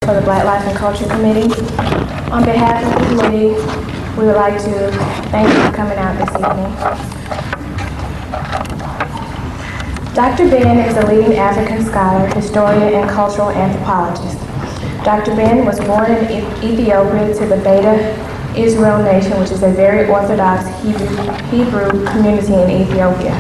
for the Black Life and Culture Committee. On behalf of the committee, we would like to thank you for coming out this evening. Dr. Ben is a leading African scholar, historian, and cultural anthropologist. Dr. Ben was born in Ethiopia to the Beta Israel nation, which is a very Orthodox Hebrew community in Ethiopia.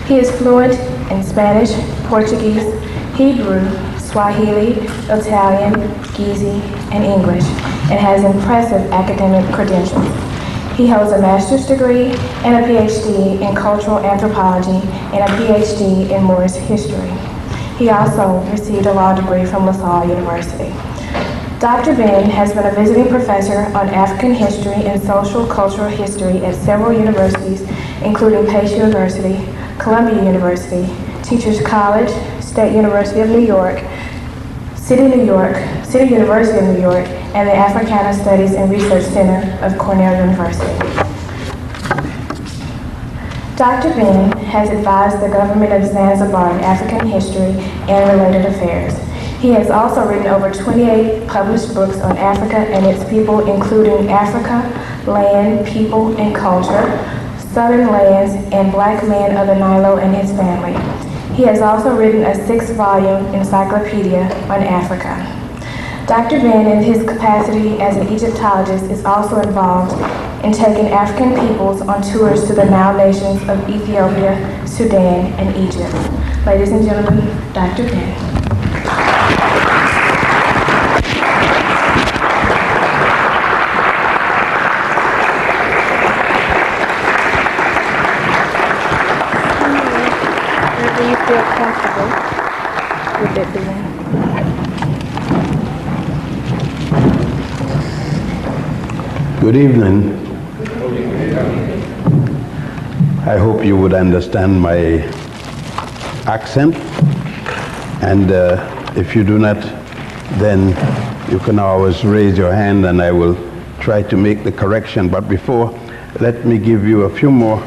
He is fluent in Spanish, Portuguese, Hebrew, Swahili, Italian, Gizi, and English, and has impressive academic credentials. He holds a master's degree and a PhD in cultural anthropology and a PhD in Moorish history. He also received a law degree from LaSalle University. Dr. Ben has been a visiting professor on African history and social cultural history at several universities, including Pace University, Columbia University, Teachers College, State University of New York, City University of New York, and the Africana Studies and Research Center of Cornell University. Dr. Ben has advised the government of Zanzibar in African history and related affairs. He has also written over 28 published books on Africa and its people, including Africa, Land, People, and Culture, Southern Lands, and Black Men of the Nile and His Family. He has also written a 6-volume encyclopedia on Africa. Dr. Ben, in his capacity as an Egyptologist, is also involved in taking African peoples on tours to the Nile nations of Ethiopia, Sudan, and Egypt. Ladies and gentlemen, Dr. Ben. Do you feel comfortable with it being? Good evening. I hope you would understand my accent, and if you do not, then you can always raise your hand and I will try to make the correction. But before, let me give you a few more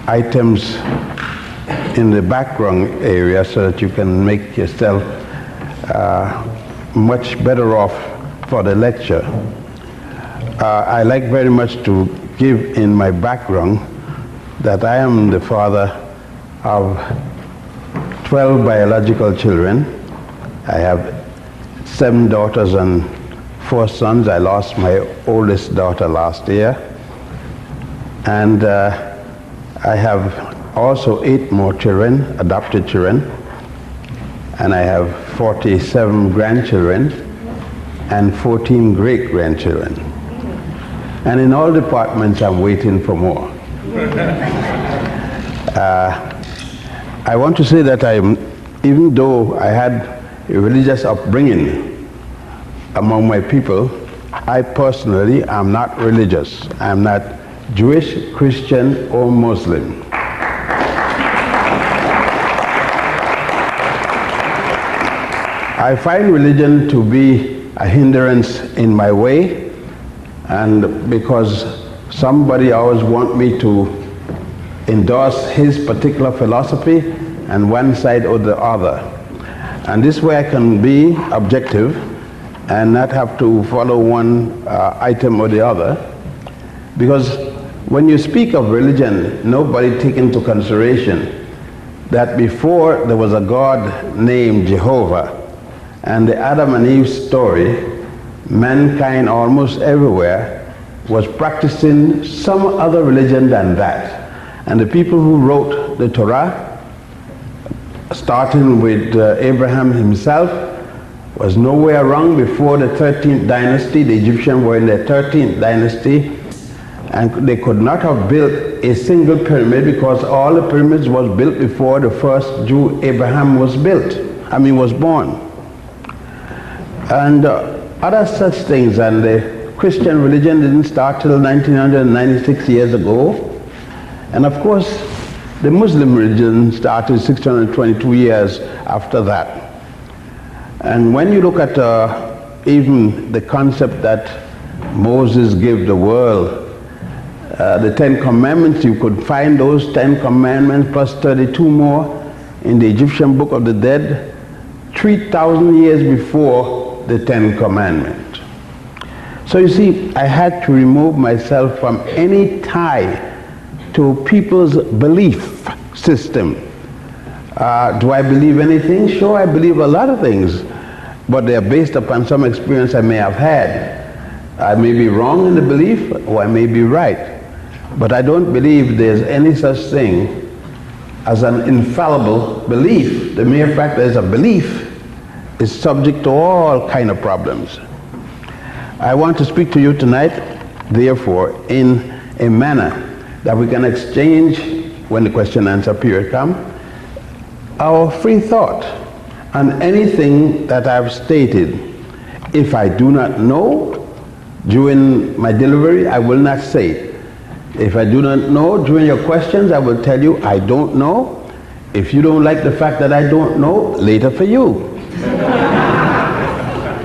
items in the background area so that you can make yourself much better off for the lecture. I like very much to give in my background that I am the father of 12 biological children. I have 7 daughters and 4 sons. I lost my oldest daughter last year. And I have also 8 more children, adopted children, and I have 47 grandchildren and 14 great-grandchildren. And in all departments, I'm waiting for more. I want to say that even though I had a religious upbringing among my people, I personally am not religious. I'm not Jewish, Christian, or Muslim. I find religion to be a hindrance in my way, and because somebody always wants me to endorse his particular philosophy and one side or the other. And this way I can be objective and not have to follow one item or the other. Because when you speak of religion, nobody takes into consideration that before there was a God named Jehovah, and the Adam and Eve story, mankind almost everywhere was practicing some other religion than that. And the people who wrote the Torah, starting with Abraham himself, was nowhere wrong. Before the 13th dynasty, the Egyptians were in the 13th dynasty, and they could not have built a single pyramid because all the pyramids was built before the first Jew, Abraham, was born. And other such things, and the Christian religion didn't start till 1996 years ago. And of course, the Muslim religion started 622 years after that. And when you look at even the concept that Moses gave the world, the 10 Commandments, you could find those 10 Commandments plus 32 more in the Egyptian Book of the Dead. 3,000 years before the Ten Commandments. So you see, I had to remove myself from any tie to people's belief system. Do I believe anything? Sure, I believe a lot of things, but they are based upon some experience I may have had. I may be wrong in the belief, or I may be right, but I don't believe there's any such thing as an infallible belief. The mere fact that it's a belief is subject to all kind of problems. I want to speak to you tonight, therefore, in a manner that we can exchange, when the question and answer period comes, our free thought on anything that I've stated. If I do not know during my delivery, I will not say it. If I do not know during your questions, I will tell you I don't know. If you don't like the fact that I don't know, later for you.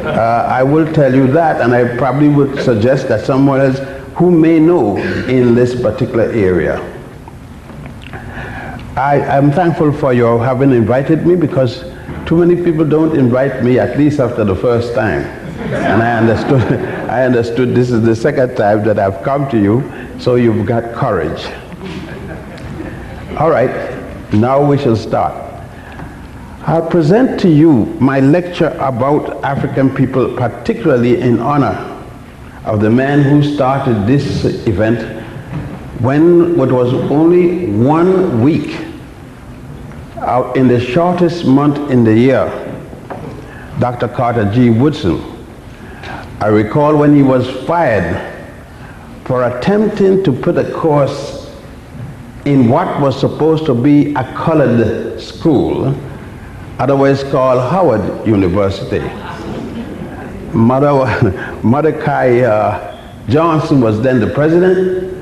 I will tell you that, and I probably would suggest that someone else who may know in this particular area. I'm thankful for your having invited me, because too many people don't invite me, at least after the first time. And I understood this is the second time that I've come to you, so you've got courage. All right, now we shall start. I'll present to you my lecture about African people, particularly in honor of the man who started this event when what was only 1 week out in the shortest month in the year, Dr. Carter G. Woodson. I recall when he was fired for attempting to put a course in what was supposed to be a colored school, otherwise called Howard University. Mordecai Johnson was then the president,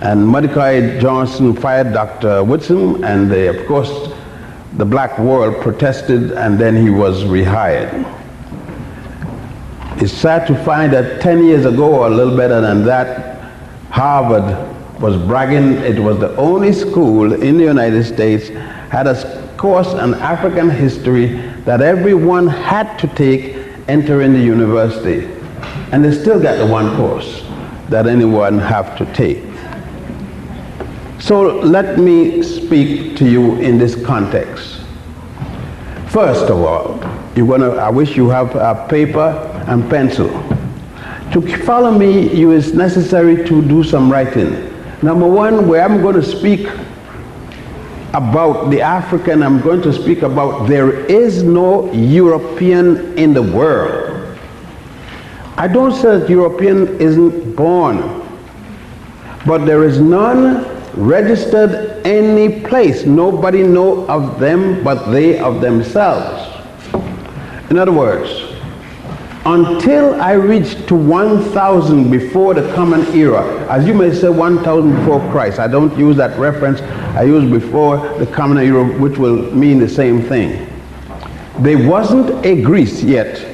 and Mordecai Johnson fired Dr. Woodson, and of course the black world protested, and then he was rehired. It's sad to find that 10 years ago, or a little better than that, Harvard was bragging it was the only school in the United States had a course on African history that everyone had to take entering the university. And they still got the one course that anyone have to take. So let me speak to you in this context. First of all, I wish you have a paper and pencil. To follow me, it is necessary to do some writing. Number one, where I'm going to speak about the African, I'm going to speak about there is no European in the world. I don't say that European isn't born, but there is none registered any place. Nobody know of them but they of themselves. In other words, until I reach to 1,000 before the Common Era, as you may say 1,000 before Christ, I don't use that reference, I use before the Common Era, which will mean the same thing. There wasn't a Greece yet,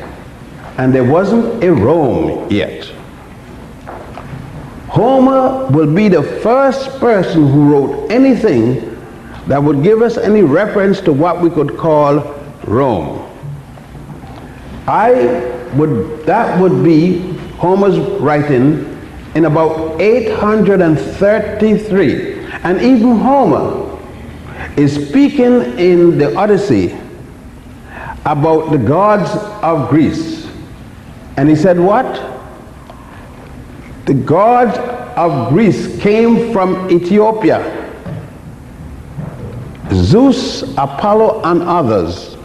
and there wasn't a Rome yet. Homer will be the first person who wrote anything that would give us any reference to what we could call Rome. That would be Homer's writing in about 833. And even Homer is speaking in the Odyssey about the gods of Greece. And he said what? The gods of Greece came from Ethiopia. Zeus, Apollo, and others.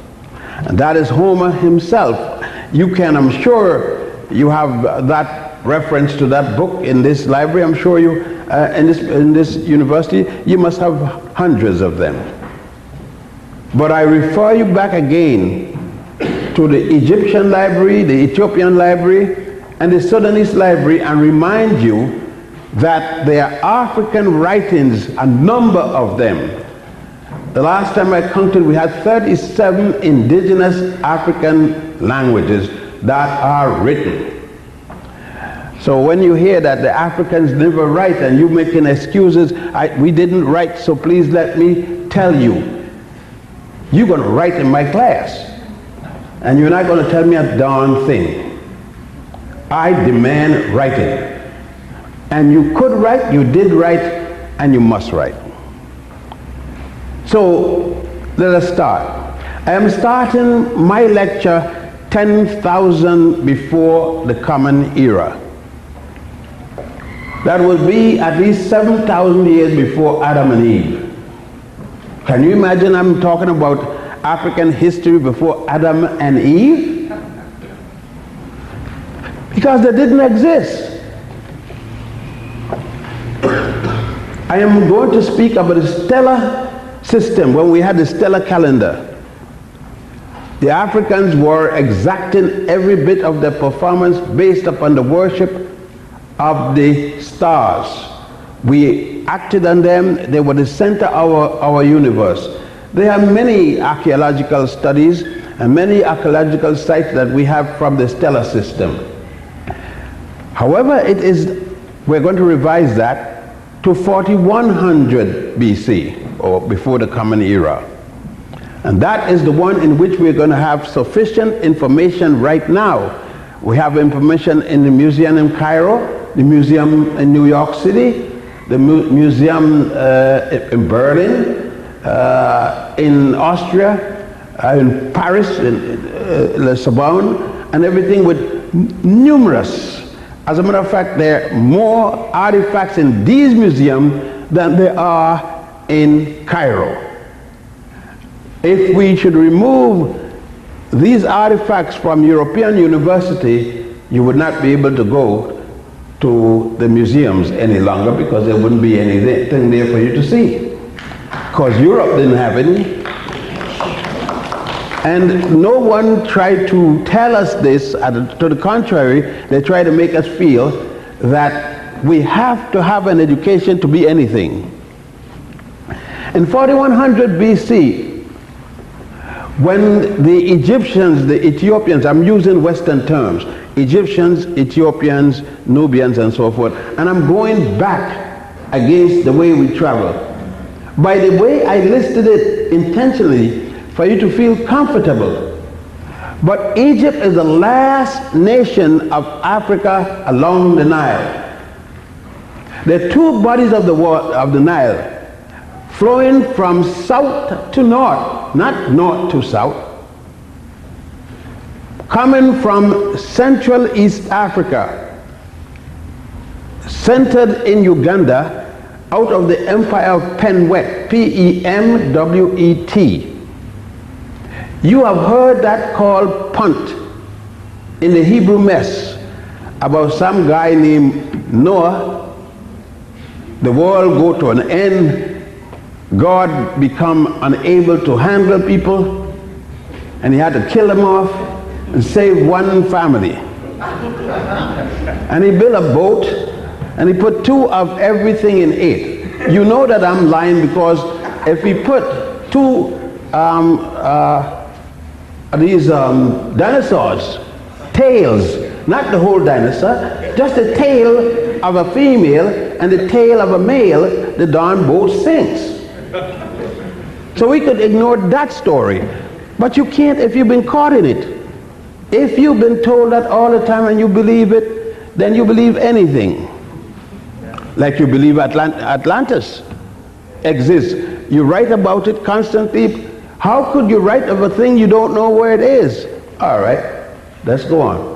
And that is Homer himself. You can, I'm sure you have that reference to that book in this library. I'm sure you, in this university, you must have hundreds of them. But I refer you back again to the Egyptian library, the Ethiopian library, and the Sudanese library, and remind you that there are African writings, a number of them. The last time I counted, we had 37 indigenous African languages that are written. So when you hear that the Africans never write and you making excuses, we didn't write, so please let me tell you, you're going to write in my class. and you're not going to tell me a darn thing. I demand writing. And you could write, you did write, and you must write. So let us start. I am starting my lecture 10,000 before the Common Era. That would be at least 7,000 years before Adam and Eve. Can you imagine I'm talking about African history before Adam and Eve? Because they didn't exist. I am going to speak about the stellar system. When we had the stellar calendar, the Africans were exacting every bit of their performance based upon the worship of the stars. We acted on them. They were the center of our universe. There are many archaeological studies and many archaeological sites that we have from the stellar system. However, we're going to revise that to 4100 BC, or before the Common Era. And that is the one in which we're going to have sufficient information right now. We have information in the museum in Cairo, the museum in New York City, the museum in Berlin, in Austria, in Paris, in Le Sorbonne, and everything with numerous. As a matter of fact, there are more artifacts in these museums than there are in Cairo. If we should remove these artifacts from European university, you would not be able to go to the museums any longer because there wouldn't be anything there for you to see. Because Europe didn't have any. And no one tried to tell us this. To the contrary, they tried to make us feel that we have to have an education to be anything. In 4100 BC, when the Egyptians, the Ethiopians, I'm using Western terms, Egyptians, Ethiopians, Nubians, and so forth, and I'm going back against the way we travel. By the way, I listed it intentionally for you to feel comfortable. But Egypt is the last nation of Africa along the Nile. There are two bodies of the Nile flowing from south to north, not north to south, coming from Central East Africa, centered in Uganda, out of the Empire of Penwet, P-E-M-W-E-T. You have heard that called punt in the Hebrew mess about some guy named Noah. The world go to an end. God become unable to handle people, and he had to kill them off and save one family. And he built a boat, and he put two of everything in it. You know that I'm lying, because if he put two these dinosaurs, tails, not the whole dinosaur, just the tail of a female and the tail of a male, the darn boat sinks. So we could ignore that story, but you can't if you've been caught in it. If you've been told that all the time and you believe it, then you believe anything. Like you believe Atlantis exists. You write about it constantly. How could you write of a thing you don't know where it is? All right, let's go on.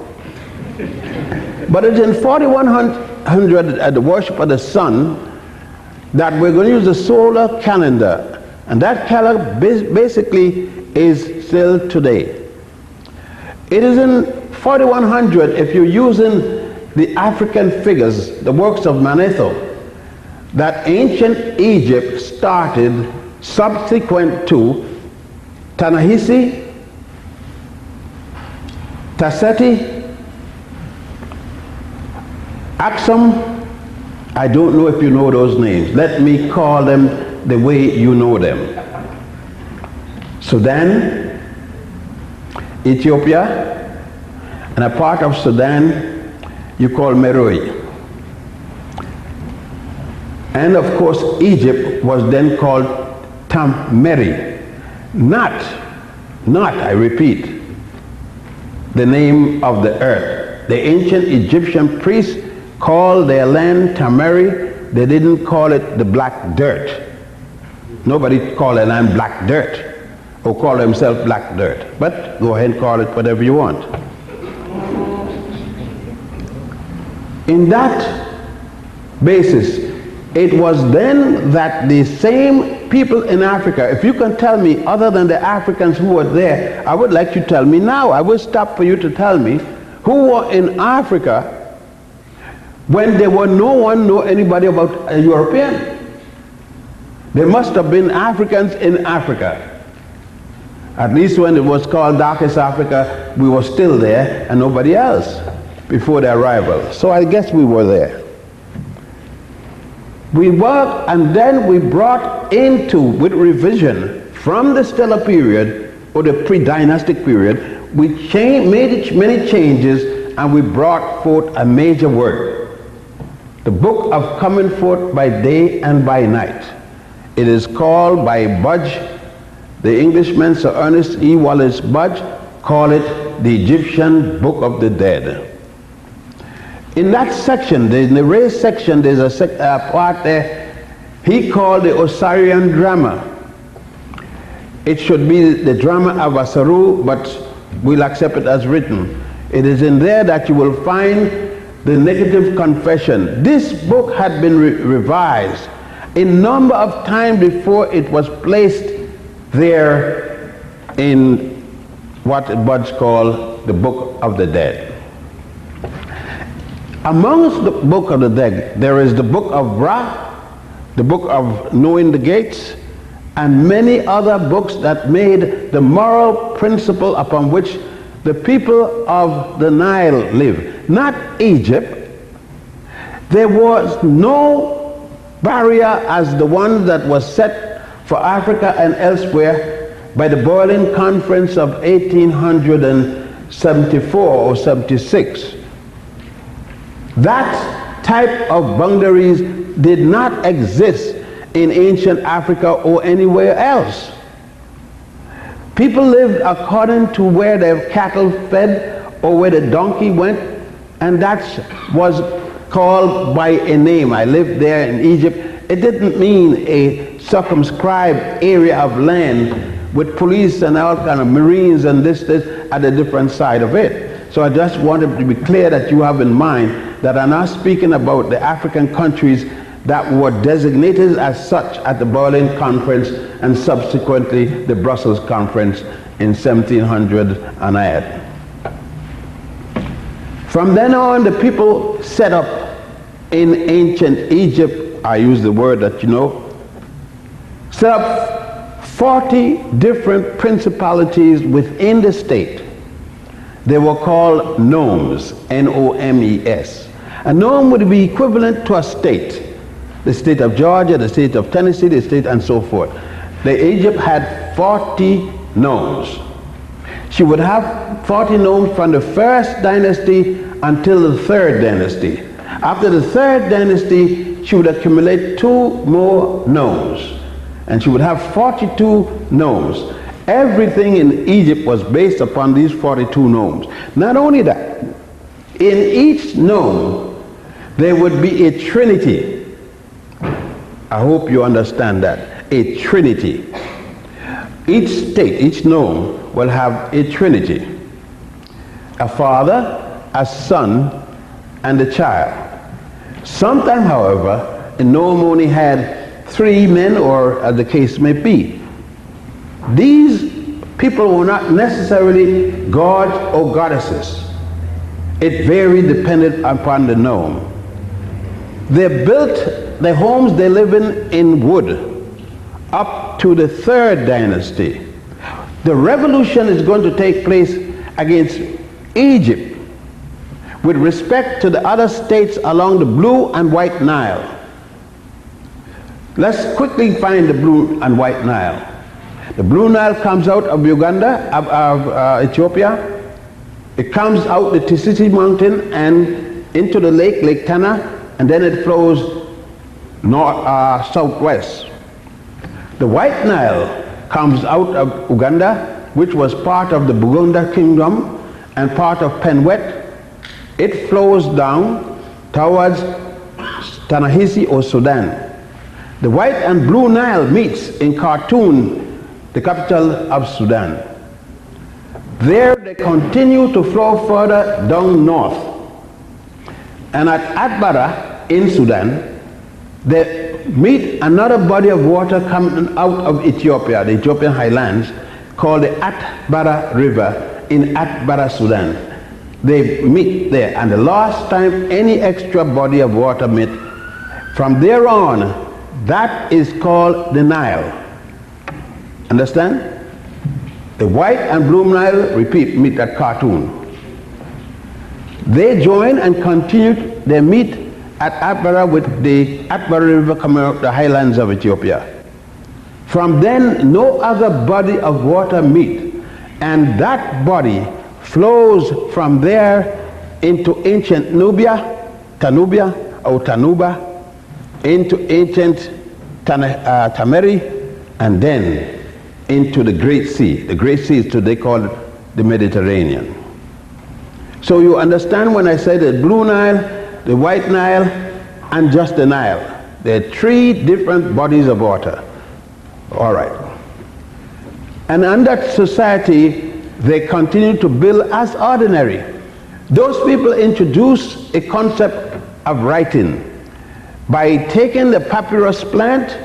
But it's in 4100 at the worship of the sun that we're going to use the solar calendar. And that calendar basically is still today. It is in 4100, if you're using the African figures, the works of Manetho, that ancient Egypt started subsequent to Tanahisi, Tasseti, Aksum. I don't know if you know those names. Let me call them the way you know them. Sudan, Ethiopia, and a part of Sudan you call Meroe. And of course Egypt was then called Tammeri. Not, I repeat, the name of the earth. The ancient Egyptian priests called their land Tamari. They didn't call it the black dirt. Nobody called their land black dirt or call themselves black dirt. But go ahead and call it whatever you want. In that basis, it was then that the same people in Africa, if you can tell me other than the Africans who were there, I would like you to tell me now. I will stop for you to tell me who were in Africa when there were no one knew anybody about a European. There must have been Africans in Africa. At least when it was called Darkest Africa, we were still there and nobody else before their arrival. So I guess we were there. We worked and then we brought into, with revision from the stellar period or the pre-dynastic period, we made many changes and we brought forth a major work. The Book of Coming Forth by Day and by Night. It is called by Budge, the Englishman Sir Ernest E. Wallace Budge, called it the Egyptian Book of the Dead. In that section, in the race section, there's a part there he called the Osirian drama. It should be the drama of Asaru, but we'll accept it as written. It is in there that you will find the negative confession. This book had been revised a number of times before it was placed there in what Budge called the Book of the Dead. Amongst the Book of the Dead, there is the Book of Ra, the Book of Knowing the Gates, and many other books that made the moral principle upon which the people of the Nile live. Not Egypt. There was no barrier as the one that was set for Africa and elsewhere by the Berlin Conference of 1874 or 76. That type of boundaries did not exist in ancient Africa or anywhere else. People lived according to where their cattle fed or where the donkey went, and that was called by a name. I lived there in Egypt. It didn't mean a circumscribed area of land with police and all kind of marines and this at a different side of it. So I just wanted to be clear that you have in mind that I'm not speaking about the African countries that were designated as such at the Berlin Conference and subsequently the Brussels Conference in 1708. From then on, the people set up in ancient Egypt, I use the word that you know, set up 40 different principalities within the state. They were called nomes, N-O-M-E-S. A nome would be equivalent to a state. The state of Georgia, the state of Tennessee, the state and so forth. Egypt had 40 nomes. She would have 40 nomes from the first dynasty until the third dynasty. After the third dynasty, she would accumulate 2 more nomes. And she would have 42 nomes. Everything in Egypt was based upon these 42 nomes. Not only that, in each nome, there would be a trinity. I hope you understand that. A trinity. Each state, each nome will have a trinity. A father, a son, and a child. Sometimes, however, a nome only had 3 men, or as the case may be. These people were not necessarily gods or goddesses. It varied depending upon the nome. They built the homes they live in wood up to the third dynasty. The revolution is going to take place against Egypt with respect to the other states along the Blue and White Nile. Let's quickly find the Blue and White Nile. The Blue Nile comes out of Uganda, Ethiopia. It comes out the Tisiti Mountain and into the Lake Tana, and then it flows southwest. The White Nile comes out of Uganda, which was part of the Buganda Kingdom, and part of Penwet, it flows down towards Tanahisi or Sudan. The White and Blue Nile meets in Khartoum, the capital of Sudan. There they continue to flow further down north. And at Atbara in Sudan, they meet another body of water coming out of Ethiopia, the Ethiopian highlands, called the Atbara River in Atbara, Sudan. They meet there, and the last time any extra body of water met, from there on, that is called the Nile. Understand? The White and Blue Nile, repeat, meet at Khartoum. They join and continue their meet at Atbara with the Atbara River coming out the highlands of Ethiopia. From then, no other body of water meet, and that body flows from there into ancient Nubia, Tanubia, or Tanuba, into ancient Tameri, and then into the Great Sea. The Great Sea is today called the Mediterranean. So you understand when I say the Blue Nile, the White Nile, and just the Nile. There are three different bodies of water. All right. And under society, they continue to build as ordinary. Those people introduce a concept of writing by taking the papyrus plant,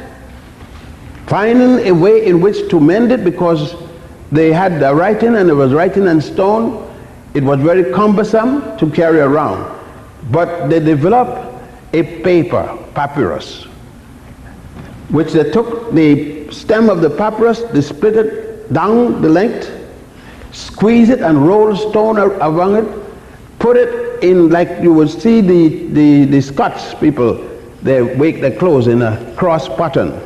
finding a way in which to mend it, because they had the writing and it was writing in stone. It was very cumbersome to carry around. But they developed a paper, papyrus, which they took the stem of the papyrus, they split it down the length, squeeze it and roll stone around it, put it in, like you would see the Scots people, they wake their clothes in a cross pattern.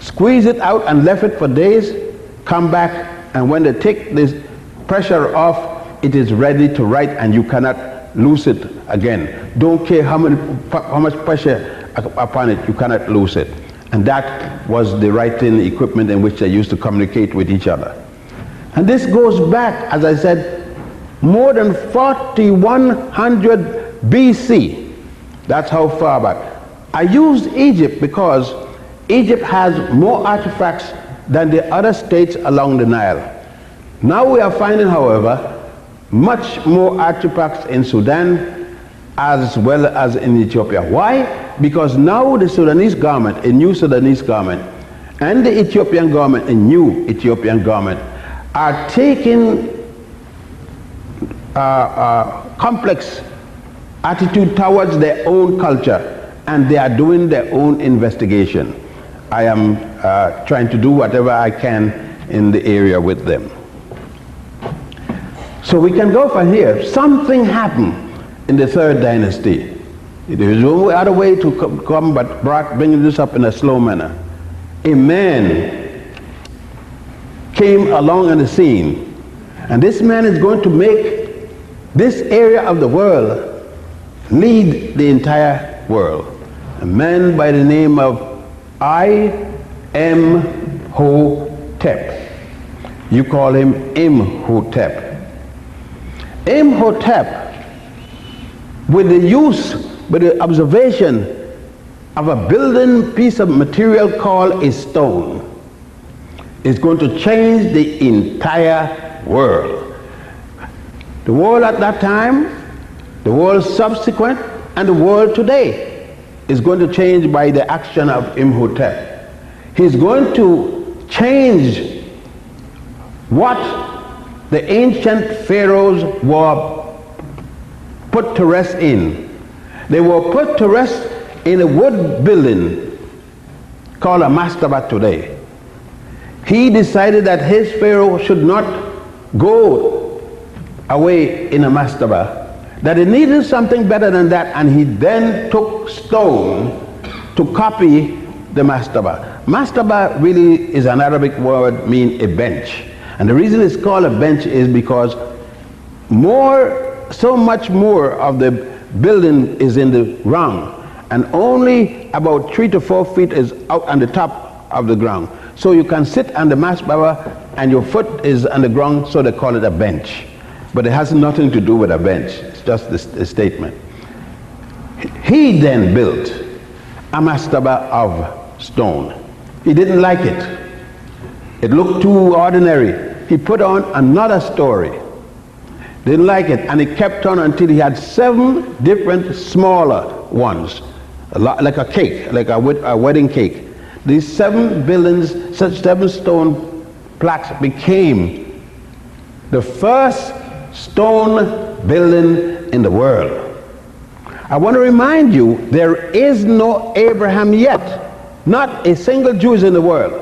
Squeeze it out and left it for days, come back, and when they take this pressure off, it is ready to write and you cannot lose it again. Don't care how much pressure upon it, you cannot lose it. And that was the writing equipment in which they used to communicate with each other. And this goes back, as I said, more than 4100 BC. That's how far back. I used Egypt because Egypt has more artifacts than the other states along the Nile. Now we are finding, however, much more artifacts in Sudan as well as in Ethiopia. Why? Because now the Sudanese government, a new Sudanese government, and the Ethiopian government, a new Ethiopian government, are taking complex attitude towards their own culture, and they are doing their own investigation. I am trying to do whatever I can in the area with them. So we can go from here. Something happened in the third dynasty. There is no other way to come but bringing this up in a slow manner. A man came along on the scene, and this man is going to make this area of the world lead the entire world. A man by the name of Imhotep. You call him Imhotep. Imhotep, with the observation of a building piece of material called a stone, is going to change the entire world. The world at that time, the world subsequent, and the world today is going to change by the action of Imhotep. He's going to change what the ancient pharaohs were put to rest in. They were put to rest in a wood building called a mastaba today. He decided that his pharaoh should not go away in a mastaba, that he needed something better than that, and he then took stone to copy the mastaba. Mastaba really is an Arabic word meaning a bench. And the reason it's called a bench is because so much more of the building is in the ground, and only about 3 to 4 feet is out on the top of the ground. So you can sit on the mastaba and your foot is on the ground, so they call it a bench. but it has nothing to do with a bench. It's just a statement. He then built a mastaba of stone. He didn't like it. It looked too ordinary. He put on another story. Didn't like it, and he kept on until he had 7 different smaller ones, like a cake, like a wedding cake. These 7 buildings, such 7 stone plaques, became the first stone building in the world. I want to remind you, there is no Abraham yet. Not a single Jew is in the world.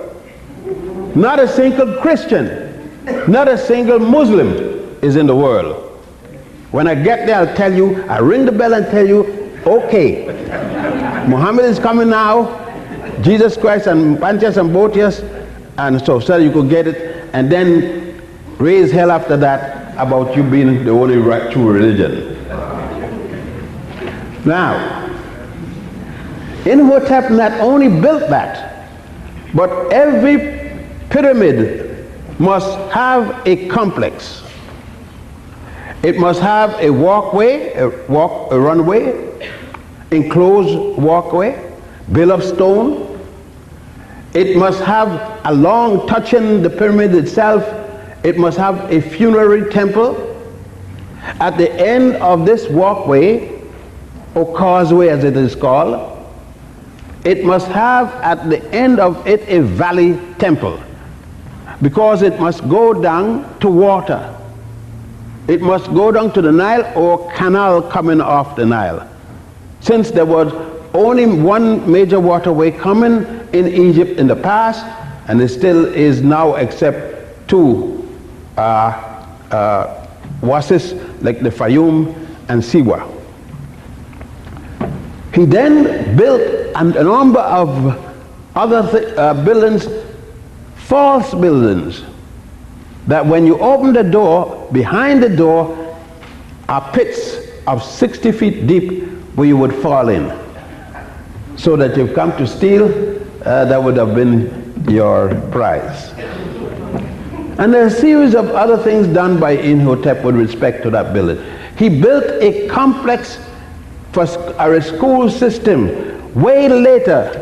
Not a single Christian. Not a single Muslim is in the world. When I get there, I'll tell you, I ring the bell and tell you, okay, Muhammad is coming now, Jesus Christ and Pantius and Botius, and so you could get it, and then raise hell after that about you being the only right true religion. Now, Imhotep not only built that, but every pyramid must have a complex. It must have a walkway, a runway, enclosed walkway, built of stone. It must have, along touching the pyramid itself, it must have a funerary temple. At the end of this walkway, or causeway as it is called, it must have at the end of it a valley temple, because it must go down to water. It must go down to the Nile or canal coming off the Nile. Since there was only one major waterway coming in Egypt in the past, and it still is now, except 2 oases like the Fayum and Siwa. He then built a number of other buildings, false buildings, that when you open the door, behind the door are pits of 60 feet deep where you would fall in. So that you've come to steal, that would have been your prize. And there's a series of other things done by Imhotep with respect to that building. He built a complex for a school system. Way later,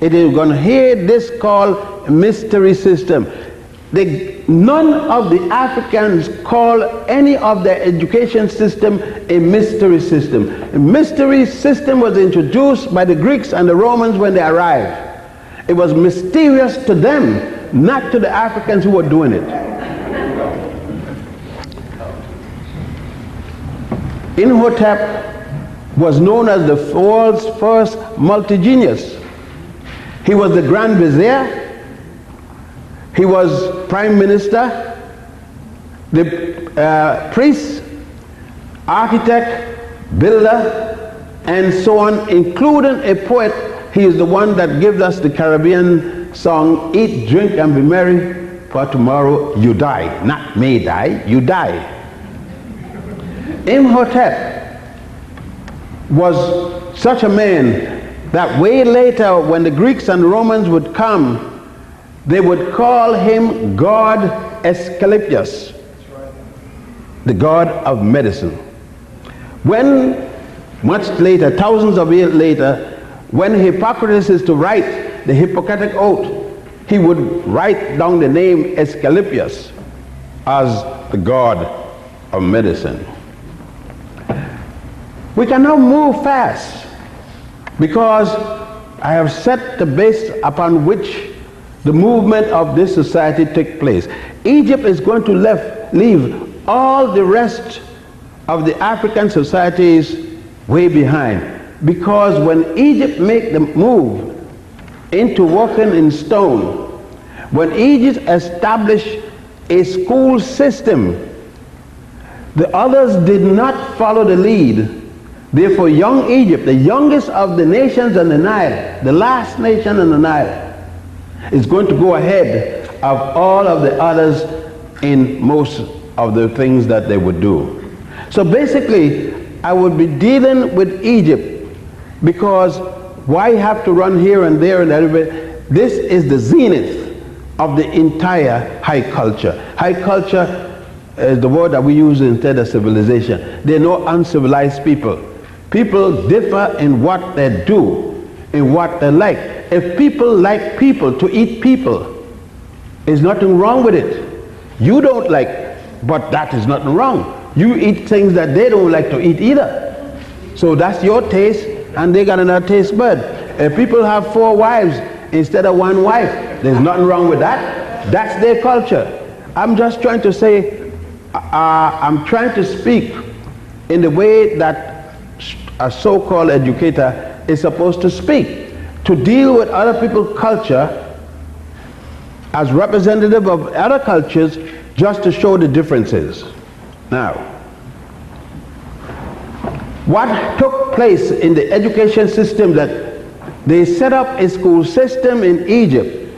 it is going to hear this called mystery system. None of the Africans call any of their education system a mystery system. A mystery system was introduced by the Greeks and the Romans when they arrived. It was mysterious to them, not to the Africans who were doing it. Imhotep was known as the world's first multi-genius. He was the Grand Vizier, he was Prime Minister, the priest, architect, builder, and so on, including a poet. He is the one that gives us the Caribbean song, "Eat, drink, and be merry, for tomorrow you die." Not may die, you die. Imhotep was such a man that way later, when the Greeks and Romans would come, they would call him God Asclepius, the god of medicine. When, much later, thousands of years later, when Hippocrates is to write the Hippocratic Oath, he would write down the name Asclepius as the god of medicine. We can now move fast, because I have set the base upon which the movement of this society took place. Egypt is going to leave all the rest of the African societies way behind, because when Egypt make the move into working in stone, when Egypt established a school system, the others did not follow the lead. Therefore, young Egypt, the youngest of the nations on the Nile, the last nation on the Nile, is going to go ahead of all of the others in most of the things that they would do. So basically, I would be dealing with Egypt, because why have to run here and there and everywhere? This is the zenith of the entire high culture. High culture is the word that we use instead of civilization. They're no uncivilized people. People differ in what they do, in what they like. If people like people to eat people, there's nothing wrong with it. You don't like, but that is nothing wrong. You eat things that they don't like to eat either. So that's your taste, and they got another taste bud. If people have 4 wives instead of 1 wife, there's nothing wrong with that. That's their culture. I'm just trying to say, I'm trying to speak in the way that a so-called educator is supposed to speak, to deal with other people's culture as representative of other cultures, just to show the differences. Now, what took place in the education system, that they set up a school system in Egypt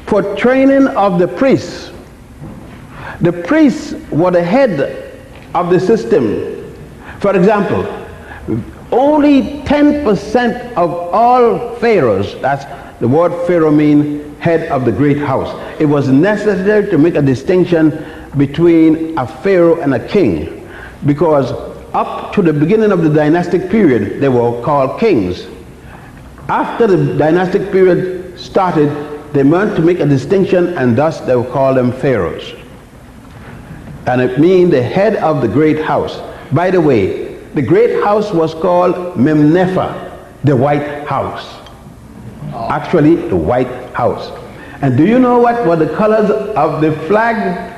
for training of the priests. The priests were the head of the system. For example, only 10% of all pharaohs, that's the word pharaoh means head of the great house. It was necessary to make a distinction between a pharaoh and a king, because up to the beginning of the dynastic period, they were called kings. After the dynastic period started, they learned to make a distinction, and thus they would call them pharaohs. And it means the head of the great house. By the way, the great house was called Memnefa, the White House. Actually, the White House. And do you know what were the colors of the flag?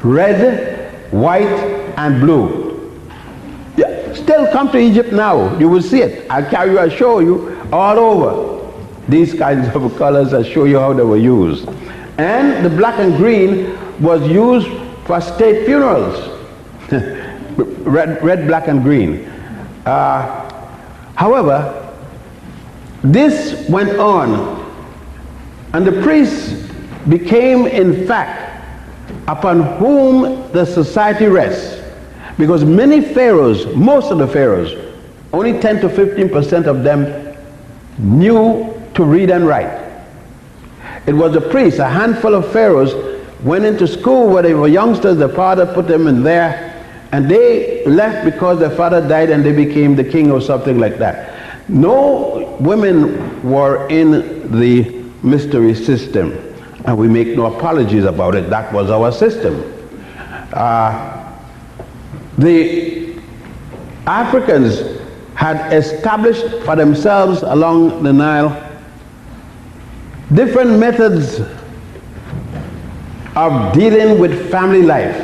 Red, white, and blue. Yeah, still come to Egypt now, you will see it. I'll show you all over these kinds of colors. I'll show you how they were used. And the black and green was used for state funerals. red, black, and green. However, this went on, and the priests became, in fact, upon whom the society rests. Because many pharaohs, most of the pharaohs, only 10 to 15% of them knew to read and write. It was the priests, a handful of pharaohs, went into school where they were youngsters. Their father put them in there, and they left because their father died and they became the king or something like that. No women were in the mystery system, and we make no apologies about it. That was our system. The Africans had established for themselves along the Nile different methods of dealing with family life.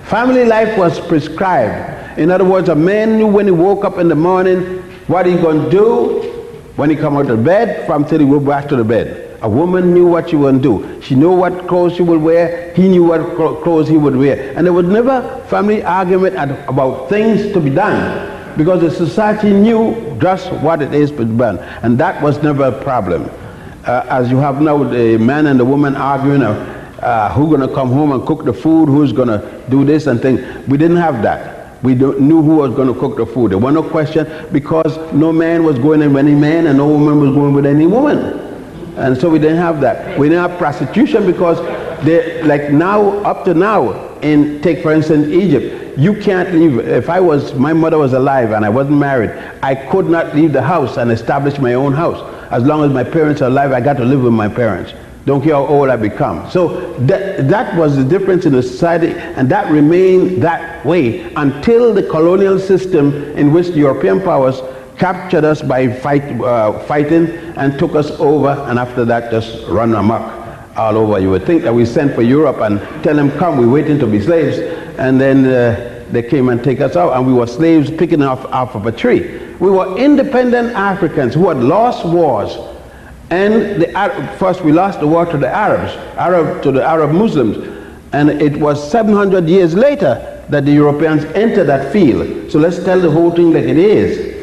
Family life was prescribed. In other words, a man knew when he woke up in the morning what he's going to do when he come out of bed from till he go back to the bed. A woman knew what she would do. She knew what clothes she would wear. He knew what clothes he would wear. And there was never family argument about things to be done, because the society knew just what it is to be done. And that was never a problem. As you have now the man and the woman arguing who's going to come home and cook the food, who's going to do this and things. We didn't have that. We knew who was going to cook the food. There was no question, because no man was going in with any man and no woman was going with any woman. And so we didn't have that. We didn't have prostitution, because they, like now, up to now, take for instance Egypt, you can't leave. If my mother was alive and I wasn't married, I could not leave the house and establish my own house. As long as my parents are alive, I got to live with my parents. Don't care how old I become. So that was the difference in the society, and that remained that way until the colonial system, in which the European powers captured us by fighting and took us over, and after that just run amok all over. You would think that we sent for Europe and tell them, come, we're waiting to be slaves, and then they came and take us out, and we were slaves picking off of a tree. We were independent Africans who had lost wars. And first we lost the war to the to the Arab Muslims, and it was 700 years later that the Europeans entered that field. So let's tell the whole thing like it is.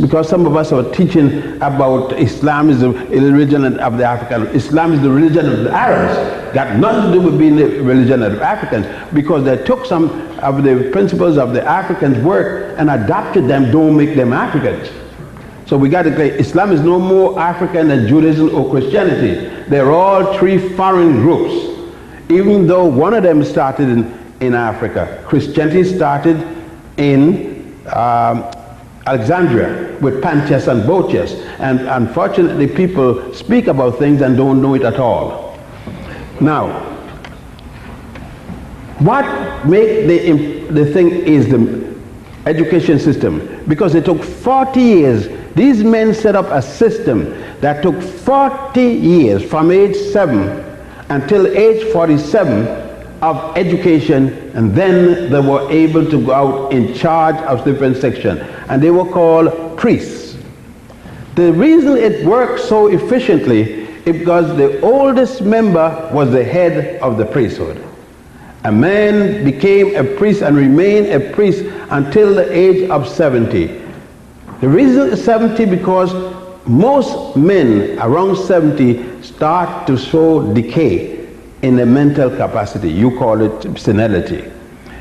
Because some of us are teaching about Islam is the religion of the Africans. Islam is the religion of the Arabs. Got nothing to do with being the religion of the Africans, because they took some of the principles of the Africans' work and adopted them. Don't make them Africans. So we got to say Islam is no more African than Judaism or Christianity. They're all three foreign groups. Even though one of them started in Africa. Christianity started in Alexandria with Pantius and Boetius. And unfortunately people speak about things and don't know it at all. Now, what makes the thing is the education system. Because it took 40 years. These men set up a system that took 40 years from age 7 until age 47 of education, and then they were able to go out in charge of different sections, and they were called priests. The reason it worked so efficiently is because the oldest member was the head of the priesthood. A man became a priest and remained a priest until the age of 70. The reason it's 70 because most men around 70 start to show decay in the mental capacity. You call it senility.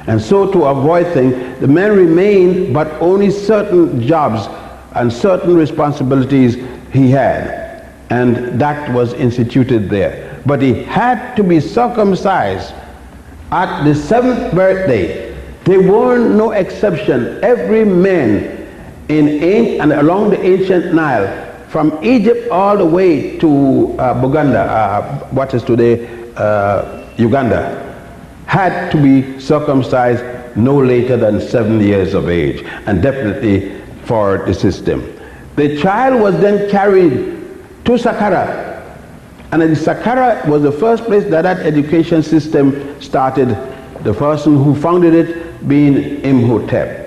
And so to avoid things, the man remained, but only certain jobs and certain responsibilities he had. And that was instituted there. But he had to be circumcised at the 7th birthday. There were no exception. Every man and along the ancient Nile, from Egypt all the way to Buganda, what is today Uganda, had to be circumcised no later than 7 years of age, and definitely for the system. The child was then carried to Saqqara, and in Saqqara was the first place that education system started, the person who founded it being Imhotep.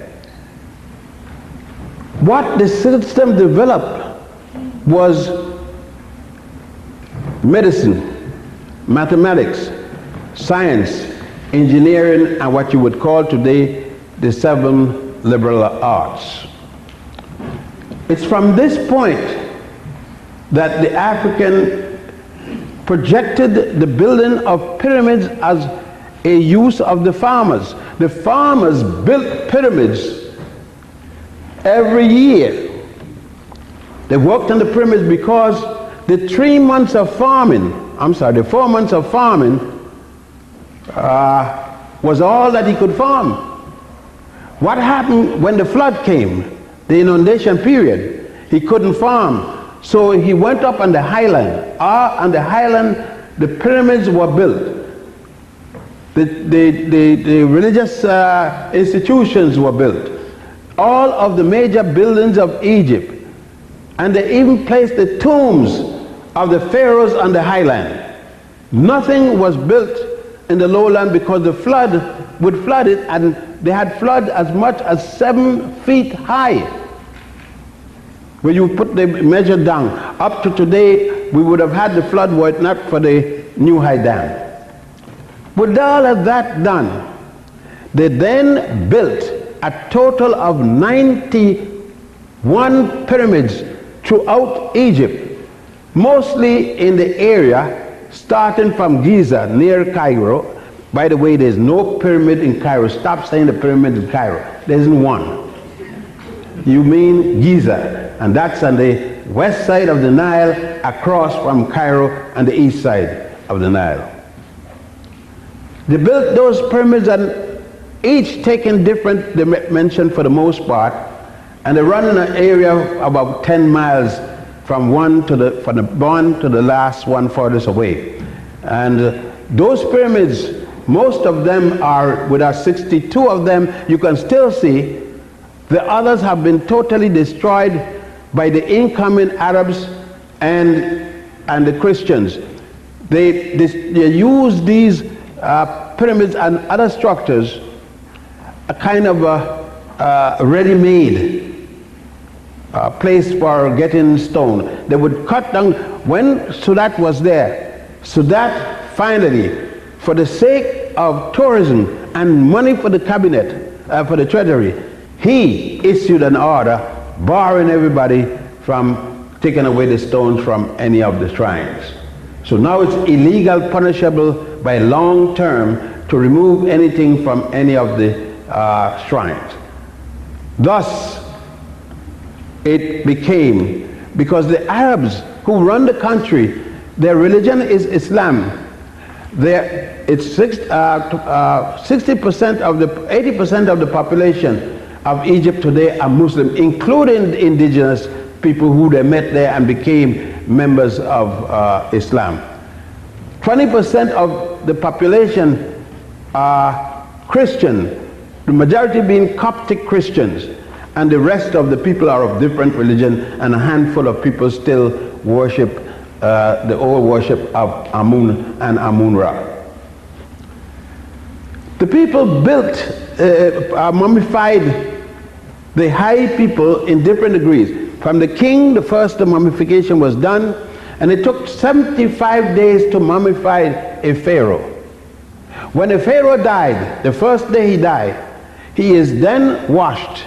What the system developed was medicine, mathematics, science, engineering, and what you would call today the 7 liberal arts. It's from this point that the African projected the building of pyramids as a use of the farmers. The farmers built pyramids every year. They worked on the pyramids because the 4 months of farming was all that he could farm. What happened when the flood came, the inundation period? He couldn't farm. So he went up on the highland. On the highland, the pyramids were built. The religious institutions were built. All of the major buildings of Egypt, and they even placed the tombs of the pharaohs on the highland. Nothing was built in the lowland because the flood would flood it, and they had flood as much as 7 feet high. When you put the measure down, up to today, we would have had the flood were it not for the New High Dam. With all of that done, they then built a total of 91 pyramids throughout Egypt, mostly in the area starting from Giza near Cairo. By the way, there's no pyramid in Cairo. Stop saying the pyramid in Cairo. There isn't one. You mean Giza, and that's on the west side of the Nile, across from Cairo, and the east side of the Nile. They built those pyramids, and each taking different dimension for the most part, and they run in an area of about 10 miles from one to the last one furthest away. And those pyramids, most of them are, with our 62 of them, you can still see. The others have been totally destroyed by the incoming Arabs and the Christians. They use these pyramids and other structures, a kind of a ready-made place for getting stone. They would cut down. When Sudat was there, Sudat finally, for the sake of tourism and money for the cabinet, for the treasury, he issued an order barring everybody from taking away the stones from any of the shrines. So now it's illegal, punishable by long term to remove anything from any of the shrines. Thus, it became, because the Arabs who run the country, their religion is Islam. It's 60% of the 80% of the population of Egypt today are Muslim, including the indigenous people who they met there and became members of Islam. 20% of the population are Christian, the majority being Coptic Christians, and the rest of the people are of different religion, and a handful of people still worship the old worship of Amun and Amun-Ra. The people built, mummified the high people in different degrees. From the king, the first mummification was done, and it took 75 days to mummify a pharaoh. When a pharaoh died, the first day he died, he is then washed,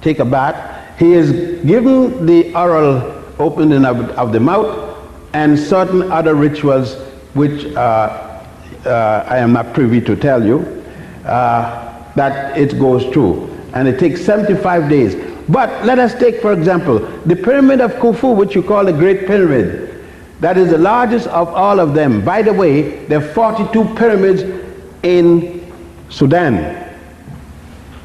take a bath, he is given the oral opening of the mouth, and certain other rituals which I am not privy to tell you, that it goes through. And it takes 75 days. But let us take, for example, the pyramid of Khufu, which you call the Great Pyramid. That is the largest of all of them. By the way, there are 42 pyramids in Sudan.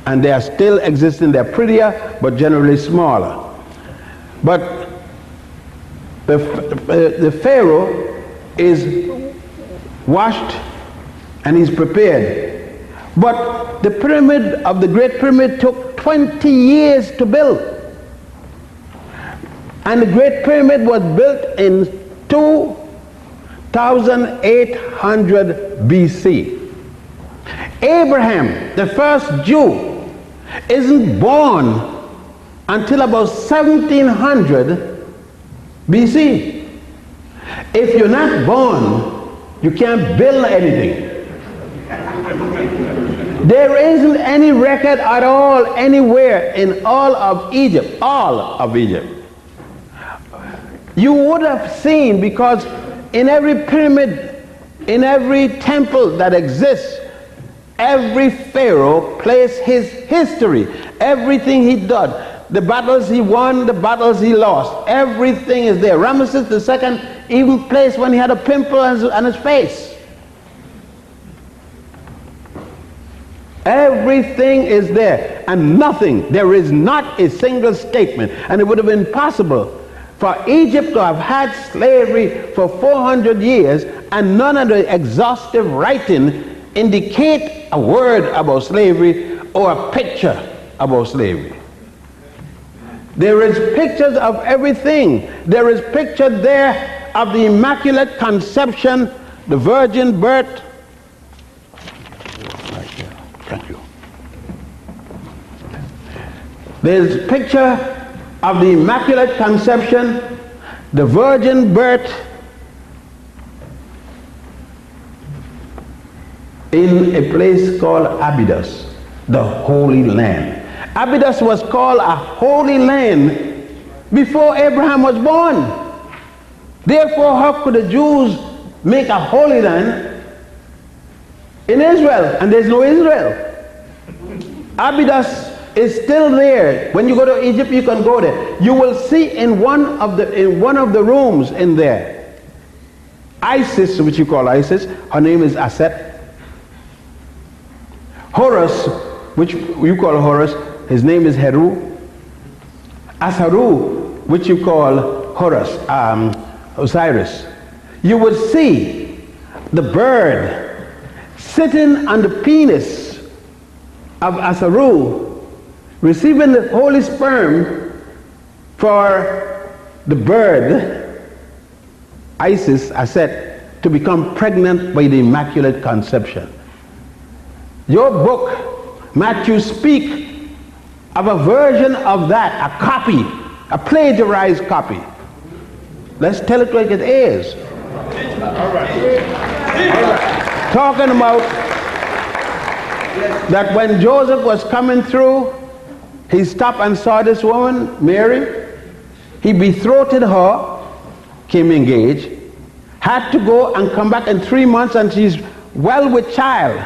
And they are still existing. They're prettier, but generally smaller. But the pharaoh is washed and he's prepared. But the pyramid of the Great Pyramid took 20 years to build. And the Great Pyramid was built in 2800 BC. Abraham, the first Jew, isn't born until about 1700 BC. If you're not born, you can't build anything. There isn't any record at all anywhere in all of Egypt, You would have seen, because in every pyramid, in every temple that exists, every pharaoh placed his history, everything he did, the battles he won, the battles he lost, everything is there. Ramesses II even placed when he had a pimple on his face. Everything is there, and nothing, there is not a single statement, and it would have been possible for Egypt to have had slavery for 400 years and none of the exhaustive writing indicate a word about slavery or a picture about slavery. There is pictures of everything. There is picture there of the Immaculate Conception, the virgin birth. Thank you. There's a picture of the Immaculate Conception, the virgin birth in a place called Abydos, the Holy Land. Abydos was called a holy land before Abraham was born. Therefore, how could the Jews make a holy land in Israel, and there's no Israel? Abydos is still there. When you go to Egypt, you can go there. You will see in one of the rooms in there, Isis, which you call Isis, her name is Aset. Horus, which you call Horus, his name is Heru. Asaru, which you call Horus, Osiris. You would see the bird sitting on the penis of Asaru, receiving the holy sperm for the bird, Isis, Aset, to become pregnant by the Immaculate Conception. Your book, Matthew, speak of a version of that, a copy, a plagiarized copy. Let's tell it like it is. All right. Talking about that when Joseph was coming through, he stopped and saw this woman, Mary. He betrothed her, came engaged, had to go and come back in 3 months, and she's well with child.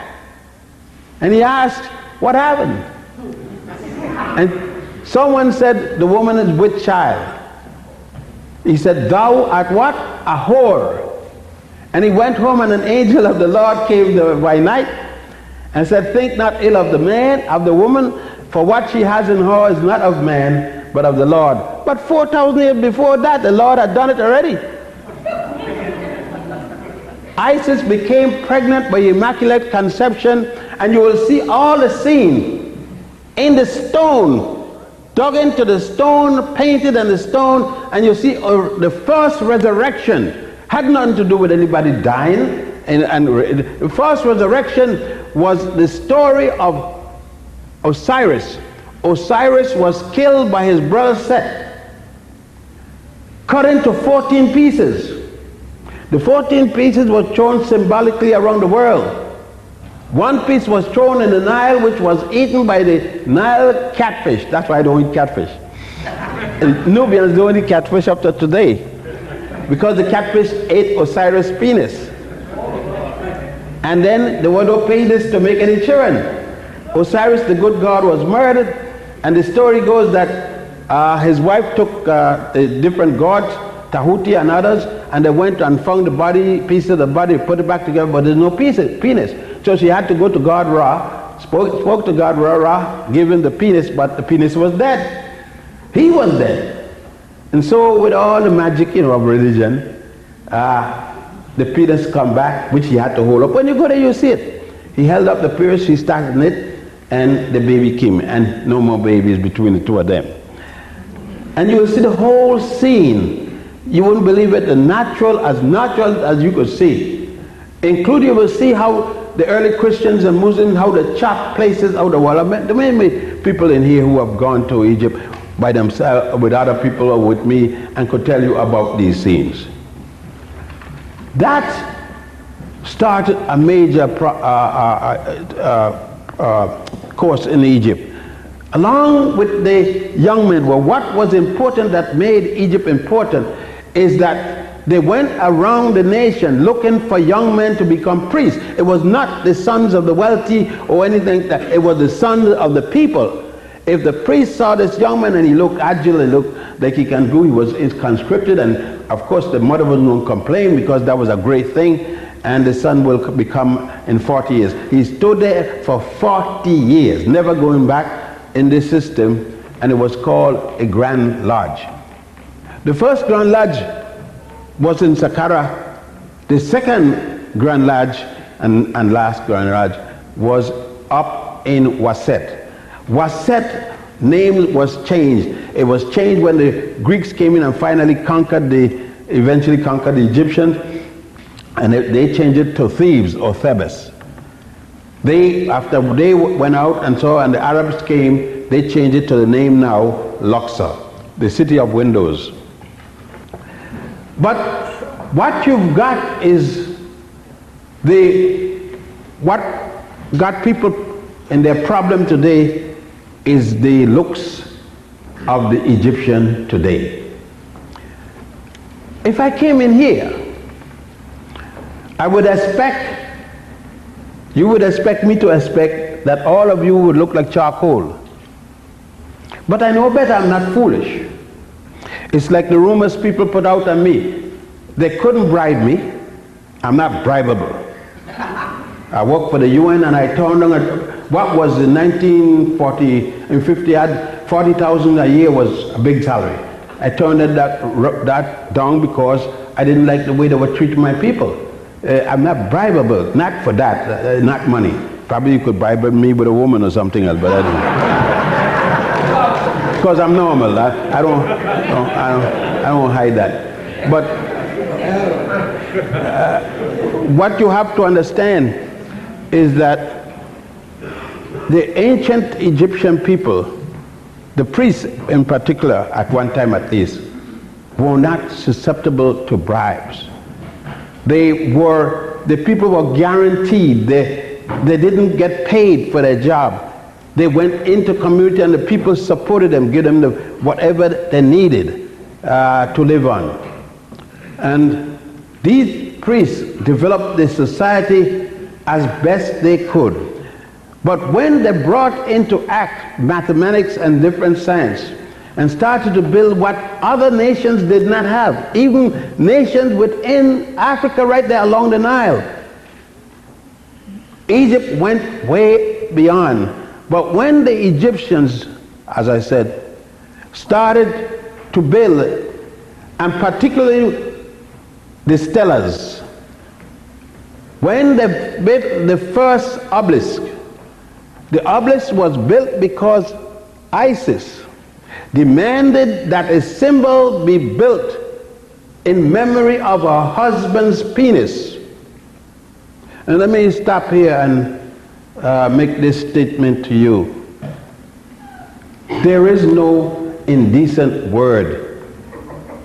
And he asked, what happened? And Someone said the woman is with child. He said, thou art what? A whore. And he went home, and an angel of the Lord came by night and said, think not ill of the man, of the woman, for what she has in her is not of man, but of the Lord. But 4,000 years before that, the Lord had done it already. Isis became pregnant by immaculate conception, and you will see all the scene in the stone, dug into the stone, painted in the stone, and you see the first resurrection had nothing to do with anybody dying. And the first resurrection was the story of Osiris. Osiris was killed by his brother Set, cut into 14 pieces. The 14 pieces were thrown symbolically around the world. One piece was thrown in the Nile, which was eaten by the Nile catfish. That's why I don't eat catfish. And Nubians don't eat catfish up to today, because the catfish ate Osiris' penis. And then they were not paid this to make any children. Osiris, the good god, was murdered, and the story goes that his wife took the different gods, Tahuti and others, and they went and found the body, piece of the body, put it back together, but there's no penis. So she had to go to God Ra, spoke to God Ra, gave him the penis, but the penis was dead. He was dead. And so with all the magic, of religion, the penis come back, which he had to hold up. When you go there, you see it. He held up the penis, he started it, and the baby came, and no more babies between the two of them. And you will see the whole scene. You wouldn't believe it, as natural as you could see. Including, you will see how the early Christians and Muslims, how they chop places out of the world. There may be people in here who have gone to Egypt by themselves, with other people or with me, and could tell you about these scenes. That started a major course in Egypt. Along with the young men, well, what was important that made Egypt important is that they went around the nation looking for young men to become priests. It was not the sons of the wealthy or anything, it was the sons of the people. If the priest saw this young man and he looked agile, he looked like he can do, he was conscripted, and of course the mother was going to complain because that was a great thing, and the son will become in 40 years. He stood there for 40 years, never going back in this system, and it was called a Grand Lodge. The first Grand Lodge was in Saqqara. The second Grand Lodge and last Grand Lodge was up in Waset. Waset name was changed. It was changed when the Greeks came in and finally eventually conquered the Egyptians, and they changed it to Thebes or Thebes. After they went out and the Arabs came, they changed it to the name now, Luxor, the city of windows. But what you've got is what got people in their problem today is the looks of the Egyptian today. If I came in here, you would expect me to expect that all of you would look like charcoal. But I know better, I'm not foolish. It's like the rumors people put out on me. They couldn't bribe me. I'm not bribable. I worked for the UN, and I turned on what was in 1940 and 50, I had 40,000 a year was a big salary. I turned that down because I didn't like the way they were treating my people. I'm not bribable, not for that, not money. Probably you could bribe me with a woman or something else, but I didn't. Because I'm normal, I don't hide that. But what you have to understand is that the ancient Egyptian people, the priests in particular, at one time at least, were not susceptible to bribes. The people were guaranteed, they didn't get paid for their job. They went into community and the people supported them, gave them whatever they needed to live on. And these priests developed the society as best they could. But when they brought into act mathematics and different science and started to build what other nations did not have, even nations within Africa right there along the Nile, Egypt went way beyond. But when the Egyptians, as I said, started to build, and particularly the stelas, when they built the first obelisk, the obelisk was built because Isis demanded that a symbol be built in memory of her husband's penis. And let me stop here and make this statement to you. There is no indecent word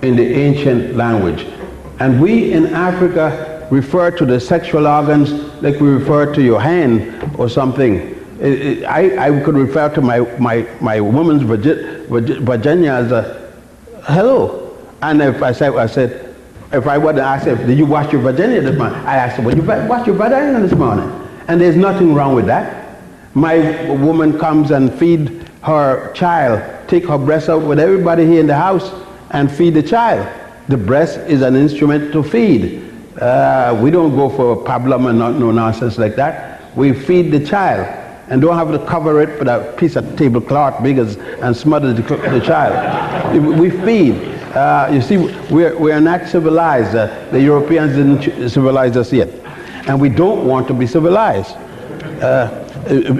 in the ancient language. And we in Africa refer to the sexual organs like we refer to your hand or something. I could refer to my woman's vagina as a hello. And if I said, if I were to ask her, did you wash your vagina this morning? I asked her, well, you wash your vagina this morning? And there's nothing wrong with that. My woman comes and feed her child, take her breast out with everybody here in the house and feed the child. The breast is an instrument to feed. We don't go for pablum and no nonsense like that. We feed the child and don't have to cover it with a piece of tablecloth big as and smother the child. We feed. You see, we are not civilized. The Europeans didn't civilize us yet. And we don't want to be civilized.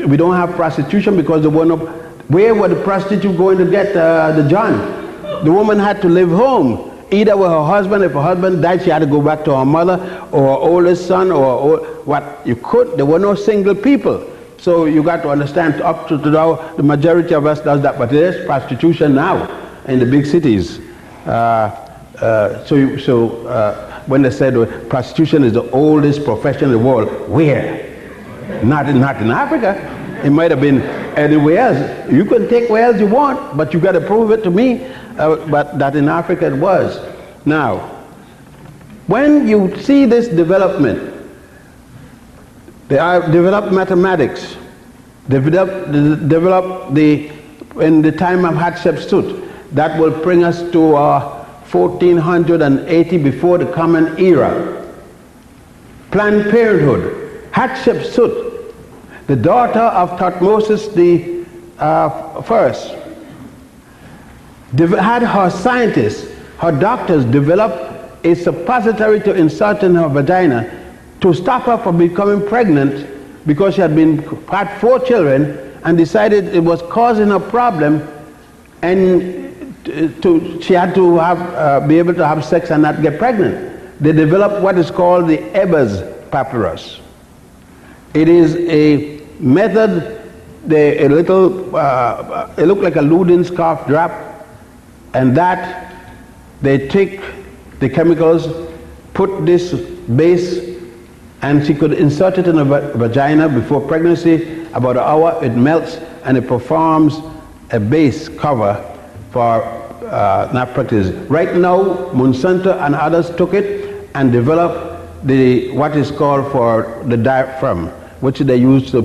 We don't have prostitution because the one where were the prostitutes going to get the John? The woman had to live home, either with her husband. If her husband died, she had to go back to her mother or her oldest son or what. You could. There were no single people. So you got to understand, up to now, the majority of us does that. But there's prostitution now in the big cities. When they said prostitution is the oldest profession in the world, where? Not in Africa. It might have been anywhere else. You can take where else you want, but you got to prove it to me. But that in Africa it was. Now, when you see this development, they are developed mathematics, develop in the time of Hatshepsut. That will bring us to 1480 before the Common Era. Planned Parenthood. Hatshepsut, the daughter of Thutmose the first, had her scientists, her doctors develop a suppository to insert in her vagina to stop her from becoming pregnant because she had 4 children and decided it was causing her problem, and she had to be able to have sex and not get pregnant. They developed what is called the Abydos papyrus. It is a method, it looked like a Ludin scarf drop, and that they take the chemicals, put this base, and she could insert it in her vagina before pregnancy. About an hour it melts and it performs a base cover for not practice. Right now, Monsanto and others took it and developed what is called for the diaphragm, which they use to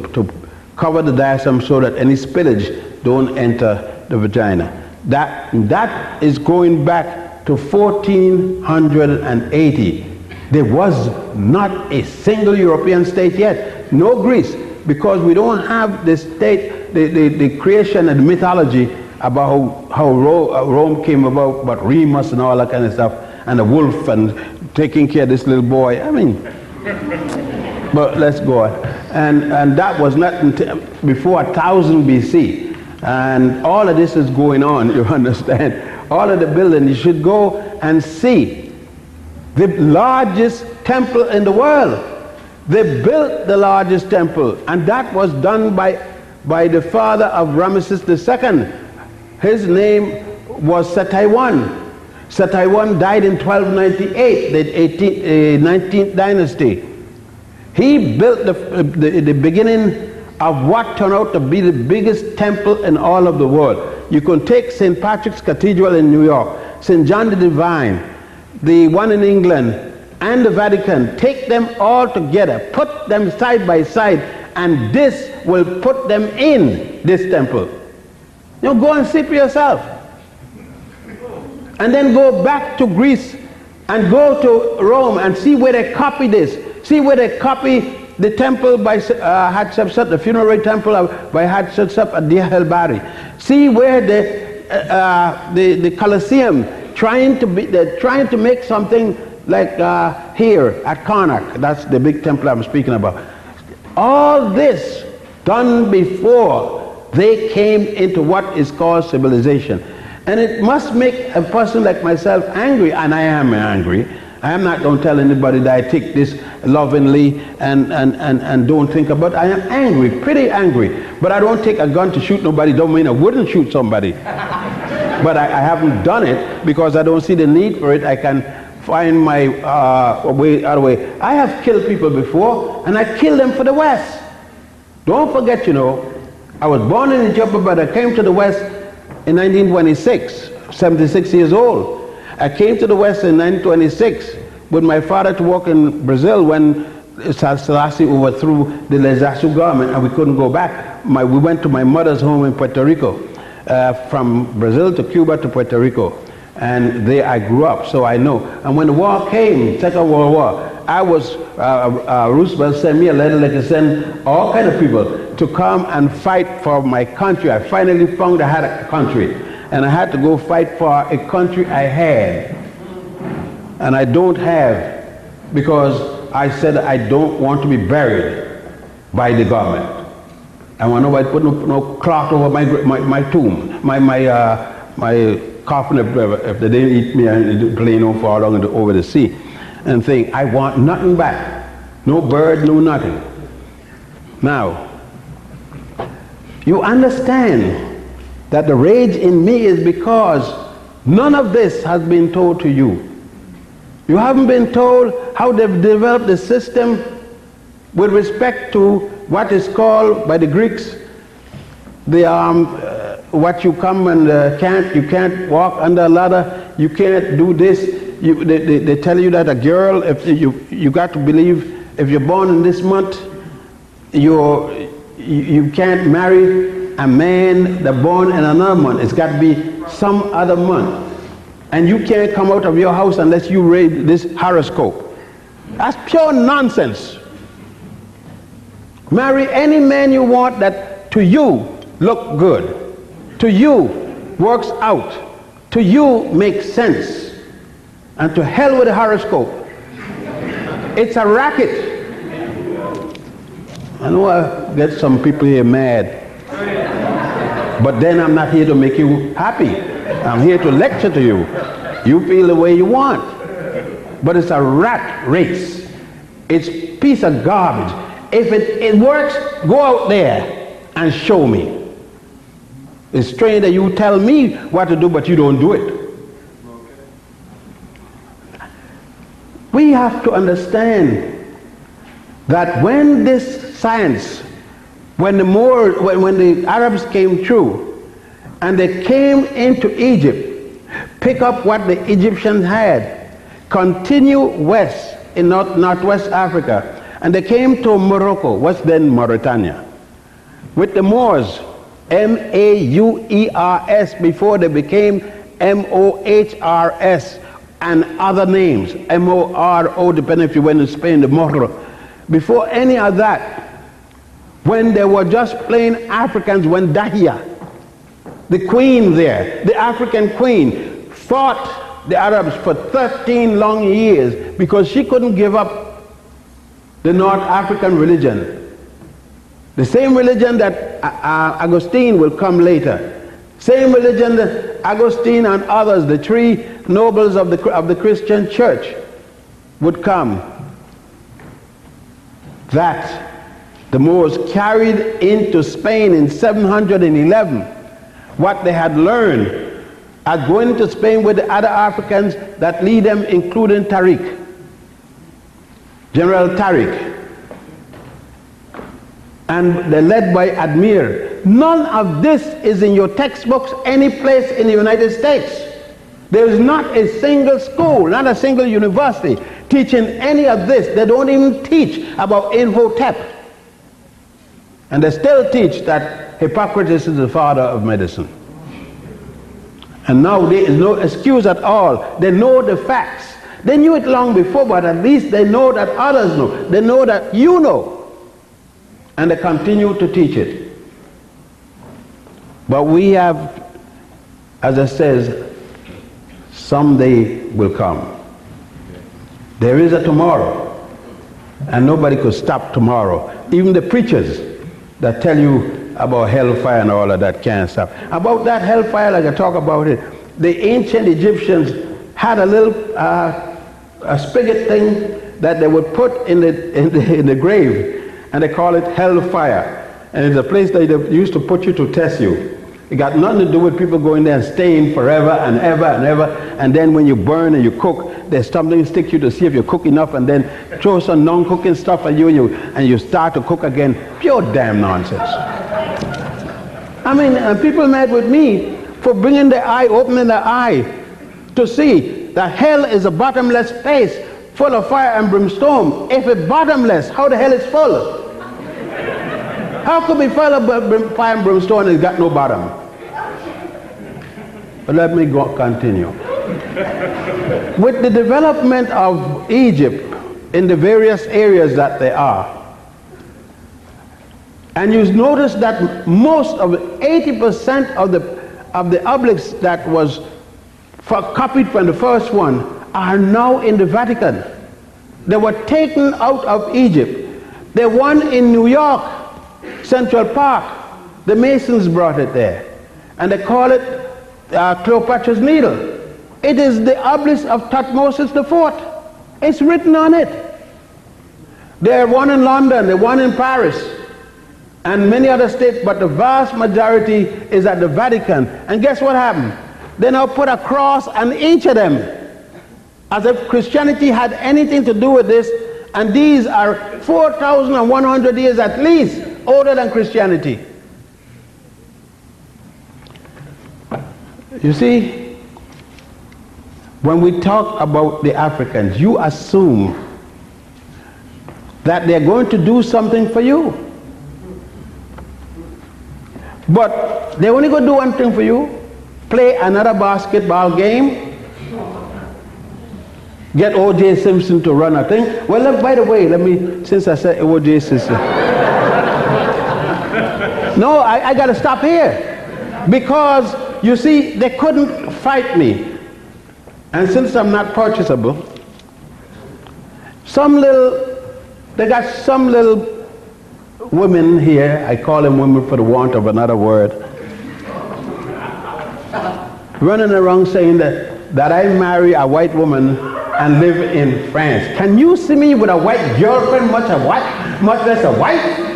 cover the diaphragm so that any spillage don't enter the vagina. That is going back to 1480. There was not a single European state yet, no Greece, because we don't have the state, the creation and the mythology about how Rome came about, but Remus and all that kind of stuff, and the wolf and taking care of this little boy. I mean, but let's go on. And that was not until before 1000 BC. And all of this is going on, you understand? All of the building, you should go and see the largest temple in the world. They built the largest temple, and that was done by the father of Ramesses II. His name was Sataiwan. Sataiwan died in 1298, the 19th dynasty. He built the beginning of what turned out to be the biggest temple in all of the world. You can take St. Patrick's Cathedral in New York, St. John the Divine, the one in England, and the Vatican. Take them all together, put them side by side, and this will put them in this temple. You know, go and see for yourself. And then go back to Greece and go to Rome and see where they copy this. See where they copy the temple by Hatshepsut, the funerary temple by Hatshepsut at Deir el-Bahari. See where the Colosseum trying to make something like here at Karnak. That's the big temple I'm speaking about. All this done before they came into what is called civilization. And it must make a person like myself angry, and I am angry. I am not going to tell anybody that I take this lovingly and don't think about it. I am angry, pretty angry. But I don't take a gun to shoot nobody. Don't mean I wouldn't shoot somebody. But I haven't done it because I don't see the need for it. I can find my way out of the way. I have killed people before, and I killed them for the West. Don't forget, you know, I was born in Ethiopia, but I came to the West in 1926, 76 years old. I came to the West in 1926 with my father to work in Brazil when Selassie overthrew the Lezasu government and we couldn't go back. We went to my mother's home in Puerto Rico, from Brazil to Cuba to Puerto Rico. And there I grew up, so I know. And when the war came, Second World War, I was, Roosevelt sent me a letter like he sent all kind of people to come and fight for my country. I finally found I had a country. And I had to go fight for a country I had. And I don't have, because I said I don't want to be buried by the government. I want nobody to put no cloth over my tomb, my coffin if they didn't eat me and plane on far along over the sea. And think, I want nothing back. No bird, no nothing. Now, you understand that the rage in me is because none of this has been told to you. You haven't been told how they've developed the system with respect to what is called by the Greeks the what you come and you can't walk under a ladder, you can't do this. They tell you that a girl, if you got to believe if you're born in this month, you can't marry a man that's born in another month. It's got to be some other month. And you can't come out of your house unless you read this horoscope. That's pure nonsense. Marry any man you want that to you look good, to you works out, to you makes sense. And to hell with the horoscope. It's a racket. I know I get some people here mad. But then I'm not here to make you happy. I'm here to lecture to you. You feel the way you want. But it's a rat race. It's a piece of garbage. If it works, go out there and show me. It's strange that you tell me what to do, but you don't do it. We have to understand that when this science, when the Arabs came through and they came into Egypt, pick up what the Egyptians had, continue west in northwest Africa, and they came to Morocco, what's then Mauritania, with the Moors, M-A-U-E-R-S, before they became M-O-H-R-S, and other names, M-O-R-O, depending if you went to Spain, the Moro. Before any of that, when they were just plain Africans, when Dahia, the queen there, the African queen, fought the Arabs for 13 long years because she couldn't give up the North African religion. The same religion that Augustine will come later. Same religion that Augustine and others, the three nobles of the Christian church, would come. That the Moors carried into Spain in 711 what they had learned at going into Spain with the other Africans that lead them, including Tariq, General Tariq. And they're led by Admir. None of this is in your textbooks any place in the United States. There is not a single school, not a single university teaching any of this. They don't even teach about Imhotep. And they still teach that Hippocrates is the father of medicine. And now there is no excuse at all. They know the facts. They knew it long before, but at least they know that others know. They know that you know. And they continue to teach it. But we have, as it says, someday will come. There is a tomorrow. And nobody could stop tomorrow. Even the preachers that tell you about hellfire and all of that can't stop. About that hellfire, like I talk about it, the ancient Egyptians had a little a spigot thing that they would put in the grave, and they call it hellfire. And it's a place that they used to put you to test you. It got nothing to do with people going there and staying forever and ever and ever. And then when you burn and you cook, there's something stick you to see if you cook enough, and then throw some non-cooking stuff at you, and you start to cook again. Pure damn nonsense. I mean, people mad with me for bringing their eye, opening their eye to see that hell is a bottomless place full of fire and brimstone. If it's bottomless, how the hell is full? How could it be full of fire and brimstone and it's got no bottom? But let me continue. With the development of Egypt in the various areas that they are, and you notice that most of 80% of the obelisks that was copied from the first one are now in the Vatican. They were taken out of Egypt. The one in New York, Central Park, the Masons brought it there, and they call it Cleopatra's Needle. It is the obelisk of Thutmose IV. It's written on it. There's one in London, the one in Paris, and many other states, but the vast majority is at the Vatican. And guess what happened? They now put a cross on each of them, as if Christianity had anything to do with this, and these are 4,100 years at least older than Christianity. You see, when we talk about the Africans, you assume that they're going to do something for you. But they're only going to do one thing for you: play another basketball game, get O.J. Simpson to run a thing. Well, look, by the way, since I said O.J. Simpson. No, I got to stop here. Because, you see, they couldn't fight me. And since I'm not purchasable, they got some little women here, I call them women for the want of another word, running around saying that I marry a white woman and live in France. Can you see me with a white girlfriend, much less a white?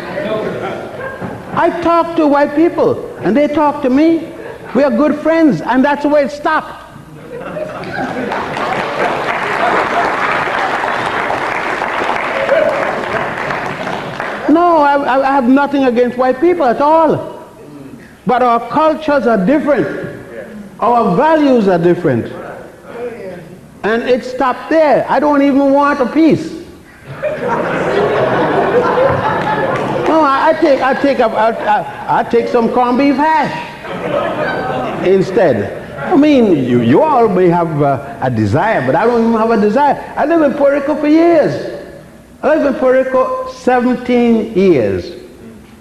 I talk to white people, and they talk to me. We are good friends, and that's the way it stopped. No, I have nothing against white people at all. But our cultures are different. Our values are different. And it stopped there. I don't even want a piece. No, I take some corned beef hash instead. I mean, you all may have a desire, but I don't even have a desire. I live in Puerto Rico for years. I lived in Puerto Rico 17 years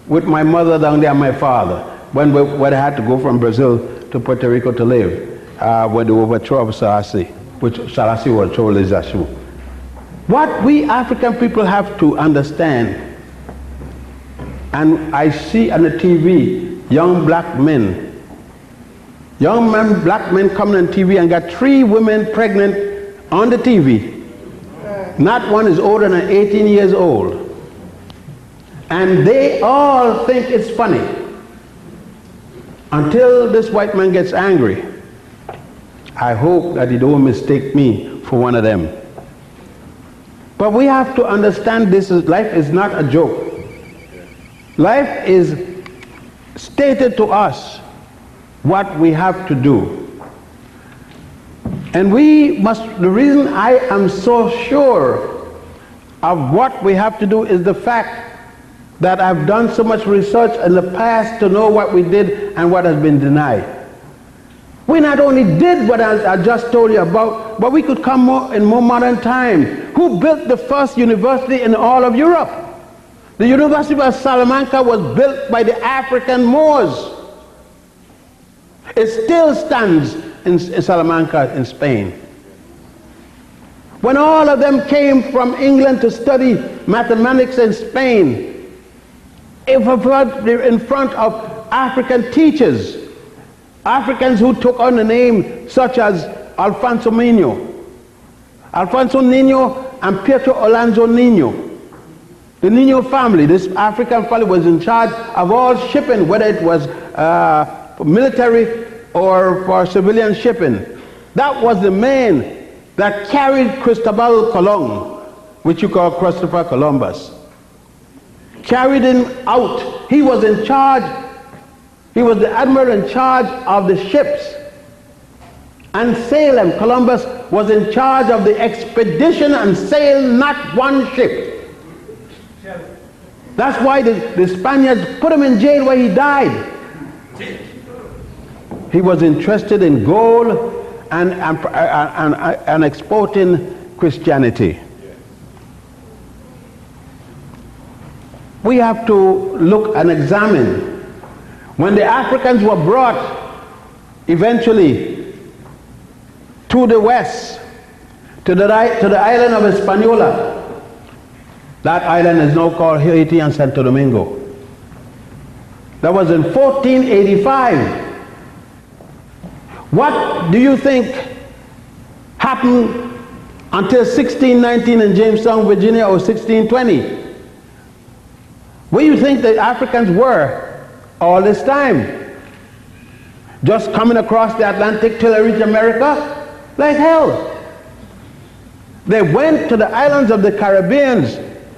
with my mother down there and my father when I had to go from Brazil to Puerto Rico to live when the overthrow of Selassie, which Selassie overthrew Lesashu. What we African people have to understand, and I see on the TV young black men coming on TV and got 3 women pregnant on the TV. Not one is older than 18 years old. And they all think it's funny until this white man gets angry. I hope that he don't mistake me for one of them. But we have to understand life is not a joke. Life is stated to us what we have to do. And the reason I am so sure of what we have to do is the fact that I've done so much research in the past to know what we did and what has been denied. We not only did what I just told you about, but we could come in more modern time. Who built the first university in all of Europe? The University of Salamanca was built by the African Moors. It still stands in Salamanca in Spain. When all of them came from England to study mathematics in Spain, it was in front of African teachers, Africans who took on the name such as Alfonso Niño and Pietro Alonso Niño. The Niño family, this African family, was in charge of all shipping, whether it was for military or for civilian shipping. That was the man that carried Cristobal Colon, which you call Christopher Columbus. Carried him out. He was in charge. He was the admiral in charge of the ships. And Salem, Columbus was in charge of the expedition and sailed not one ship. That's why the Spaniards put him in jail where he died. He was interested in gold and exporting Christianity. We have to look and examine. When the Africans were brought eventually to the west, to the island of Hispaniola, that island is now called Haiti and Santo Domingo. That was in 1485. What do you think happened until 1619 in Jamestown, Virginia, or 1620? Where do you think the Africans were all this time? Just coming across the Atlantic till they reached America? Like hell. They went to the islands of the Caribbean,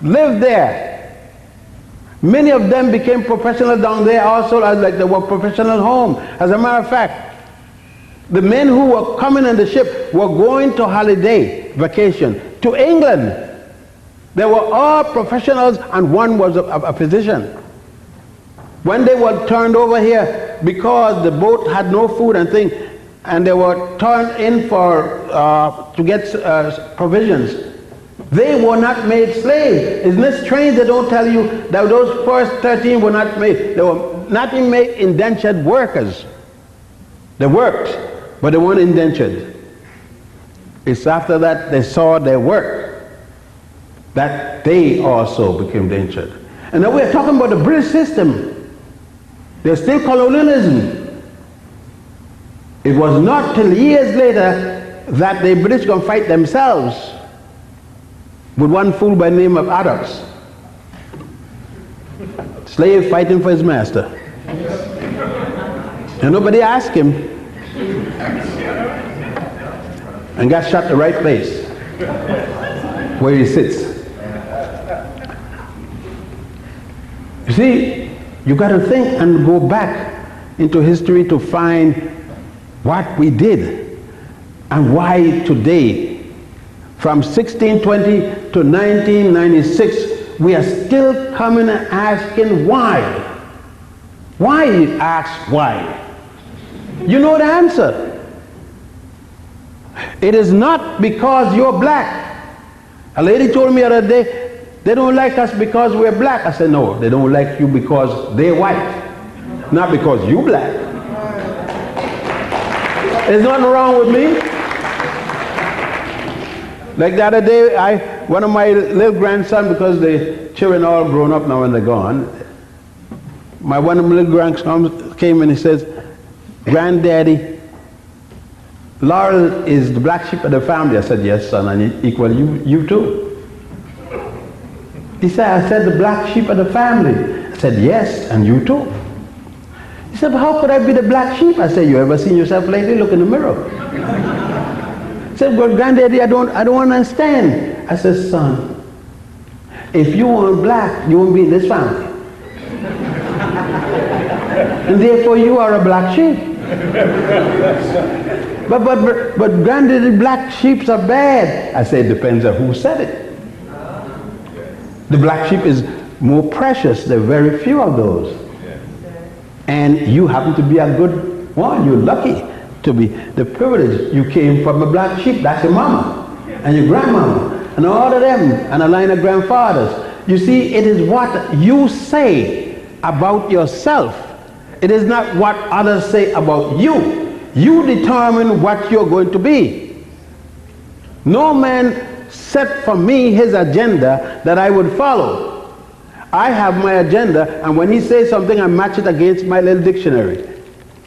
lived there. Many of them became professional down there also, like they were professional home. As a matter of fact, the men who were coming on the ship were going to holiday, vacation, to England. They were all professionals and one was a physician. When they were turned over here, because the boat had no food and things, and they were turned in for to get provisions, they were not made slaves. Isn't it strange they don't tell you that those first 13 were not made? They were not made indentured workers. They worked, but they weren't indentured. It's after that they saw their work that they also became indentured. And now we're talking about the British system. There's still colonialism. It was not till years later that the British can fight themselves with one fool by the name of Addict. Slave fighting for his master. And nobody asked him. And got shot the right place where he sits. You see, you got to think and go back into history to find what we did and why today, from 1620 to 1996, we are still coming and asking why. Why, you ask why? You know the answer. It is not because you're black. A lady told me the other day, they don't like us because we're black. I said, no, they don't like you because they're white, not because you're black. There's nothing wrong with me. Like the other day, one of my little grandson, because the children all grown up now and they're gone, one of my little grandsons came and he says, Granddaddy, Laurel is the black sheep of the family. I said, yes, son, and equal you too. He said, I said, the black sheep of the family. I said, yes, and you too. He said, but how could I be the black sheep? I said, you ever seen yourself lately? Look in the mirror. He said, well, Granddaddy, I don't understand. I said, son, if you weren't black, you wouldn't be in this family. And therefore you are a black sheep. But Granddaddy, black sheep are bad. I said, it depends on who said it. The black sheep is more precious. There are very few of those. And you happen to be a good one. You're lucky to be the privilege. You came from a black sheep. That's your mama and your grandmama and all of them and a line of grandfathers. You see, it is what you say about yourself. It is not what others say about you. You determine what you're going to be. No man set for me his agenda that I would follow. I have my agenda, and when he says something, I match it against my little dictionary.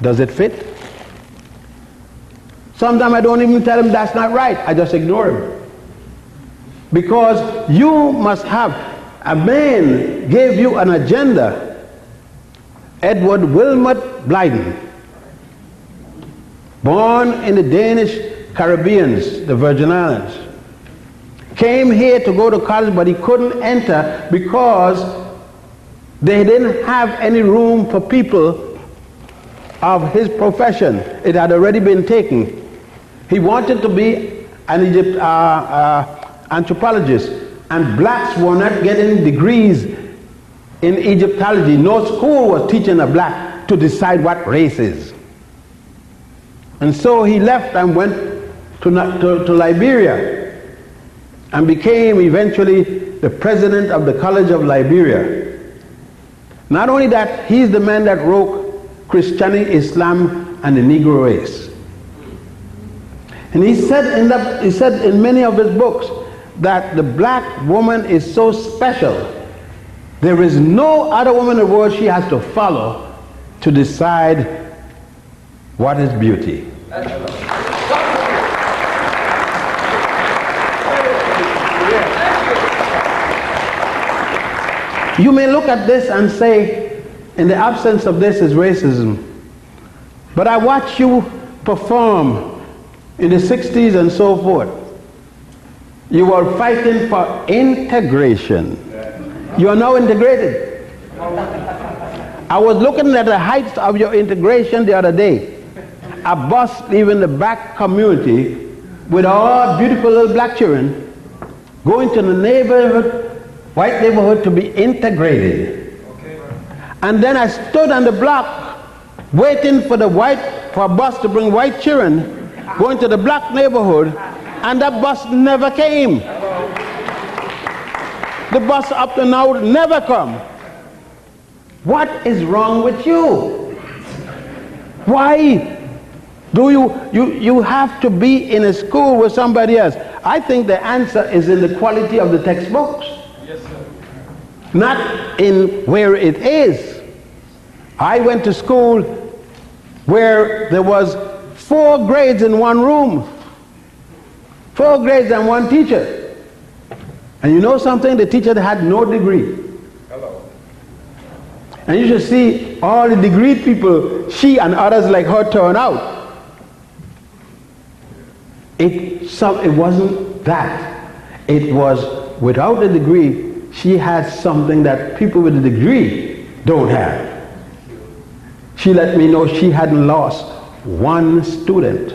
Does it fit? Sometimes I don't even tell him that's not right. I just ignore him. Because you must have, a man gave you an agenda. Edward Wilmot Blyden, born in the Danish Caribbeans, the Virgin Islands, came here to go to college, but he couldn't enter because they didn't have any room for people of his profession. It had already been taken. He wanted to be an anthropologist, and blacks were not getting degrees in Egyptology. No school was teaching a black to decide what race is. And so he left and went to Liberia and became eventually the president of the College of Liberia. Not only that, he's the man that wrote Christianity, Islam, and the Negro Race. And he said in many of his books that the black woman is so special. There is no other woman in the world she has to follow to decide what is beauty. You may look at this and say, in the absence of this is racism. But I watch you perform in the 60s and so forth. You were fighting for integration. You are now integrated. I was looking at the heights of your integration the other day. A bus leaving the black community with all beautiful little black children going to the neighborhood, white neighborhood, to be integrated. And then I stood on the block waiting for a bus to bring white children going to the black neighborhood, and that bus never came. The bus up to now never come. What is wrong with you? Why do you have to be in a school with somebody else? I think the answer is in the quality of the textbooks. Yes, sir. Not in where it is. I went to school where there was 4 grades in one room. 4 grades and 1 teacher. And you know something? The teacher had no degree. Hello. And you should see all the degreed people, she and others like her, turn out. It wasn't that. It was without a degree, she had something that people with a degree don't have. She let me know she hadn't lost 1 student.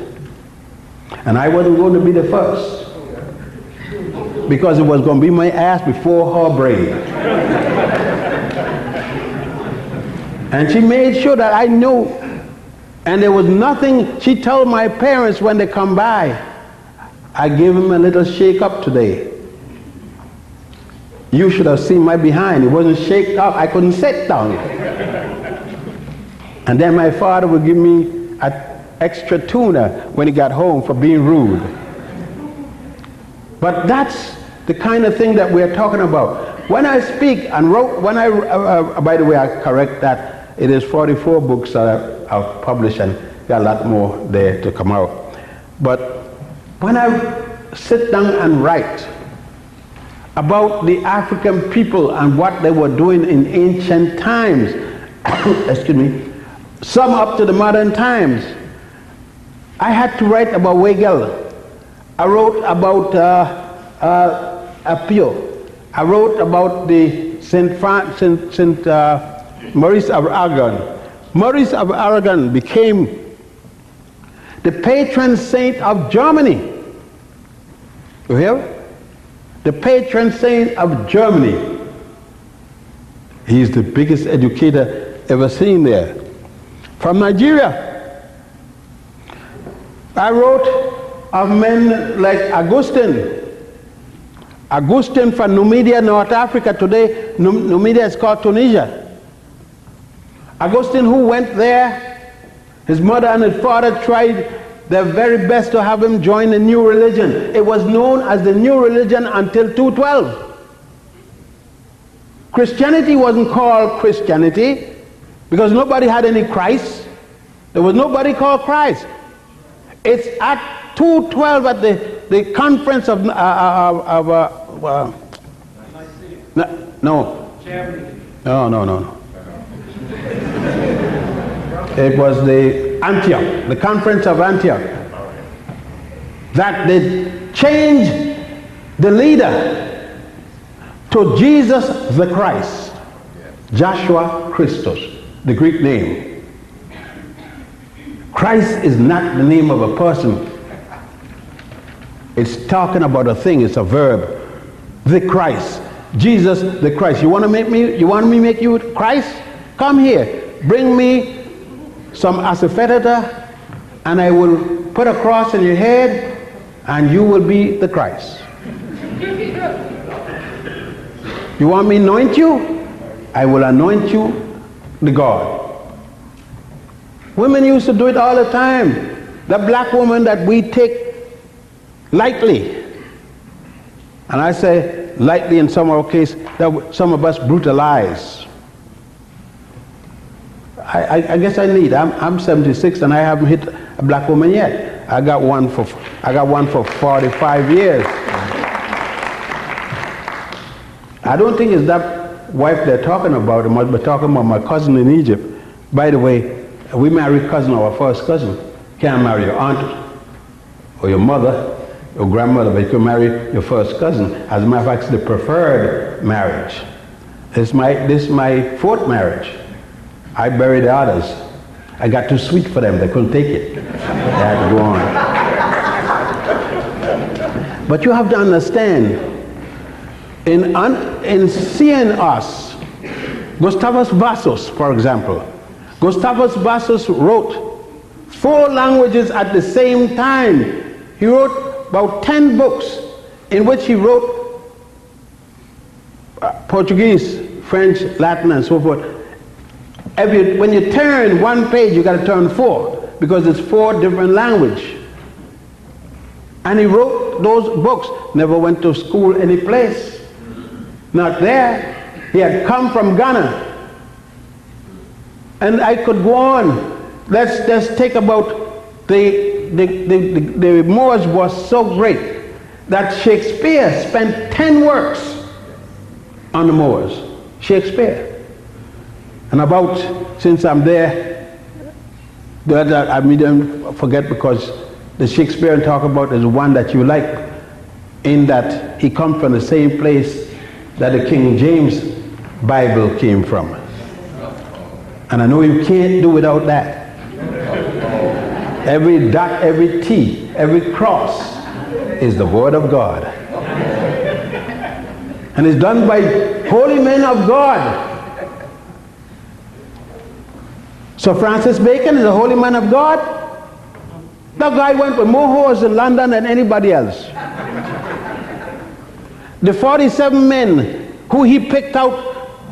And I wasn't going to be the first, because it was going to be my ass before her brain. And she made sure that I knew. And there was nothing. She told my parents when they come by, I gave them a little shake up today. You should have seen my behind. It wasn't shaked up. I couldn't sit down. And then my father would give me an extra tuna when he got home for being rude. But that's the kind of thing that we're talking about. When I speak and wrote, by the way, I correct that. It is 44 books that I've published, and got a lot more there to come out. But when I sit down and write about the African people and what they were doing in ancient times, excuse me, some up to the modern times, I had to write about Weigel. I wrote about Apio. I wrote about the Saint Maurice of Aragon. Maurice of Aragon became the patron saint of Germany. You hear? The patron saint of Germany. He's the biggest educator ever seen there. From Nigeria, I wrote of men like Augustine. Augustine from Numidia, North Africa. Today, Numidia is called Tunisia. Augustine, who went there, his mother and his father tried their very best to have him join the new religion. It was known as the new religion until 212. Christianity wasn't called Christianity because nobody had any Christ. There was nobody called Christ. It's at 212 at the conference of no. It was the Antioch, the conference of Antioch, that they changed the leader to Jesus the Christ, Joshua Christos, the Greek name. Christ is not the name of a person. It's talking about a thing, it's a verb. The Christ, Jesus the Christ. You want me to make you Christ? Come here, bring me some asafoetida, and I will put a cross in your head, and you will be the Christ. You want me to anoint you? I will anoint you the God. Women used to do it all the time. The black woman that we take lightly. And I say lightly in some of our case, that some of us brutalize. I guess I'm 76 and I haven't hit a black woman yet. I got one for 45 years. I don't think it's that wife they're talking about. They must be talking about my cousin in Egypt. By the way, we marry cousin or our first cousin. Can't marry your aunt or your mother, your grandmother, but you can marry your first cousin. As a matter of fact, it's the preferred marriage. This is my fourth marriage. I buried the others. I got too sweet for them. They couldn't take it. They had to go on. But you have to understand, in seeing us, Gustavus Vassos, for example, Gustavus Vassos wrote 4 languages at the same time. He wrote about 10 books in which he wrote Portuguese, French, Latin, and so forth. When you turn one page, you got to turn 4 because it's 4 different languages. And he wrote those books. Never went to school any place. Not there. He had come from Ghana. And I could go on. Let's take about the Moors was so great that Shakespeare spent 10 works on the Moors. Shakespeare. And about, since I'm there, I don't forget because the Shakespeare talk about is one that you like, in that he comes from the same place that the King James Bible came from. And I know you can't do without that. Every dot, every T, every cross is the Word of God. And it's done by holy men of God. So Francis Bacon is a holy man of God. That guy went with more whores in London than anybody else. The 47 men who he picked out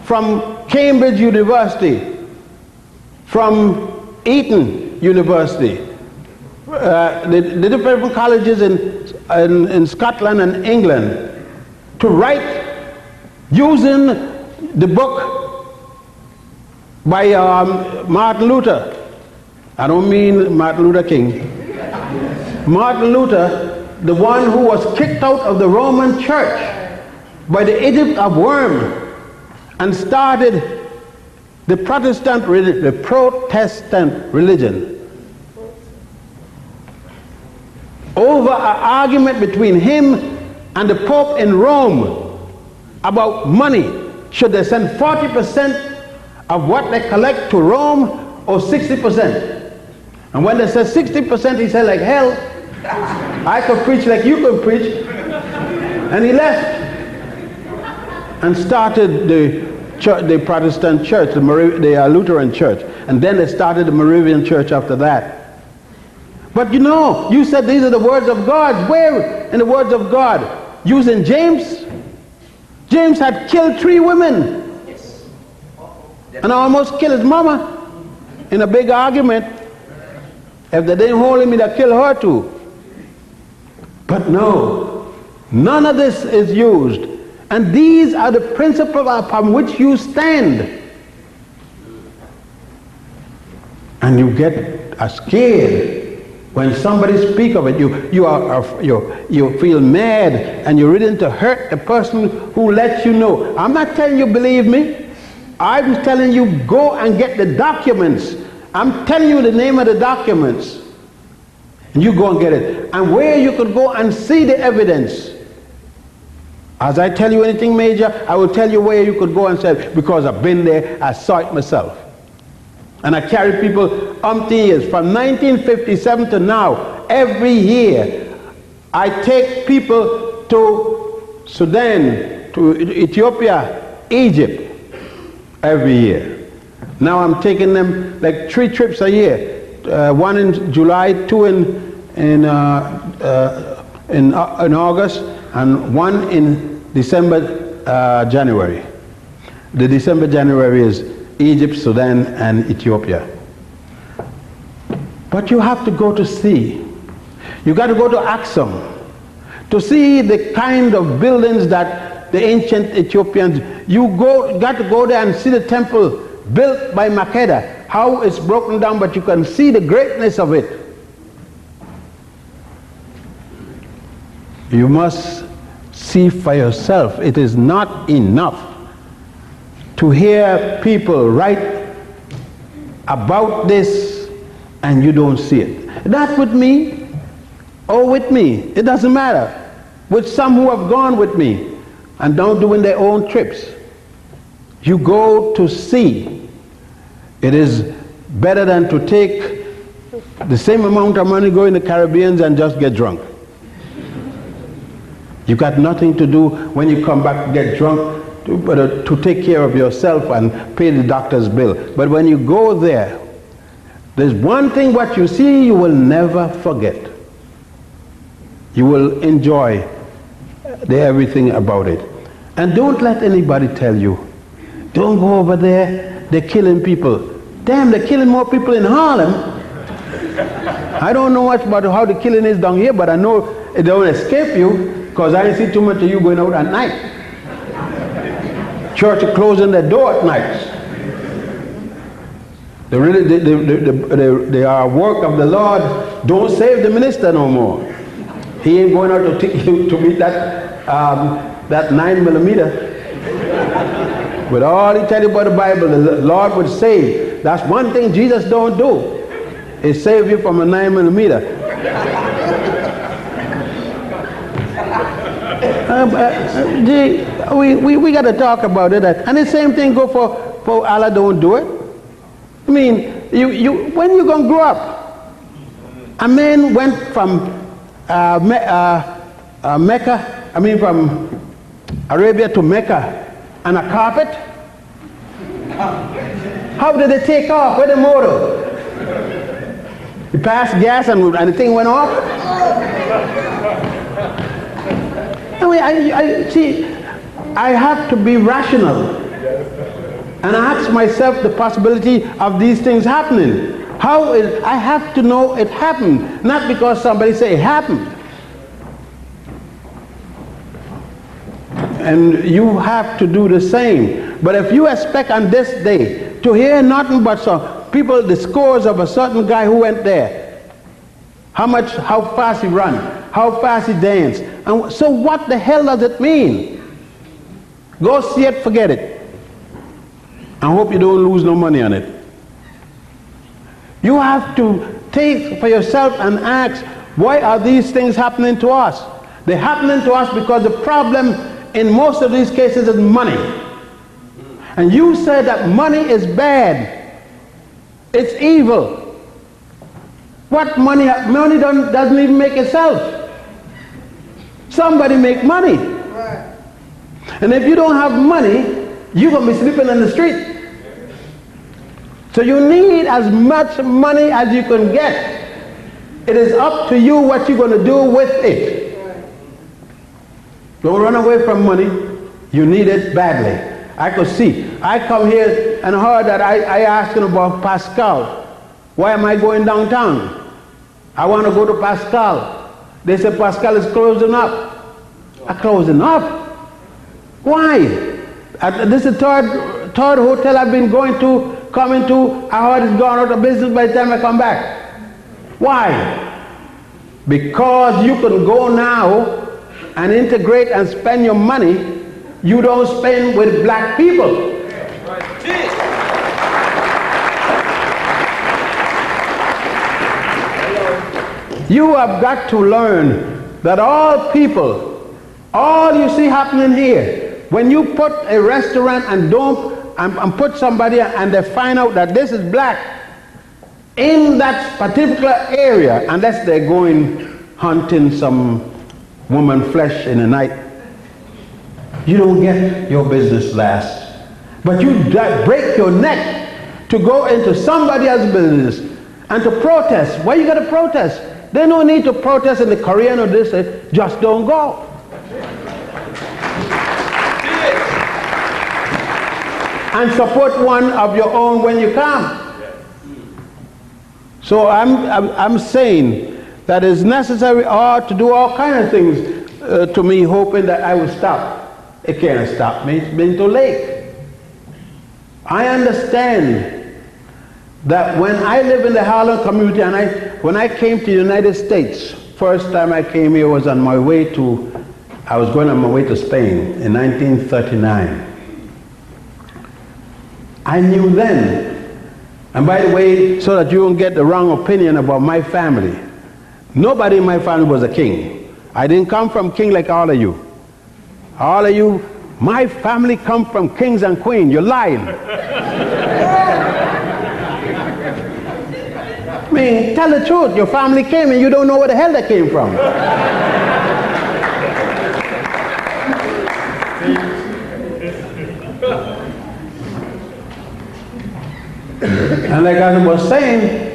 from Cambridge University, from Eton University, the different colleges in Scotland and England, to write using the book by Martin Luther. I don't mean Martin Luther King. Martin Luther, the one who was kicked out of the Roman Church by the Edict of Worms and started the Protestant religion. Over an argument between him and the Pope in Rome about money. Should they send 40% of what they collect to Rome or 60%? And when they said 60%, he said, like hell, I could preach like you could preach. And he left and started the church, the Protestant church, the Lutheran church, and then they started the Moravian church after that. But you know, you said these are the words of God. Where in the words of God? Using James? James had killed 3 women. Yes. And almost killed his mama in a big argument. If they didn't hold him, they'd kill her too. But no, none of this is used. And these are the principles upon which you stand. And you get scared when somebody speaks of it. You feel mad, and you're ready to hurt the person who lets you know. I'm not telling you believe me. I'm telling you go and get the documents. I'm telling you the name of the documents. And you go and get it. And where you could go and see the evidence. As I tell you anything major, I will tell you where you could go and say, because I've been there, I saw it myself. And I carry people umpteen years. From 1957 to now, every year, I take people to Sudan, to Ethiopia, Egypt, every year. Now I'm taking them like 3 trips a year. 1 in July, 2 in August, and 1 in December, January. The December, January is Egypt, Sudan, and Ethiopia. But you have to go to see. You got to go to Aksum to see the kind of buildings that the ancient Ethiopians. Got to go there and see the temple built by Makeda, how it's broken down, but you can see the greatness of it. You must see for yourself. It is not enough to hear people write about this and you don't see it. That with me or with me, it doesn't matter. With some who have gone with me and don't doing their own trips. You go to see. It is better than to take the same amount of money, go in the Caribbean and just get drunk. You got nothing to do when you come back, get drunk, to take care of yourself and pay the doctor's bill. But when you go there, there's one thing what you see you will never forget. You will enjoy everything about it. And don't let anybody tell you, don't go over there, they're killing people. Damn, they're killing more people in Harlem. I don't know much about how the killing is down here, but I know it don't escape you. Because I see too much of you going out at night. Church are closing their door at night. The work of the Lord don't save the minister no more. He ain't going out to meet that 9mm. With all he tell you about the Bible, the Lord would save. That's one thing Jesus don't do, is save you from a 9mm. We got to talk about it. And the same thing go for Allah don't do it. I mean, when you going to grow up? A man went from Mecca, from Arabia to Mecca on a carpet. How did it take off? Where the motor? He passed gas and the thing went off? I have to be rational. And I ask myself the possibility of these things happening. I have to know it happened, not because somebody say it happened. And you have to do the same. But if you expect on this day to hear nothing but some people, the scores of a certain guy who went there, how fast he ran, how fast he danced, and so what the hell does it mean? Go see it, forget it. I hope you don't lose no money on it. You have to take for yourself and ask, why are these things happening to us? They're happening to us because the problem in most of these cases is money. And you say that money is bad. It's evil. What money? Money doesn't even make itself. Somebody make money. And if you don't have money, you're going to be sleeping in the street. So you need as much money as you can get. It is up to you what you're going to do with it. Don't run away from money. You need it badly. I could see. I come here and heard that I asked him about Pascal. Why am I going downtown? I want to go to Pascal. They said Pascal is closing up. Closing up? Why? This is the third hotel I've been coming to. I heard it's gone out of business by the time I come back. Why? Because you can go now and integrate and spend your money you don't spend with black people. You have got to learn that all people, all you see happening here, when you put a restaurant and put somebody and they find out that this is black in that particular area, unless they're going hunting some woman flesh in the night, you don't get your business last. But you break your neck to go into somebody else's business and to protest. Why you got to protest? There's no need to protest in the Korean or this, just don't go. And support one of your own when you come. So I'm saying that it's necessary to do all kinds of things to me, hoping that I will stop. It can't stop me. It's been too late. I understand that when I live in the Harlem community and when I came to the United States, first time I came here was I was going on my way to Spain in 1939. I knew then, and by the way, so that you don't get the wrong opinion about my family, nobody in my family was a king. I didn't come from king like all of you. All of you, my family come from kings and queens. You're lying. I mean, tell the truth. Your family came and you don't know where the hell they came from. And like I was saying,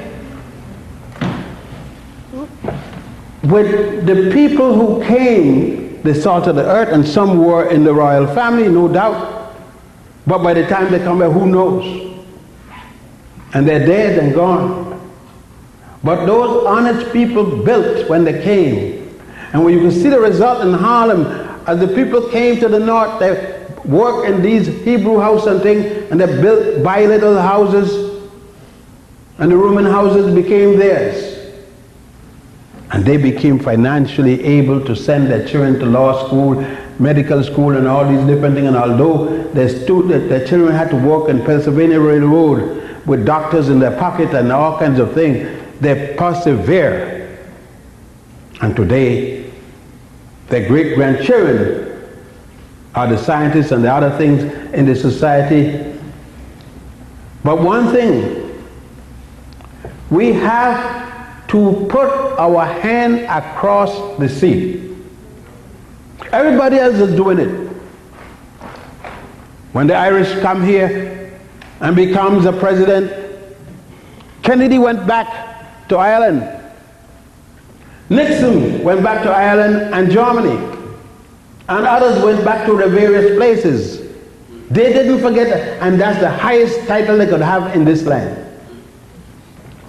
with the people who came, the salt of the earth, and some were in the royal family, no doubt. But by the time they come back, who knows? And they're dead and gone. But those honest people built when they came. And when you can see the result in Harlem, as the people came to the north, they worked in these Hebrew houses and things, and they built bi-little houses, and the Roman houses became theirs. And they became financially able to send their children to law school, medical school, and all these different things. And although their children had to work in Pennsylvania Railroad with doctors in their pocket and all kinds of things, they persevere. And today, their great-grandchildren are the scientists and the other things in the society. But one thing, we have to put our hand across the sea. Everybody else is doing it. When the Irish come here and becomes a president, Kennedy went back to Ireland. Nixon went back to Ireland and Germany. And others went back to the various places. They didn't forget that, and that's the highest title they could have in this land.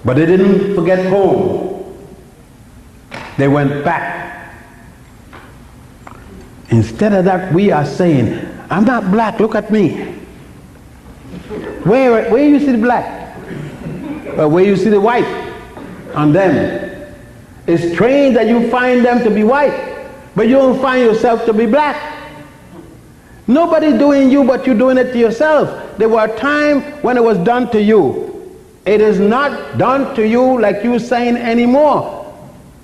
But they didn't forget home. They went back. Instead of that, we are saying, I'm not black, look at me. Where you see the black? Where you see the white on them. It's strange that you find them to be white, but you don't find yourself to be black. Nobody's doing you, but you're doing it to yourself. There were a time when it was done to you. It is not done to you like you saying anymore.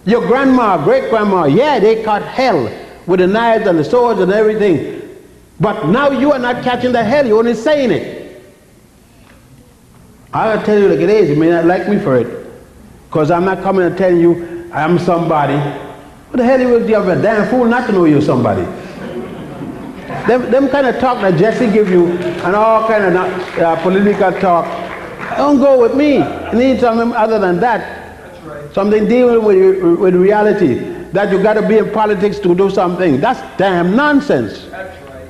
Your grandma, great-grandma, yeah, they caught hell with the knives and the swords and everything. But now you are not catching the hell, you're only saying it. I'll tell you like it is. You may not like me for it, because I'm not coming and telling you I'm somebody. What the hell you a damn fool not to know you're somebody? them kind of talk that Jesse give you and all kind of political talk, don't go with me. You need something other than that. That's right. Something dealing with reality. That you got to be in politics to do something. That's damn nonsense. That's right.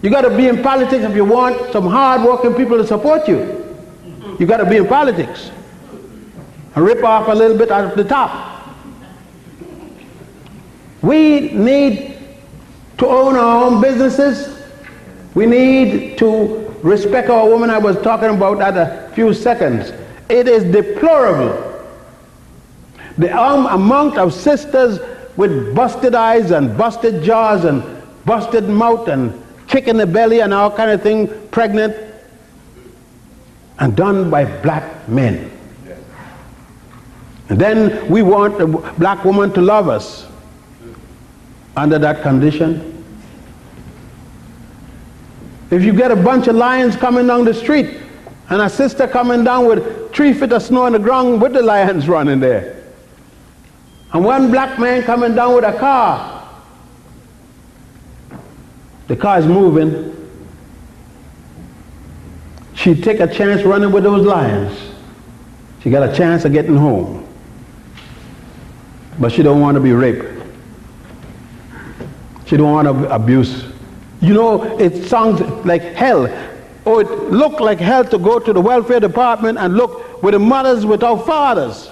You got to be in politics if you want some hard-working people to support you. You got to be in politics and rip off a little bit out of the top. We need to own our own businesses. We need to respect our women. I was talking about that a few seconds. It is deplorable. The amount of sisters with busted eyes and busted jaws and busted mouth and kick in the belly and all kind of thing, pregnant, and done by black men. And then we want a black woman to love us under that condition. If you get a bunch of lions coming down the street and a sister coming down with 3 feet of snow on the ground with the lions running there, and one black man coming down with a car, the car is moving, she'd take a chance running with those lions. She got a chance of getting home. But she don't want to be raped. She don't want to abuse. You know, it sounds like hell. Or it looked like hell to go to the welfare department and look with the mothers without fathers.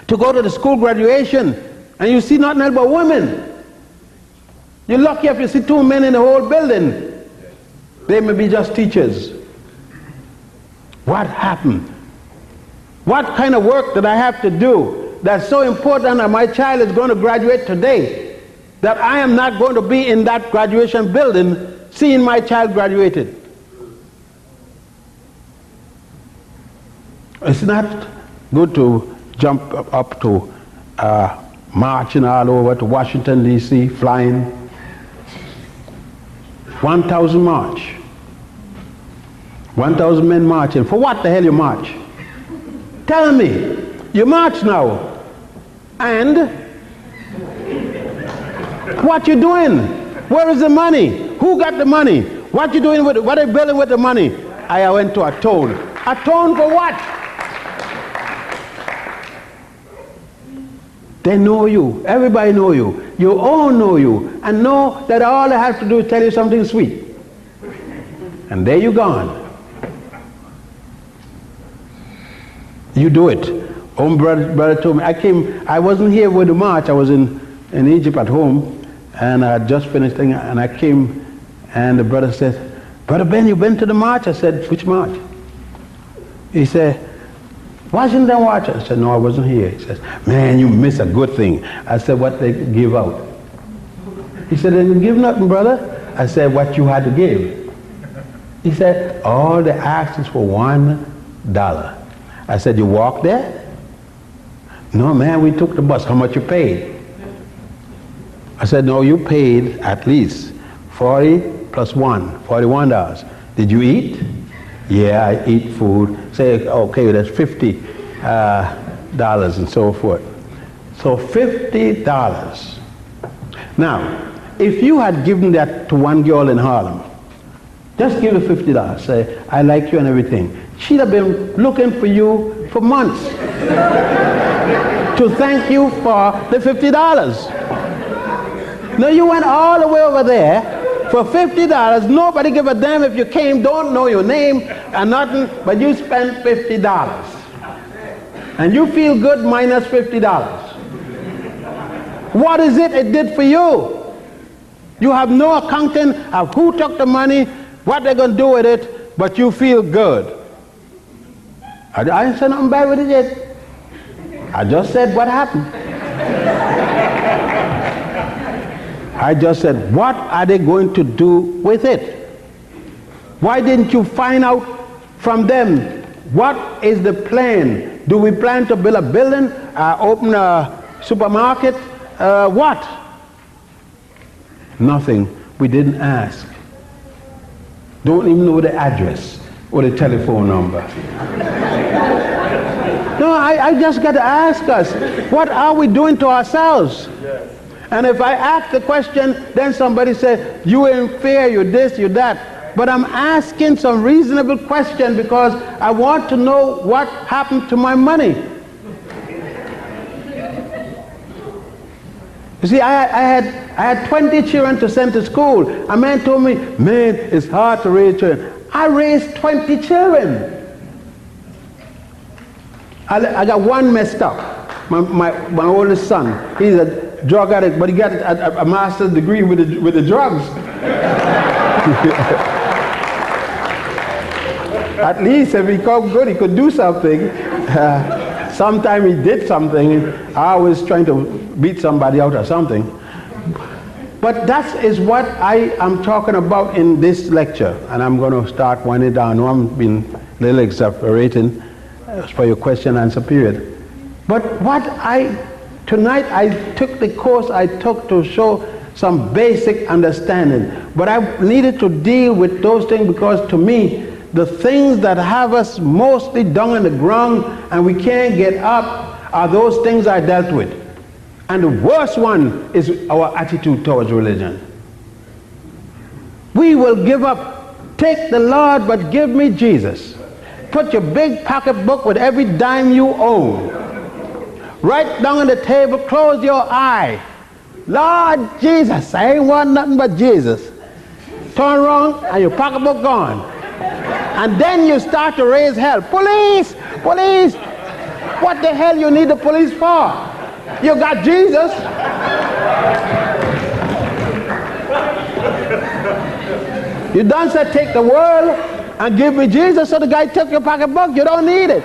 To go to the school graduation and you see nothing else but women. You're lucky if you see 2 men in the whole building. They may be just teachers. What happened? What kind of work did I have to do that's so important that my child is going to graduate today that I am not going to be in that graduation building seeing my child graduated? It's not good to jump up to marching all over to Washington, D.C., flying. 1,000 march. 1,000 men marching. For what the hell you march? Tell me. You march now. And what you doing? Where is the money? Who got the money? What you doing with it? What are you building with the money? I went to atone. Atone for what? They know you. Everybody know you. You all know you. And know that all they have to do is tell you something sweet. And there you gone. You do it. Home brother told me, I wasn't here with the march. I was in Egypt at home. And I had just finished thing, and I came, and the brother said, Brother Ben, you been to the march? I said, which march? He said, Washington March. I said, no, I wasn't here. He says, man, you miss a good thing. I said, what they give out? He said, they didn't give nothing, brother. I said, what you had to give? He said, all the asked is for $1. I said, you walked there? No, man, we took the bus. How much you paid? I said, no, you paid at least 40 plus 1, $41. Did you eat? Yeah, I eat food. Say, okay, that's $50 and so forth. So $50. Now, if you had given that to one girl in Harlem, just give her $50. Say, I like you and everything. She'd have been looking for you for months to thank you for the $50. Now you went all the way over there for $50. Nobody give a damn if you came, don't know your name and nothing, but you spent $50. And you feel good minus $50. What is it did for you? You have no accounting of who took the money, what they're going to do with it, but you feel good. I didn't say nothing bad with it yet. I just said what happened. I just said, what are they going to do with it? Why didn't you find out from them? What is the plan? Do we plan to build a building, open a supermarket? What? Nothing. We didn't ask. Don't even know the address or the telephone number. No, I just got to ask us, what are we doing to ourselves? And if I ask the question, then somebody says, you ain't fair, you this, you that. But I'm asking some reasonable question because I want to know what happened to my money. You see, I had 20 children to send to school. A man told me, man, it's hard to raise children. I raised 20 children. I got one messed up. My oldest son, he's a drug addict, but he got a master's degree with the drugs. At least if he come good, he could do something. Sometime he did something. I was trying to beat somebody out or something. But that is what I am talking about in this lecture. And I'm going to start winding down. I know I'm being a little exasperating for your question and answer period. But tonight I took the course I took to show some basic understanding. But I needed to deal with those things because to me, the things that have us mostly down on the ground and we can't get up are those things I dealt with. And the worst one is our attitude towards religion. We will give up, take the Lord, but give me Jesus. Put your big pocketbook with every dime you own. Right down on the table, close your eye. Lord Jesus, I ain't want nothing but Jesus. Turn around and your pocketbook gone. And then you start to raise hell. Police! Police! What the hell you need the police for? You got Jesus. You done said take the world and give me Jesus, so the guy took your pocketbook. You don't need it.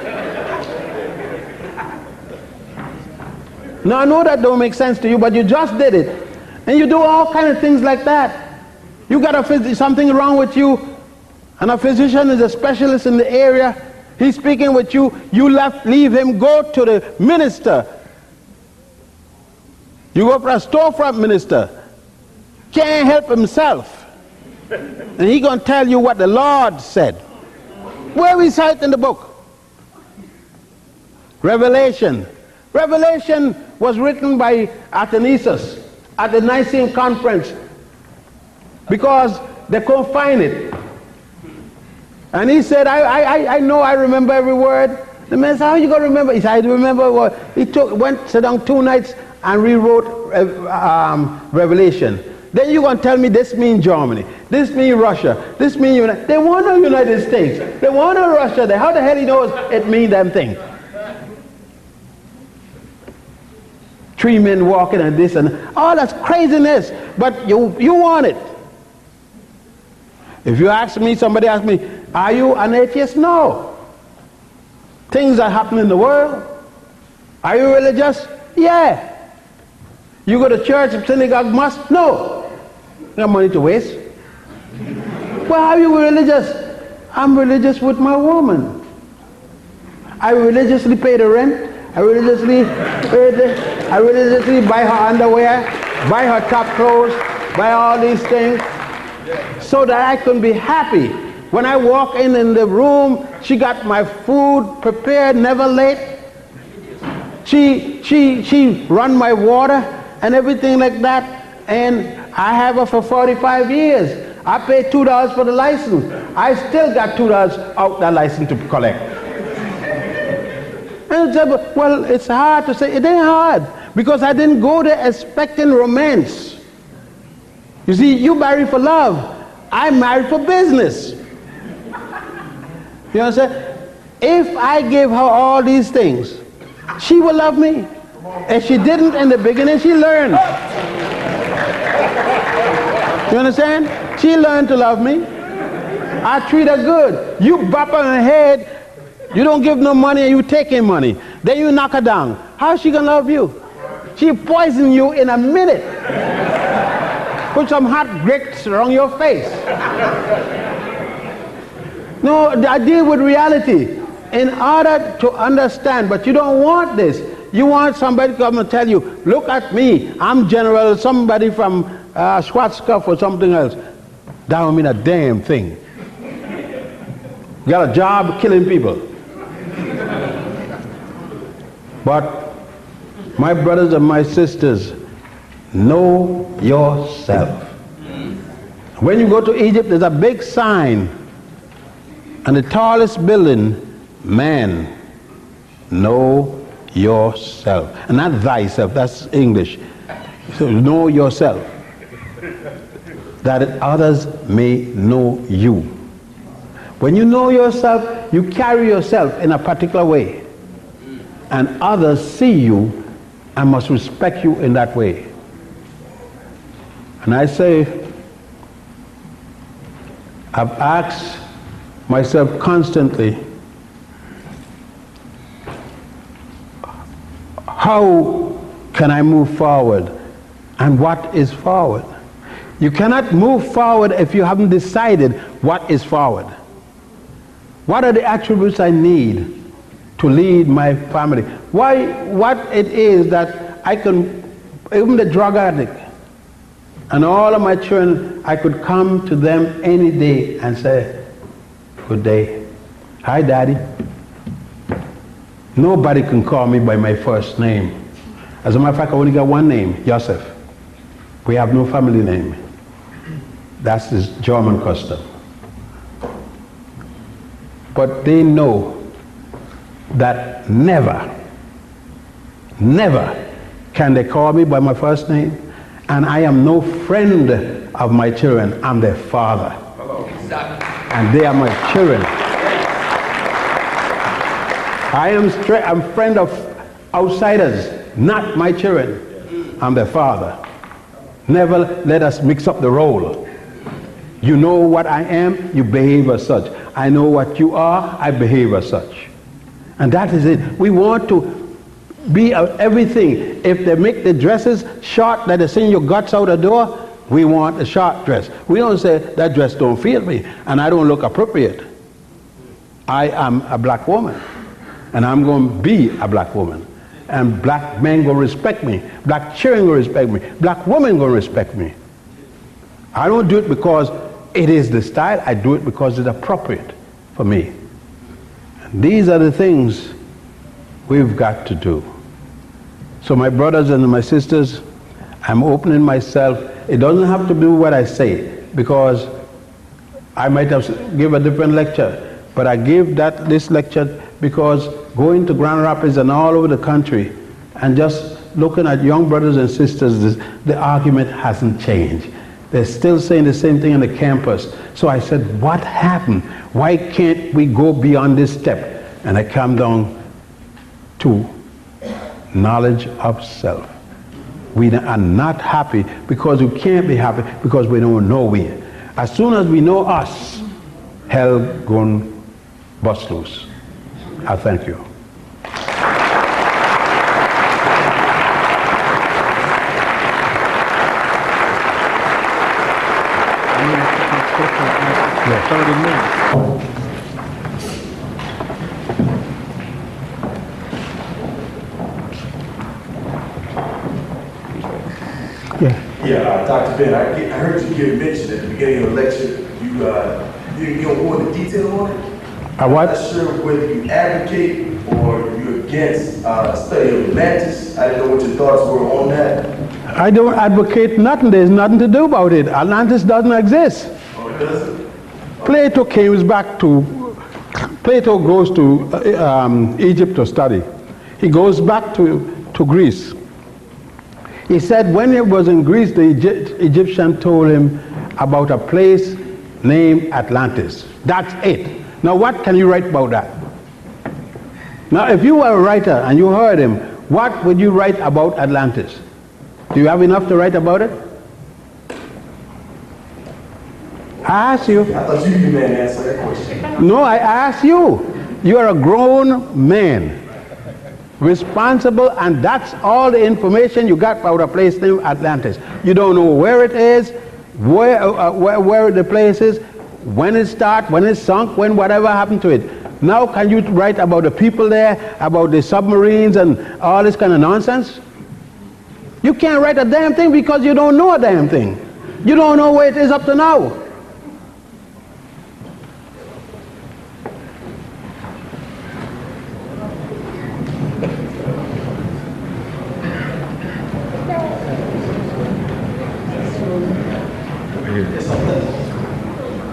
Now I know that don't make sense to you, but you just did it. And you do all kinds of things like that. You got something wrong with you, and a physician is a specialist in the area. He's speaking with you. You leave him, go to the minister. You go for a storefront minister. Can't help himself. And he going to tell you what the Lord said. Where we cite in the book? Revelation. Revelation was written by Athanasius at the Nicene Conference because they couldn't find it. And he said, I know, I remember every word. The man said, how are you going to remember? He said, I remember what he went, sat down 2 nights and rewrote Revelation. Then you're going to tell me this means Germany, this means Russia, this means United. They want no United States. They want no Russia there. How the hell he knows it means them thing? 3 men walking and this and all that's craziness. But you want it. If you ask me, somebody asked me, are you an atheist? No. Things that happen in the world. Are you religious? Yeah. You go to church, synagogue, mosque? No. You got money to waste. Well, are you religious? I'm religious with my woman. I religiously pay the rent. I religiously buy her underwear, buy her top clothes, buy all these things, so that I can be happy. When I walk in the room, she got my food prepared, never late. She run my water and everything like that, and I have her for 45 years. I paid $2 for the license. I still got $2 out that license to collect. And well, it's hard to say. It ain't hard because I didn't go there expecting romance. You see, you marry for love. I married for business. You understand? If I gave her all these things, she will love me. If she didn't in the beginning, she learned. You understand? She learned to love me. I treat her good. You bop her in the head, you don't give no money and you taking money. Then you knock her down. How's she gonna love you? She poison you in a minute. Put some hot grits around your face. No, I deal with reality in order to understand, but you don't want this. You want somebody to come and tell you, look at me, I'm General somebody from Schwarzkopf or something else. That don't mean a damn thing. You got a job killing people. But my brothers and my sisters, know yourself. When you go to Egypt, there's a big sign, and the tallest building, man, know yourself. And not thyself, that's English. So know yourself, that others may know you. When you know yourself, you carry yourself in a particular way, and others see you and must respect you in that way. And I say, I've asked myself constantly, how can I move forward? And what is forward? You cannot move forward if you haven't decided what is forward. What are the attributes I need to lead my family? What it is that I can, even the drug addict, and all of my children, I could come to them any day and say, good day. Hi, Daddy. Nobody can call me by my first name. As a matter of fact, I only got one name, Josef. We have no family name. That's this German custom. But they know that never can they call me by my first name. And I am no friend of my children. I'm their father. And they are my children. I'm friend of outsiders, not my children. I'm their father. Never let us mix up the role. You know what I am, you behave as such. I know what you are, I behave as such. And that is it. We want to be everything. If they make the dresses short that they send your guts out the door, we want a short dress. We don't say that dress don't fit me and I don't look appropriate. I am a black woman and I'm going to be a black woman. And black men going to respect me. Black children going to respect me. Black women going to respect me. I don't do it because it is the style. I do it because it's appropriate for me. And these are the things we've got to do. So my brothers and my sisters, I'm opening myself. It doesn't have to do what I say, because I might have give a different lecture, but I give this lecture because going to Grand Rapids and all over the country and just looking at young brothers and sisters, the argument hasn't changed. They're still saying the same thing on the campus. So I said, what happened? Why can't we go beyond this step? And I come down to knowledge of self. We are not happy because we can't be happy because we don't know we. As soon as we know us, hell gonna bust loose. I thank you. Yeah. 30 minutes. Yeah, Dr. Ben, I heard you give mention at the beginning of the lecture. You don't go into detail on it? What? I'm not sure whether you advocate or you're against study of Atlantis. I didn't know what your thoughts were on that. I don't advocate nothing. There's nothing to do about it. Atlantis doesn't exist. Oh, it doesn't? Plato goes to Egypt to study. He goes back to Greece. He said when he was in Greece, the Egyptian told him about a place named Atlantis. That's it. Now what can you write about that? Now if you were a writer and you heard him, what would you write about Atlantis? Do you have enough to write about it? I asked you. I thought you were the man to answer that question. No, I asked you. You are a grown man, responsible, and that's all the information you got about a place named Atlantis. You don't know where it is, where the place is, when it started, when it sunk, when whatever happened to it. Now can you write about the people there, about the submarines and all this kind of nonsense? You can't write a damn thing because you don't know a damn thing. You don't know where it is up to now.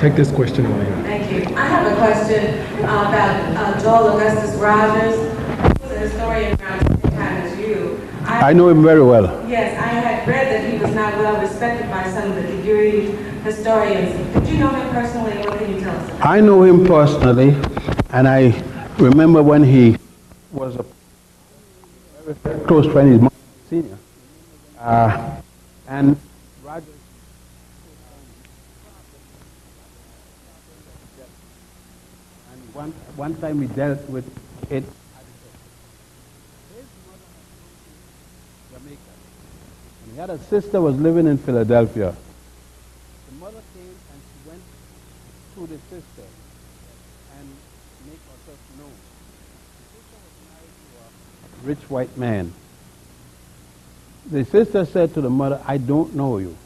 take this question away. Thank you. I have a question about Joel Augustus Rogers, who was a historian around the same time as you. I know him very well. Yes, I had read that he was not well respected by some of the degree historians. Did you know him personally? What can you tell us? I know him personally, and I remember when he was a very close friend, his senior. And Rogers, and one time we dealt with it. He had a sister was living in Philadelphia. The mother came and she went to the sister and made herself known. The sister was married to a rich white man. The sister said to the mother, "I don't know you."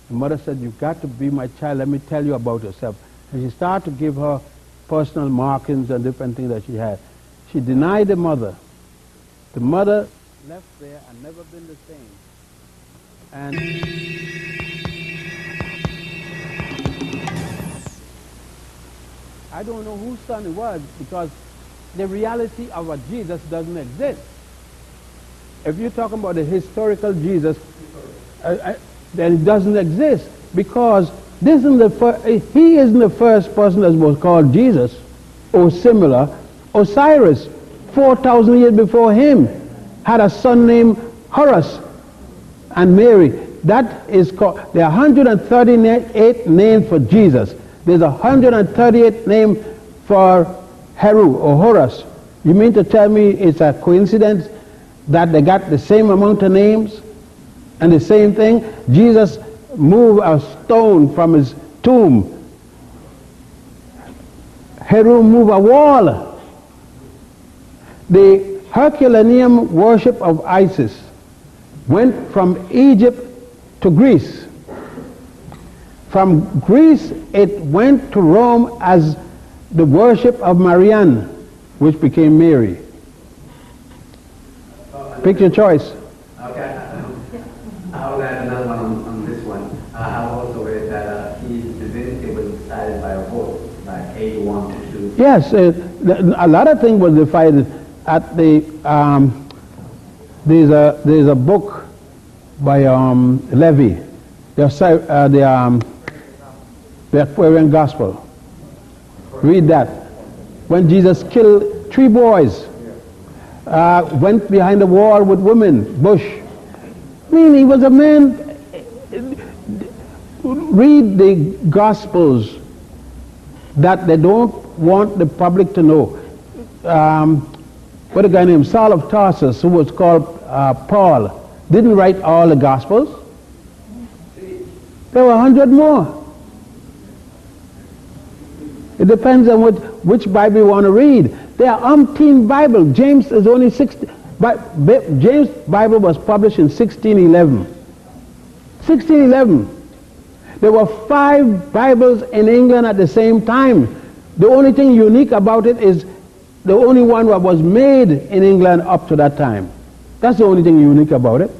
The mother said, "You've got to be my child. Let me tell you about yourself." And she started to give her personal markings and different things that she had. She denied the mother. The mother left there and never been the same. And I don't know whose son it was, because the reality of a Jesus doesn't exist. If you're talking about the historical Jesus, then it doesn't exist, because this isn't he isn't the first person that was called Jesus or similar. Osiris, 4,000 years before him, had a son named Horus. And Mary, that is called, there are 138 names for Jesus. There's 138 names for Heru or Horus. You mean to tell me it's a coincidence that they got the same amount of names and the same thing? Jesus moved a stone from his tomb. Heru moved a wall. The Herculaneum worship of Isis went from Egypt to Greece. From Greece, it went to Rome as the worship of Marianne, which became Mary. Pick your choice. Okay. I will add another one on this one. I also read that his divinity was decided by a vote, like 81 to 2. Yes, a lot of things were decided at the. There's a book by Levi, the Aquarian Gospel. Read that. When Jesus killed 3 boys, went behind the wall with women, bush. I mean, he was a man. Read the Gospels that they don't want the public to know. What a guy named Saul of Tarsus, who was called Paul, didn't write all the Gospels. There were 100 more. It depends on which Bible you want to read. There are umpteen Bibles. James is only 60. But James' Bible was published in 1611. 1611. There were 5 Bibles in England at the same time. The only thing unique about it is the only one that was made in England up to that time. That's the only thing unique about it.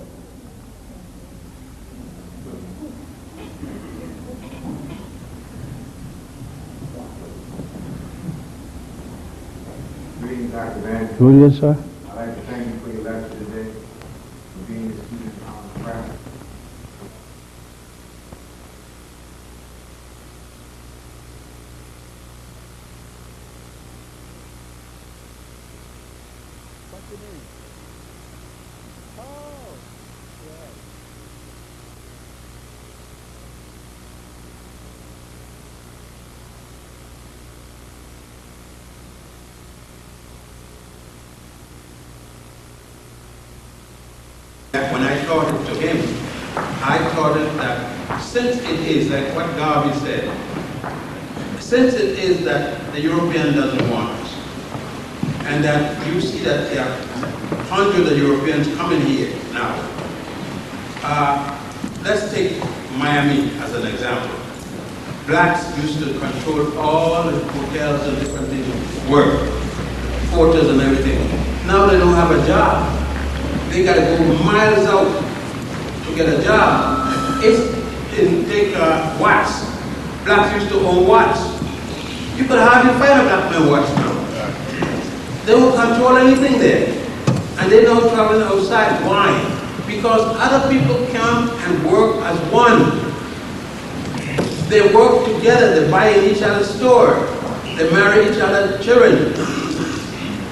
Greetings, Dr. Ben. Good, yes, sir. I'd like to thank you for your lecture today, for being a student on the craft. What's your name? Oh, yes. When I taught it to him, I taught it that since it is like what Garvey said, since it is that the European doesn't want us, and that you see that there are hundreds of Europeans coming here now. Let's take Miami as an example. Blacks used to control all the hotels and different things, work, porters and everything. Now they don't have a job. They got to go miles out to get a job. Take wax. blacks used to own watch. You could hardly find a black man watch now. They won't control anything there. And they don't travel outside. Why? Because other people come and work as one. They work together, they buy in each other's store, they marry each other's children.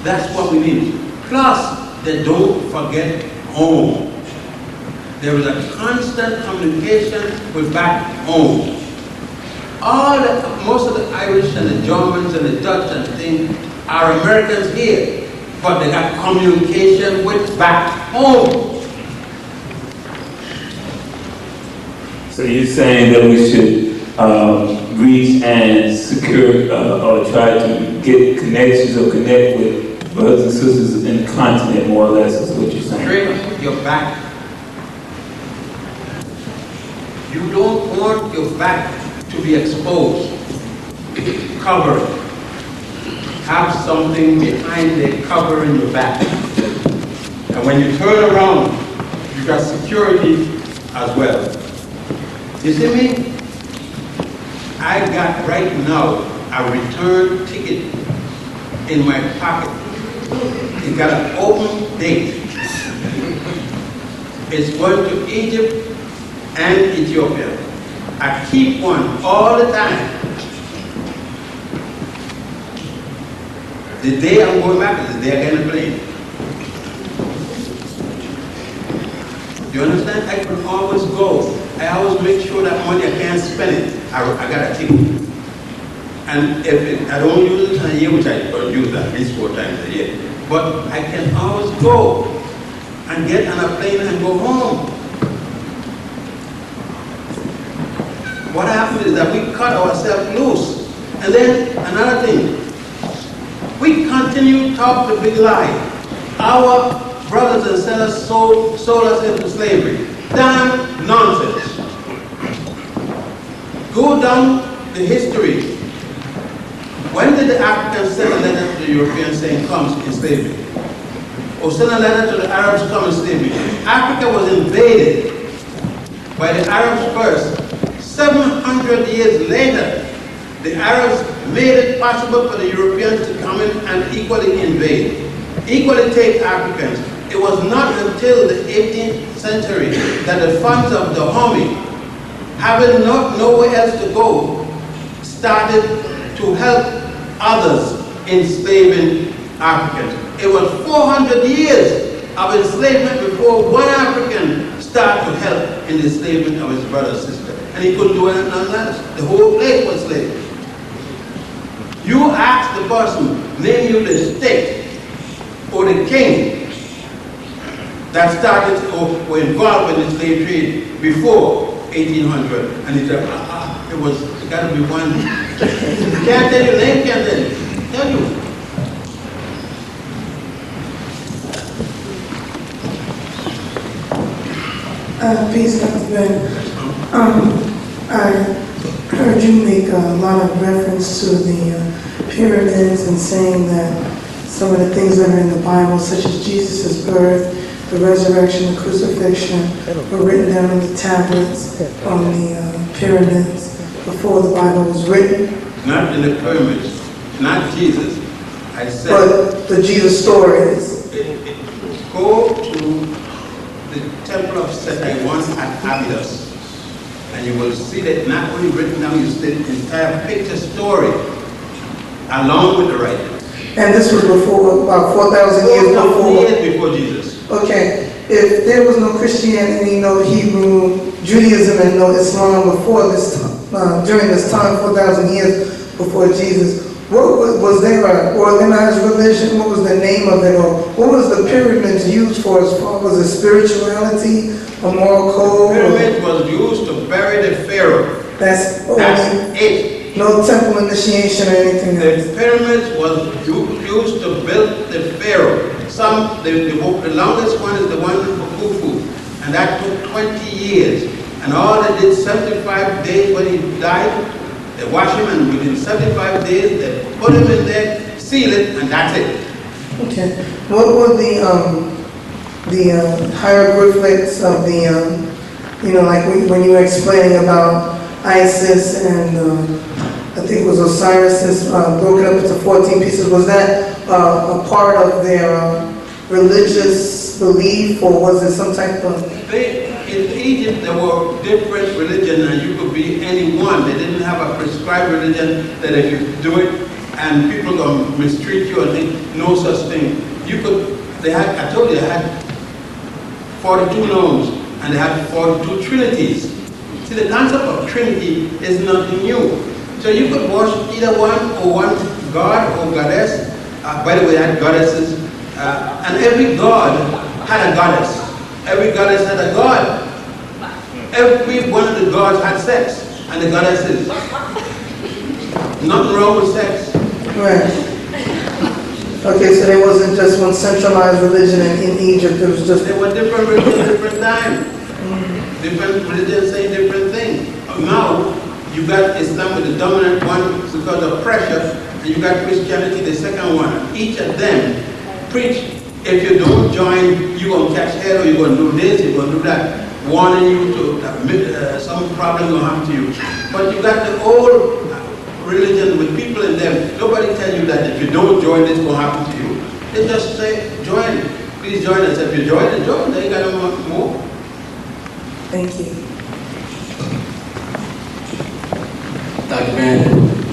That's what we need. Plus, they don't forget home. There is a constant communication with back home. Most of the Irish and the Germans and the Dutch and things are Americans here, but they got communication with back home. So you're saying that we should reach and secure or try to get connections or connect with brothers and sisters in the continent, more or less, is what you're saying? Straight your back. You don't want your back to be exposed. Cover it. Have something behind the cover in your back. And when you turn around, you got security as well. You see me? I got right now a return ticket in my pocket. It got an open date. It's going to Egypt and Ethiopia. I keep one all the time. The day I'm going back is the day I get on the plane. You understand? I can always go. I always make sure that money I can't spend it. I got a ticket. And if I don't use it in a year, which I don't use at least 4 times a year, but I can always go and get on a plane and go home. What happened is that we cut ourselves loose. And then another thing, we continue to talk the big lie. Our brothers and sisters sold us into slavery. Damn nonsense. Go down the history. When did the Africans send a letter to the Europeans saying come in slavery? Or send a letter to the Arabs come in slavery? Africa was invaded by the Arabs first. 700 years later, the Arabs made it possible for the Europeans to come in and equally invade, equally take Africans. It was not until the 18th century that the funds of the army, having nowhere else to go, started to help others enslaving Africans. It was 400 years of enslavement before one African started to help in the enslavement of his brother and sister. And he couldn't do anything else. The whole place was slave. You ask the person, name you the state or the king that started or were involved in the slave trade before 1800. And he said, it got to be one. Can't tell you name, can't tell you. Peace, Dr. Ben. I heard you make a lot of reference to the pyramids and saying that some of the things that are in the Bible, such as Jesus' birth, the resurrection, the crucifixion, were written down on the tablets on the pyramids before the Bible was written. Not in the pyramids, not Jesus. I said. But the Jesus stories. Go to the temple of Set 1 at Abydos, and you will see that not only written down, you see the entire picture story along with the writing. And this was before, about 4,000 years before? 4,000 years before Jesus. Okay. If there was no Christianity, no Hebrew, Judaism, and no Islam before this time, during this time, 4,000 years before Jesus, what was there an organized religion? What was the name of it? Or what was the pyramids used for as far as a spirituality, a moral code? Pyramid was used to bury the pharaoh. That's it. No temple initiation or anything else. The pyramids was used to build the pharaoh. The longest one is the one for Khufu, and that took 20 years. And all they did 75 days when he died. They wash him, and within 75 days, they put him in there, seal it, and that's it. Okay. What were the hieroglyphics of the, like when you were explaining about Isis and I think it was Osiris broken up into 14 pieces. Was that a part of their religious belief, or was it some type of... In Egypt, there were different religions, and you could be any one. They didn't have a prescribed religion that if you do it and people gonna mistreat you, and no such thing. You could, they had, I told you, they had 42 nomes, and they had 42 trinities. See, the concept of trinity is nothing new. So you could worship either one, or one god or goddess. By the way, they had goddesses, and every god had a goddess. Every goddess had a god. Every one of the gods had sex, and the goddesses. Nothing wrong with sex. Right. Okay, so there wasn't just one centralized religion in Egypt, it was just... There were different religions, different times. Different religions saying different things. Now, you got Islam with the dominant one because of pressure, and you got Christianity, the second one. Each of them preach. If you don't join, you're going to catch hell, or you're going to do this, you're going to do that, warning you to some problem will happen to you. But you got the old religion with people in them. Nobody tell you that if you don't join, this will happen to you. They just say, join. Please join us. If you join, then join. Then you got to more. Thank you. Dr. Ben,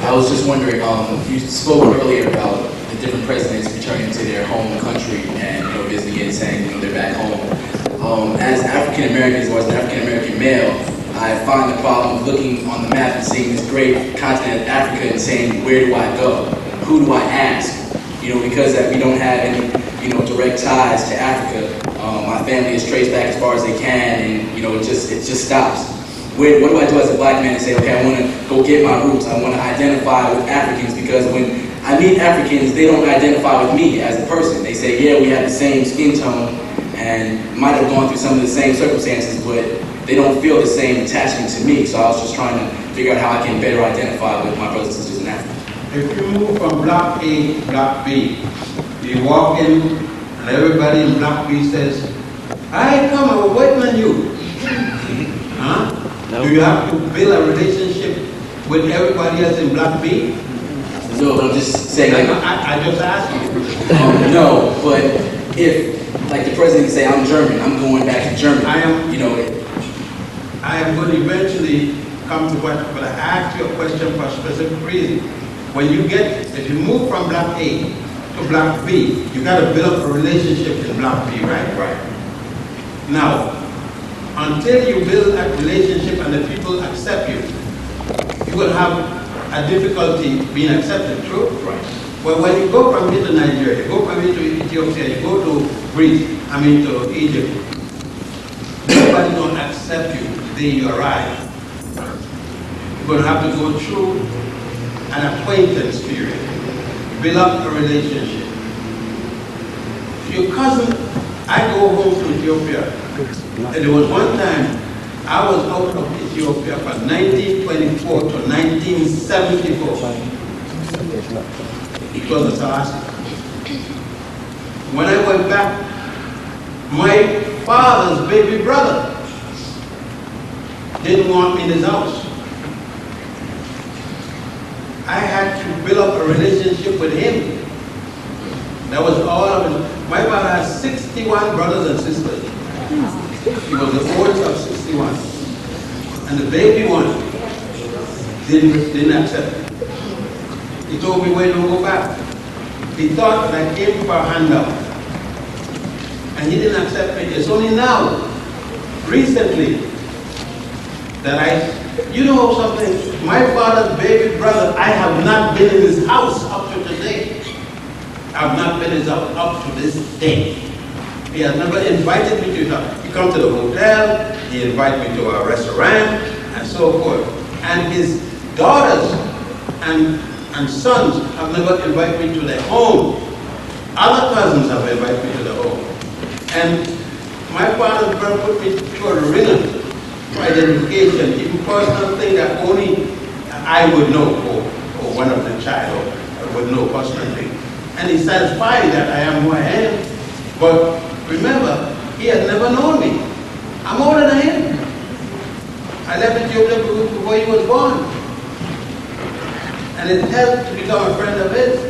I was just wondering, you spoke earlier about the different presidents returning to their home country and visiting it, saying they're back home. As African Americans, or as an African American male, I find the problem of looking on the map and seeing this great continent, Africa, and saying, where do I go? Who do I ask? Because we don't have any, direct ties to Africa. My family is traced back as far as they can, and it just stops. What do I do as a black man and say, okay, I want to go get my roots. I want to identify with Africans, because when I meet Africans, they don't identify with me as a person. They say, yeah, we have the same skin tone and might have gone through some of the same circumstances, but they don't feel the same attachment to me. So I was just trying to figure out how I can better identify with my brothers and sisters in Africa. If you move from block A to block B, you walk in and everybody in block B says, "Hi, come, I was waiting on you." Huh? No. Do you have to build a relationship with everybody else in block B? No, but I'm just saying. I just asked you. No, but if, like the president say, I'm German, I'm going back to Germany. I am going to eventually come to what, but I asked you a question for a specific reason. If you move from block A to block B, you got to build up a relationship in block B, right? Right. Now, until you build that relationship and the people accept you, you will have a difficulty being accepted, true? Right. Well, when you go from here to Nigeria, you go from here to Ethiopia, you go to Greece, to Egypt, nobody don't accept you the day you arrive. You're going to have to go through an acquaintance period, build up a relationship. Your cousin, I go home to Ethiopia, and there was one time I was out of Ethiopia from 1924 to 1974. It was a task. When I went back, my father's baby brother didn't want me in his house. I had to build up a relationship with him. That was all of it. My father has 61 brothers and sisters. He was the oldest of 61. And the baby one didn't accept it. He told me, wait, don't go back. He thought that I came for a handout. And he didn't accept me. It's only now, recently, that you know something, my father's baby brother, I have not been in his house up to today. I have not been in his house up to this day. He has never invited me to his house. He comes to the hotel, he invites me to a restaurant, and so forth. And his daughters and sons have never invited me to their home. Other cousins have invited me to their home. And my father's brother put me through a ringer for identification, even personal thing that only I would know, or one of the child would know personally. And he's satisfied that I am who I am. But remember, he has never known me. I'm older than him. I left Ethiopia before he was born. And it helped to become a friend of his.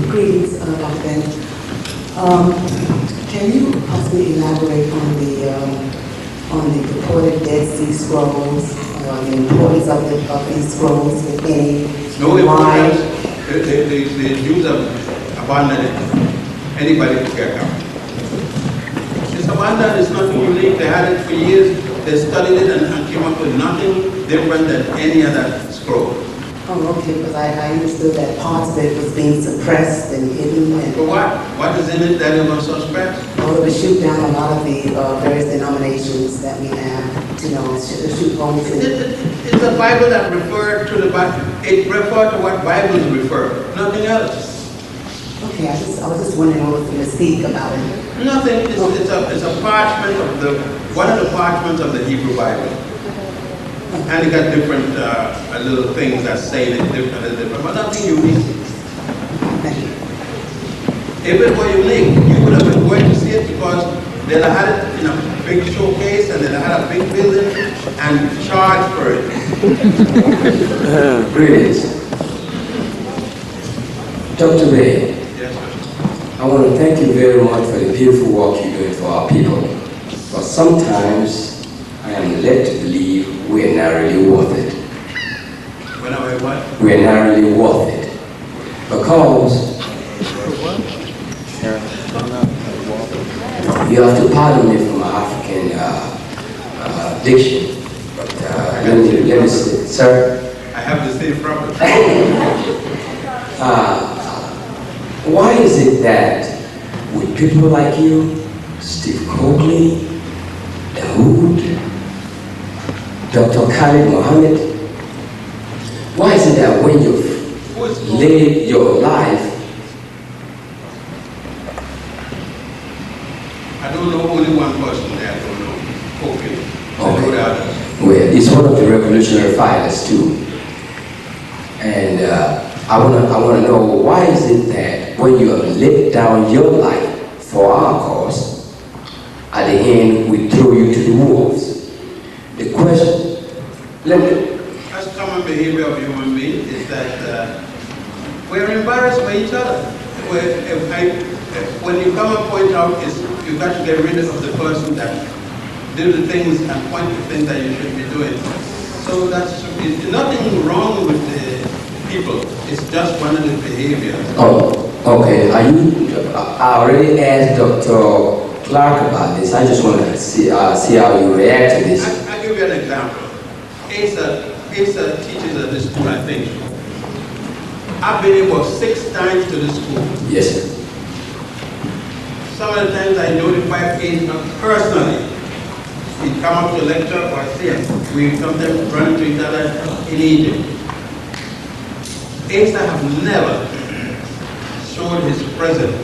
Greetings, Dr. Ben. Can you possibly elaborate on the purported Dead Sea Scrolls, the importance of these scrolls, if any? No importance. The Jews have abandoned it. Anybody can get out. It's abandoned. It's nothing unique. They had it for years. They studied it and came up with nothing different than any other scroll. Oh, okay, because I understood that parts of it was being suppressed and hidden. And for what? What is in it that it was suppressed? Well, it would shoot down a lot of the various denominations that we have, you know, shoot homes. It's a Bible that referred to the Bible. It referred to what Bibles refer, nothing else. Okay, I was just wondering what was the mystique about it. Nothing. It's a parchment of one of the parchments of the Hebrew Bible. And it got different little things that say it different, but nothing unique. If it were unique, you would have been going to see it because they'd have had it in a big showcase and they'd have had a big building and charged for it. Greetings. Dr. Ray, yes, sir. I want to thank you very much for the beautiful work you're doing for our people. But sometimes I am led to believe we're narrowly worth it. When are we what? We're narrowly worth it. Because you have to pardon me for my African diction. But let me say, sir. I have the same problem. Why is it that with people like you, Steve Coakley, Dawood, Dr. Khalid Mohammed, why is it that when you've lived your life, I don't know only one person there, I don't know. Okay. Well, he's one of the revolutionary fighters too. And I wanna know, why is it that when you have laid down your life for our cause, at the end we throw you to the wolves? The question, that's common behavior of human beings, is that we're embarrassed by each other. When you come and point out, you've got to get rid of the person that did the things and point the things that you should be doing. So that's nothing wrong with the people. It's just one of the behaviors. Oh, okay. I already asked Dr. Clark about this. I just want to see how you react to this. I'll give you an example. Asa teaches at this school, I think. I've been able 6 times to this school. Yes, sir. Some of the times I notify Asa personally. He'd come up to lecture or see him. We sometimes run into each other in Egypt. Asa have never showed his presence.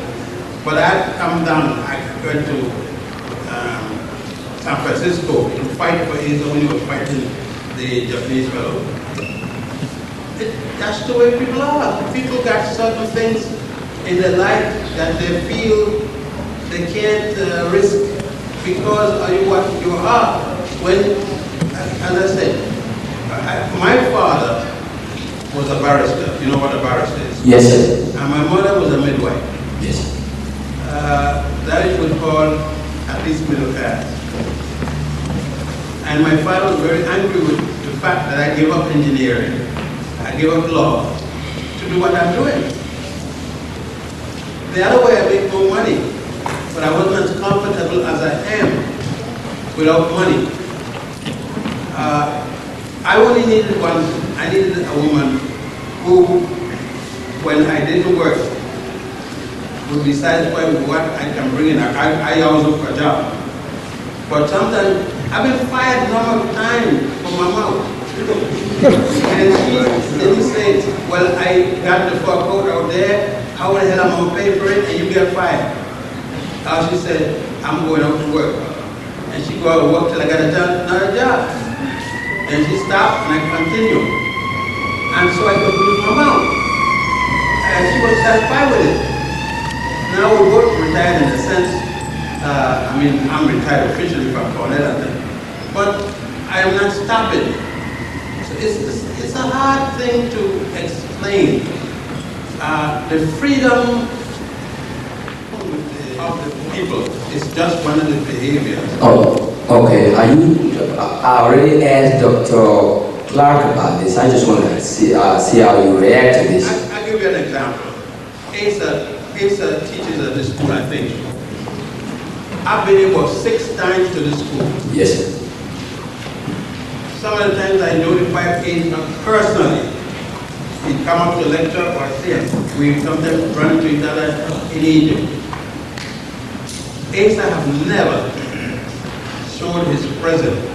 But I'd come down, I went to San Francisco to fight for Asa when he was fighting the Japanese fellow. That's the way people are. People got certain things in their life that they feel they can't risk because of what you are. When, as I said, my father was a barrister. You know what a barrister is? Yes, sir. And my mother was a midwife. Yes. That is what we call at least middle class. And my father was very angry with the fact that I gave up engineering. I gave up law to do what I'm doing. The other way I make more money, but I wasn't as comfortable as I am without money. I only needed one. I needed a woman who, when I didn't work, would be satisfied with what I can bring in. I always look for a job. But sometimes I've been fired a number of times from my mouth. And she didn't say, well, I got the fur coat out there, how the hell am I going to pay for it, and you get fired. She said, I'm going out to work. And she go out and work till I got another job. And she stopped and I continued. And so I could use my mouth. And she was satisfied with it. Now we both retired in a sense. I mean, I'm retired officially from Cornell, but I am not stopping. So it's a hard thing to explain. The freedom of the people is just one of the behaviors. Oh, okay. I already asked Dr. Clark about this. I just want to see how you react to this. I'll give you an example. Asa teaches at this school, I think. I've been able 6 times to the school. Yes. Some of the times I notify Asa personally. He'd come up to lecture or see him. We sometimes run into each other in Egypt. Asa have never showed his presence.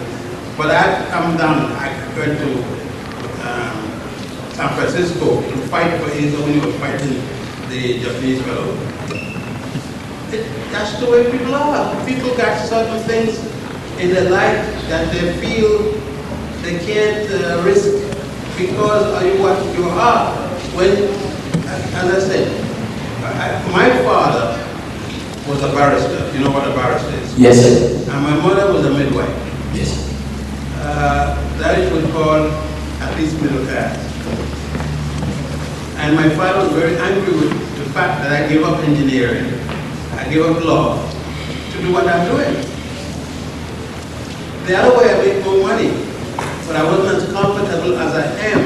But I've come down, I went to San Francisco to fight for Asa when he was fighting the Japanese fellow. That's the way people are. People got certain things in their life that they feel they can't risk because of what you are. When, as I said, my father was a barrister. You know what a barrister is? Yes, sir. And my mother was a midwife. Yes. That is what we call at least middle class. And my father was very angry with the fact that I gave up engineering, I gave up law to do what I'm doing. The other way I make more money, but I wasn't as comfortable as I am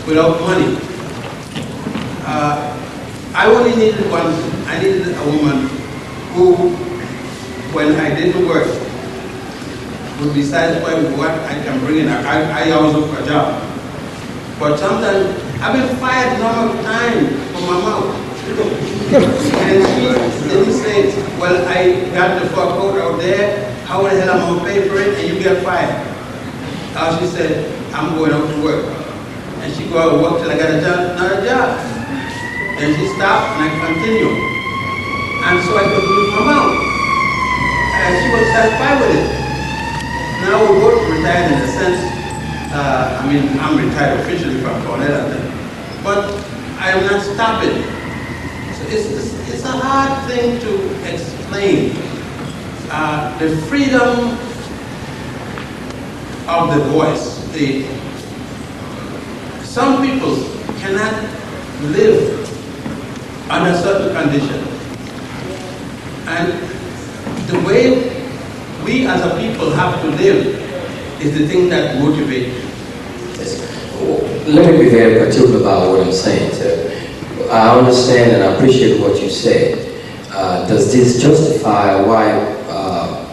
without money. I only needed one. I needed a woman who, when I didn't work, would be satisfied with what I can bring in. I always look for a job. But sometimes I've been fired a number of times from my mouth. And she didn't say, well, I got the fuck out there, how the hell am I going to pay for it, and you get fired. She said, I'm going out to work. And she go out and work till I got another job. Then she stopped and I continue. And so I could lose my mouth. And she was satisfied with it. Now we both retired in a sense. I mean, I'm retired officially from Cornell, but I am not stopping. So it's a hard thing to explain. The freedom of the voice. Some people cannot live under certain conditions. And the way we as a people have to live is the thing that motivates. Yes. Let me be very particular about what I'm saying, sir. I understand and I appreciate what you said. Does this justify why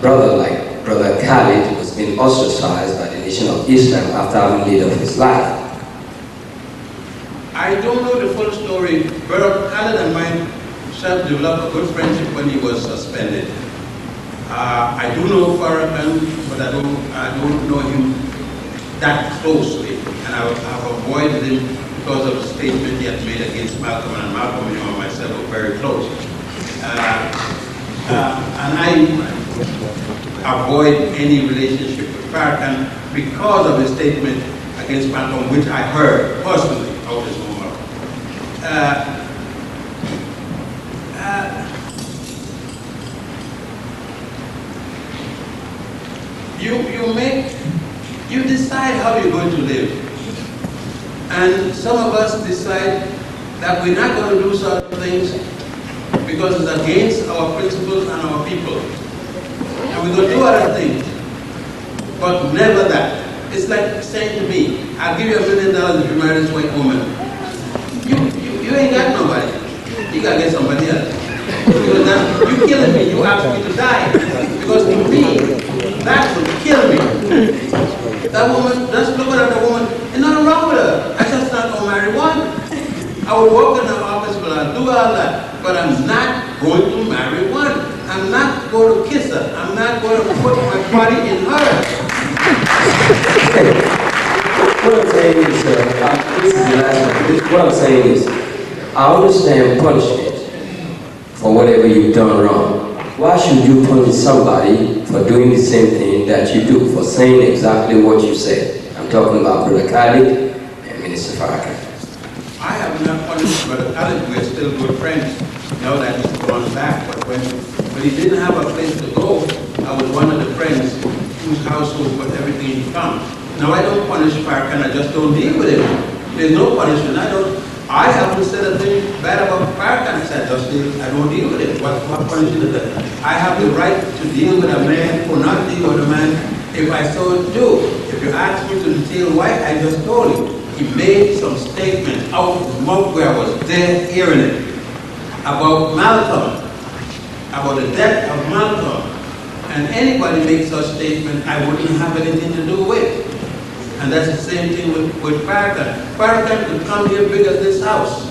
Brother Khalid was being ostracized by the nation of Islam after having lived his life? I don't know the full story. Brother Khalid and mine developed a good friendship when he was suspended. I do know Farrakhan, but I don't know him that closely, and I've avoided him because of the statement he had made against Malcolm, and Malcolm and myself were very close. And I avoid any relationship with Farrakhan because of his statement against Malcolm, which I heard personally out of his own mouth. You decide how you're going to live. And some of us decide that we're not going to do certain things because it's against our principles and our people. And we're going to do other things, but never that. It's like saying to me, I'll give you $1 million if you marry this white woman. You ain't got nobody. You got to get somebody else. Because you're killing me. You ask me to die. Because to me, that would kill me. That woman, just look at that woman, there's nothing wrong with her. I just not going to marry one. I would work in her office, but I'll do all that. But I'm not going to marry one. I'm not going to kiss her. I'm not going to put my body in her. What I'm saying is, this is the last one. What I'm saying is, I understand punishment for whatever you've done wrong. Why should you punish somebody for doing the same thing that you do, for saying exactly what you said? I'm talking about Brother Khalid and Minister Farrakhan. I have not punished Brother Khalid. We're still good friends. Now that he's gone back, but when But he didn't have a place to go. I was one of the friends whose household put everything he found. Now I don't punish Farrakhan, I just don't deal with him. There's no punishment. I haven't said a thing bad about Farrakhan. I don't deal with it. What punishment is that? I have the right to deal with a man or not deal with a man if I so do. If you ask me to detail why, I just told you. He made some statement out of his mouth where I was there hearing it about Malcolm, about the death of Malcolm. And anybody makes such statement, I wouldn't have anything to do with. And that's the same thing with Farrakhan. Farrakhan could come here big as this house.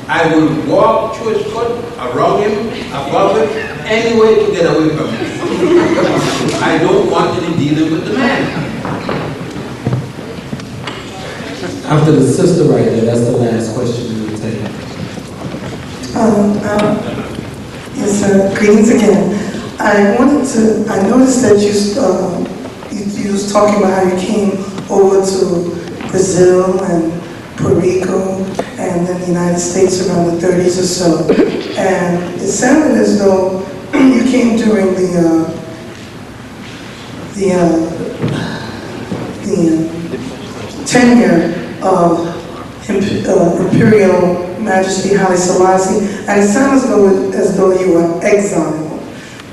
I would walk through his foot, around him, above him, any way to get away from him. I don't want any dealing with the man. After the sister right there, that's the last question we will take. Yes, sir. Greetings again. I noticed that you was talking about how you came over to Brazil and Puerto Rico and then the United States around the 30s or so. And it sounded as though you came during the tenure of Imperial Majesty Haile Selassie, and it sounds as though you were exiled.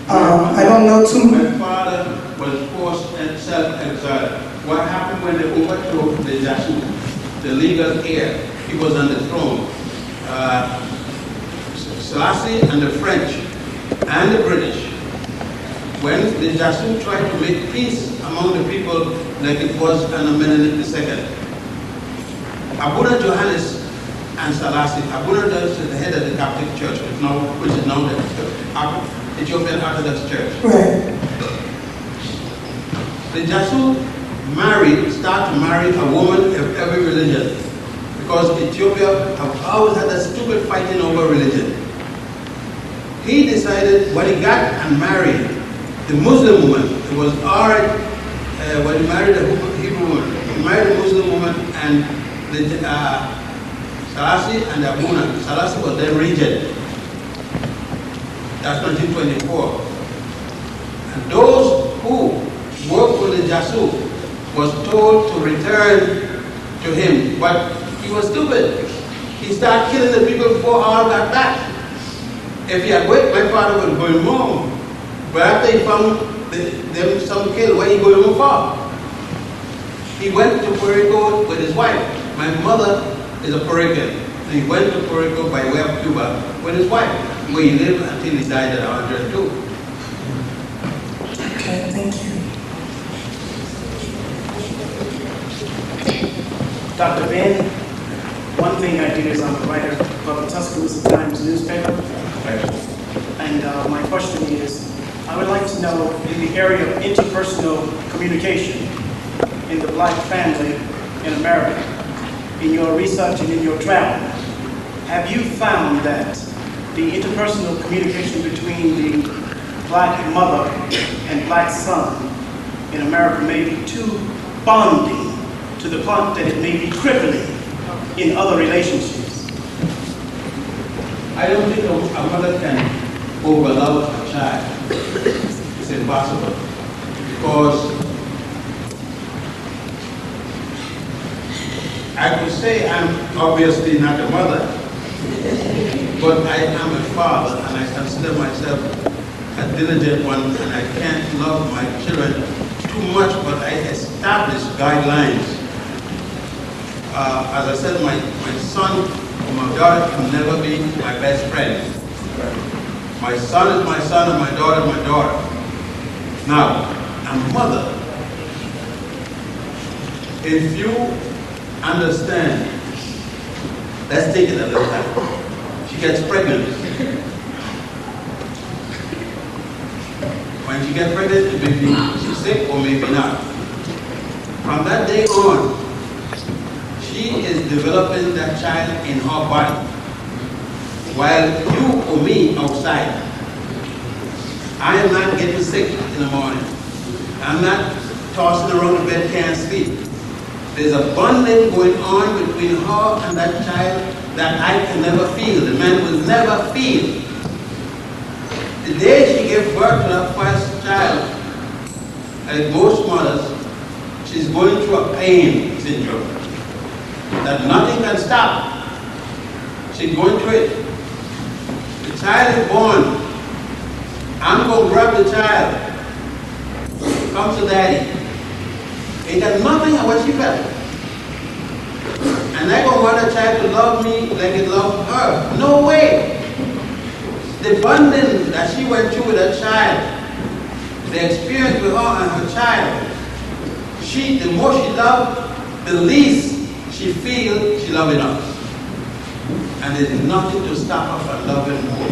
I don't know too much. My father was forced and self-exiled. What happened when they overthrew the Jassu, the legal heir? He was on the throne. Selassie and the French and the British, when the Jassu tried to make peace among the people like it was under Menelik II, Abuna Johannes and Selassie, Abuna is the head of the Catholic Church, which is now the Ethiopian Orthodox Church. Right. The Jassu start to marry a woman of every religion, because Ethiopia have always had a stupid fighting over religion. He decided when he got and married the Muslim woman, it was alright when he married a Hebrew woman. He married a Muslim woman and the Selassie and Abuna. Selassie was then regent. That's 1924. And those who worked with the Jassu was told to return to him, but he was stupid. He started killing the people before all got back. If he had waited, my father would go him home. But after he found them some killed, where he going home for? He went to Puerto Rico with his wife. My mother is a Puerto Rican. And he went to Puerto Rico by way of Cuba with his wife, where he lived until he died at 102. Okay, thank you. Dr. Ben, one thing I do is I'm a writer for the Tuscaloosa Times newspaper. And my question is, I would like to know, in the area of interpersonal communication in the black family in America, in your research and in your travel, have you found that the interpersonal communication between the black mother and black son in America may be too bonding to the point that it may be crippling in other relationships? I don't think a mother can overlove a child. It's impossible. Because I could say I'm obviously not a mother, but I am a father, and I consider myself a diligent one, and I can't love my children too much, but I establish guidelines. As I said, my son or my daughter can never be my best friend. My son is my son, and my daughter is my daughter. Now, a mother, if you understand, let's take it a little time. She gets pregnant. When she gets pregnant, maybe she's sick or maybe not. From that day on, she is developing that child in her body. While you or me outside, I am not getting sick in the morning. I'm not tossing around the bed, can't sleep. There's a bonding going on between her and that child that I can never feel. The man will never feel. the day she gave birth to her first child, like most mothers, she's going through a pain syndrome that nothing can stop. She's going through it. The child is born. I'm going to grab the child. Come to daddy. It got nothing of what she felt. And I don't want a child to love me like it loved her. No way. The bonding that she went through with her child, the experience with her and her child, the more she loved, the least she feels she loves enough. And there's nothing to stop her from loving more.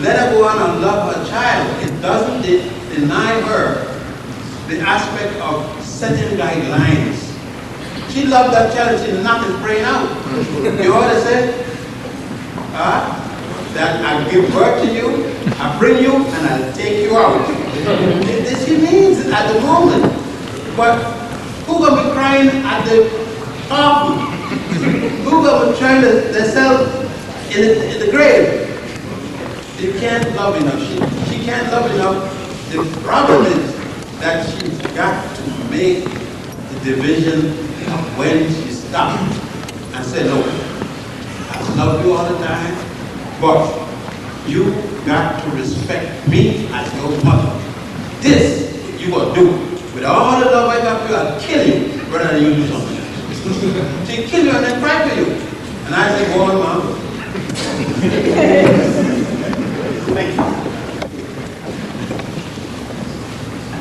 Let her go on and love her child. It doesn't deny her the aspect of setting guidelines. She loved that child, she's not praying out. You know what I said? That I give birth to you, I bring you, and I'll take you out. This she means at the moment. But who gonna be crying at the coffin? Who gonna be trying themselves in the grave? She can't love enough. She can't love enough. The problem is that she's got to make the division of when she stopped and said, no, I love you all the time, but you got to respect me as your mother. This you gonna do. With all the love I got for you, I'll kill you rather than you do something else. She kill you and then cry for you. And I say, go on, Mom. Thank you.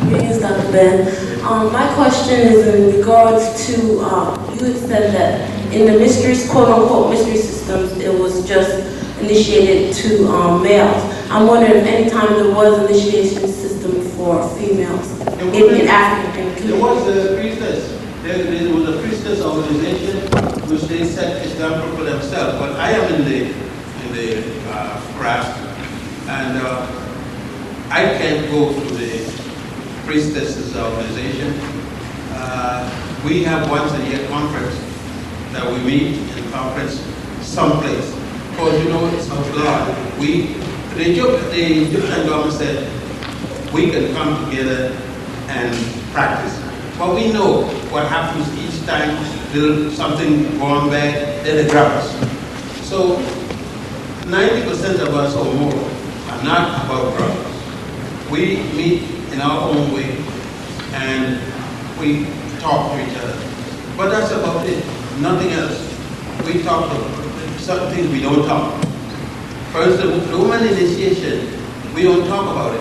Greetings, Dr. Ben. My question is in regards to, you had said that in the mysteries, quote-unquote mystery systems, it was just initiated to males. I'm wondering if any time there was an initiation system for females in Africa. There was a priestess. There was a priestess organization which they set example for themselves. But I am in the craft, and I can't go to the priestesses organization. We have once a year conference that we meet in conference someplace. Because you know it's of God. The Egyptian government said we can come together and practice. But we know what happens each time there's something going bad, then they grab us. So 90% of us or more are not about brothers. We meet in our own way and we talk to each other. But that's about it, nothing else. We talk to certain things we don't talk. First, the woman initiation, we don't talk about it.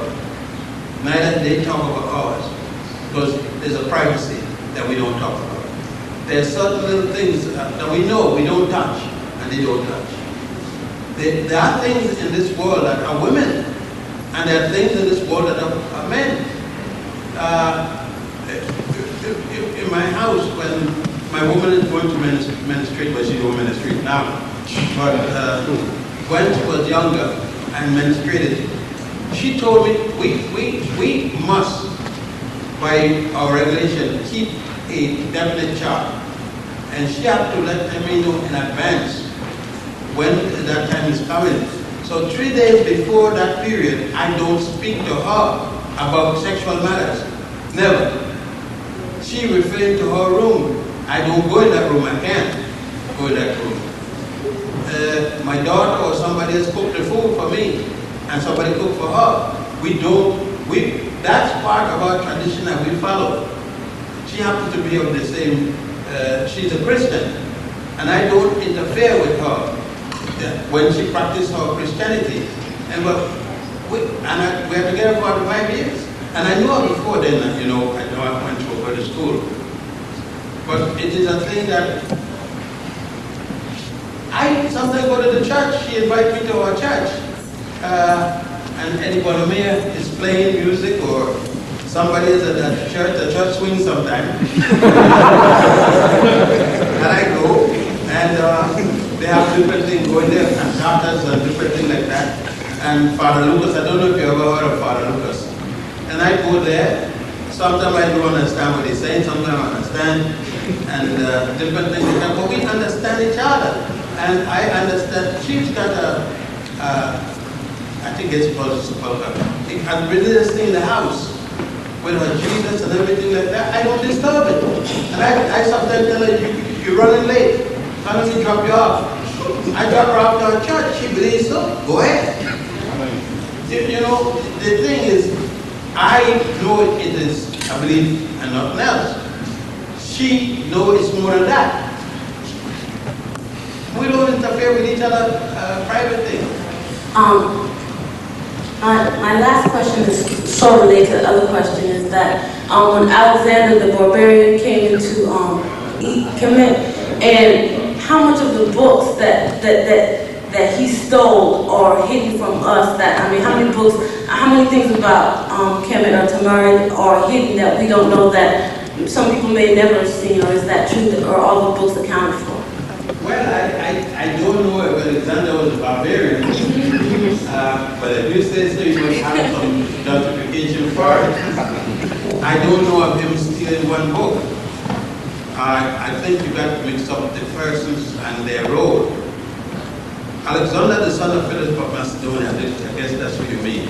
Neither they talk about ours. Because there's a privacy that we don't talk about. There's certain little things that we know we don't touch, and they don't touch. There are things in this world that are women, and there are things in this world that are men. In my house, when my woman is going to menstruate, but she don't menstruate now. But when she was younger and menstruated, she told me we must, by our regulation, keep a definite chart. And she had to let me know in advance when that time is coming. So 3 days before that period, I don't speak to her about sexual matters. Never. She refrained to her room. I don't go in that room. I can't go in that room. My daughter or somebody else cooked the food for me, and somebody cooked for her. That's part of our tradition that we follow. She happens to be of the same, she's a Christian, and I don't interfere with her when she practices her Christianity. And we are together for 5 years. And I knew her before then, you know, I went to go to school. But it is a thing that I sometimes go to the church. She invites me to our church. And anybody here is playing music, or somebody is at the church swings sometime. And I go, and they have different things going there, and charters and different things like that. And Father Lucas, I don't know if you ever heard of Father Lucas. And I go there. Sometimes I don't understand what he's saying, sometimes I understand, and different things like that. But we understand each other. And I understand, she's got a I think it's supposed to and religious thing in the house, with her Jesus and everything like that, I don't disturb it. And I sometimes tell her, you're running late. Why don't we drop you off? I drop her off to her church. She believes so. Go ahead. You know, the thing is, I know it is a belief and nothing else. She knows it's more than that. We don't interfere with each other private things. My last question is so related to the other question is that when Alexander the Barbarian came into Kemetic, and how much of the books that he stole or hidden from us, how many books, how many things about Kemet or Tamari are hidden that we don't know that some people may never have seen, or is that true, or all the books accounted for? Well, I don't know if Alexander was a barbarian, but if you say so, you must have some justification for it. I don't know of him stealing one book. I think you got to mix up the persons and their role. Alexander, the son of Philip of Macedonia, I guess that's what you mean.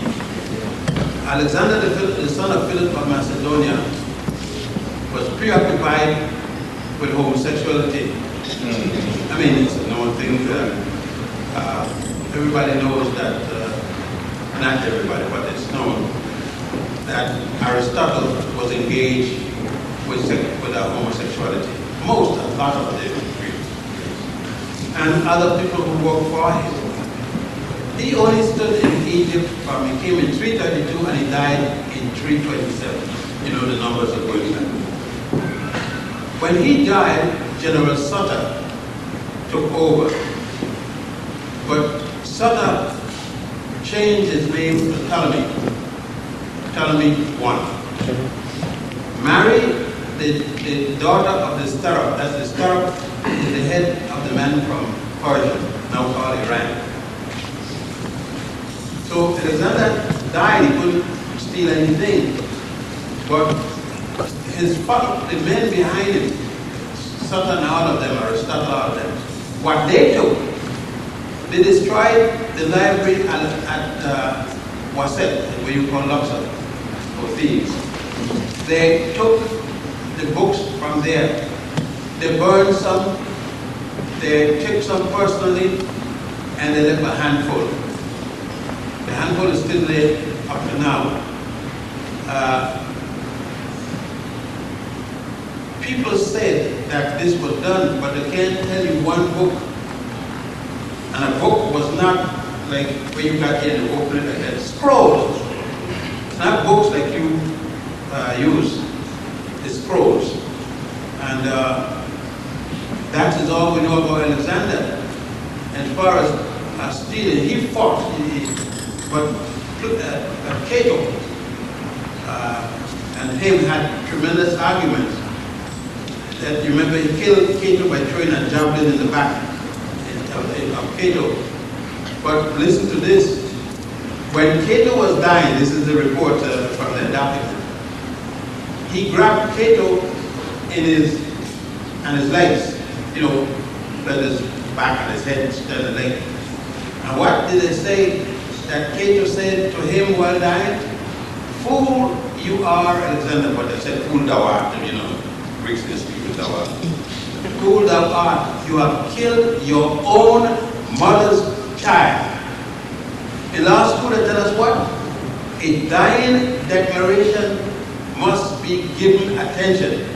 Alexander, the son of Philip of Macedonia, was preoccupied with homosexuality. I mean, it's a known thing. Everybody knows that, not everybody, but it's known that Aristotle was engaged with homosexuality. A lot of them agreed. And other people who worked for him. He only stood in Egypt from, he came in 332 and he died in 327. You know the numbers are going down. When he died, General Sutter took over. But Sutter changed his name to Ptolemy. Ptolemy I. Married the daughter of the Starop. That's the Starop, is the head of the man from Persia, now called Iran. So Alexander died, he couldn't steal anything. But the men behind him, Sutter and all of them, Aristotle, all of them, what they took, they destroyed the library at Waset, where you call Luxor, or Thebes. They took the books from there. They burned some, they took some personally, and they left a handful. The handful is still there up to now. People said that this was done, but they can't tell you one book. And a book was not like where you got here and open it like that. Scrolls. It's not books like you use. It's scrolls. And that is all we know about Alexander. As far as stealing, he fought. But Cato and him had tremendous arguments. That you remember he killed Cato by throwing a javelin in the back of Cato. But listen to this. When Cato was dying, this is the report from the document, he grabbed Cato in his legs, you know, that his back and his head and the leg. And what did they say that Cato said to him while dying? Fool you are, Alexander, but they said fool thou art, you know, Greeks can speak with thou art. Fool thou art, you have killed your own mother's child. In law school they tell us what? A dying declaration must be given attention.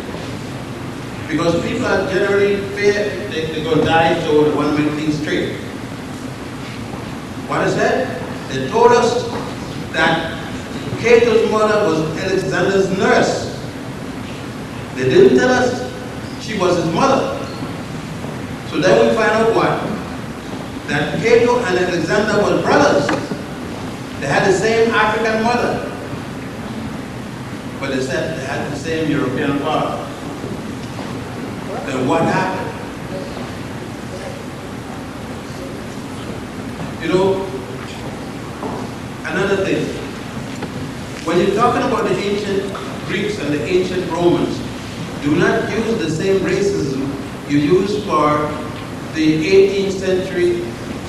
Because people are generally fear they're going to die, so they want to make things straight. What is that? They told us that Cato's mother was Alexander's nurse. They didn't tell us she was his mother. So then we find out what? That Cato and Alexander were brothers. They had the same African mother. But they said they had the same European father. Then what happened? You know, another thing. When you're talking about the ancient Greeks and the ancient Romans, do not use the same racism you use for the 18th century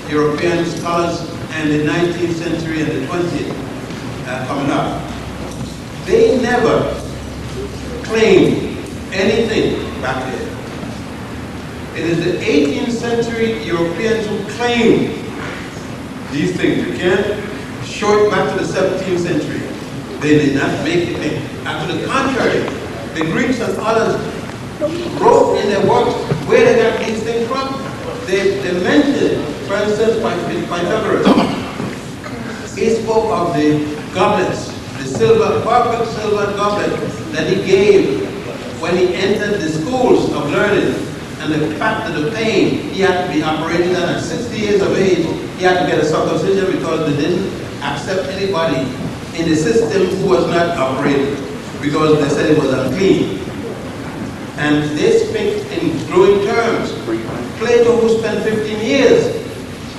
European scholars and the 19th century and the 20th coming up. They never claimed anything back there. It is the 18th century Europeans who claimed these things. You can't show it back to the 17th century. They did not make it. And to the contrary, the Greeks and others wrote in their works where they got these things from. They mentioned, for instance, Pythagoras. He spoke of the goblets, the silver, perfect silver goblet that he gave when he entered the schools of learning. And the fact of the pain he had to be operated on at 60 years of age, he had to get a circumcision because they didn't accept anybody in the system who was not operated because they said it was unclean. And they speak in glowing terms. Plato, who spent 15 years,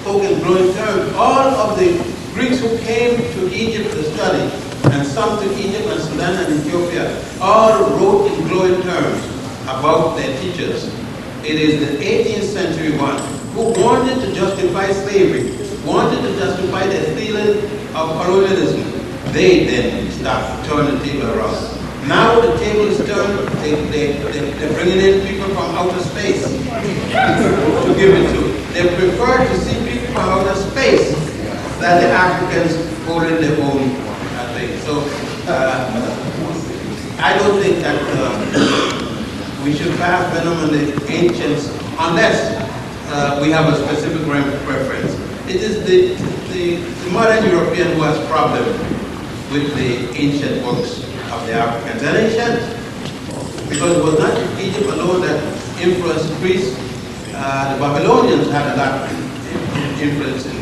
spoke in glowing terms. All of the Greeks who came to Egypt to study, and some to Egypt and Sudan and Ethiopia, all wrote in glowing terms about their teachers. It is the 18th century one who wanted to justify slavery, wanted to justify the stealing of colonialism. They then start to turn the table around. Now the table is turned, they're bringing in people from outer space to give it to. They prefer to see people from outer space than the Africans holding their own thing. So I don't think that we should pass venom on the ancients unless we have a specific preference. It is the modern European who has problem with the ancient works of the Africans. And ancient, because it was not Egypt alone that influenced Greece. The Babylonians had a lot of influence in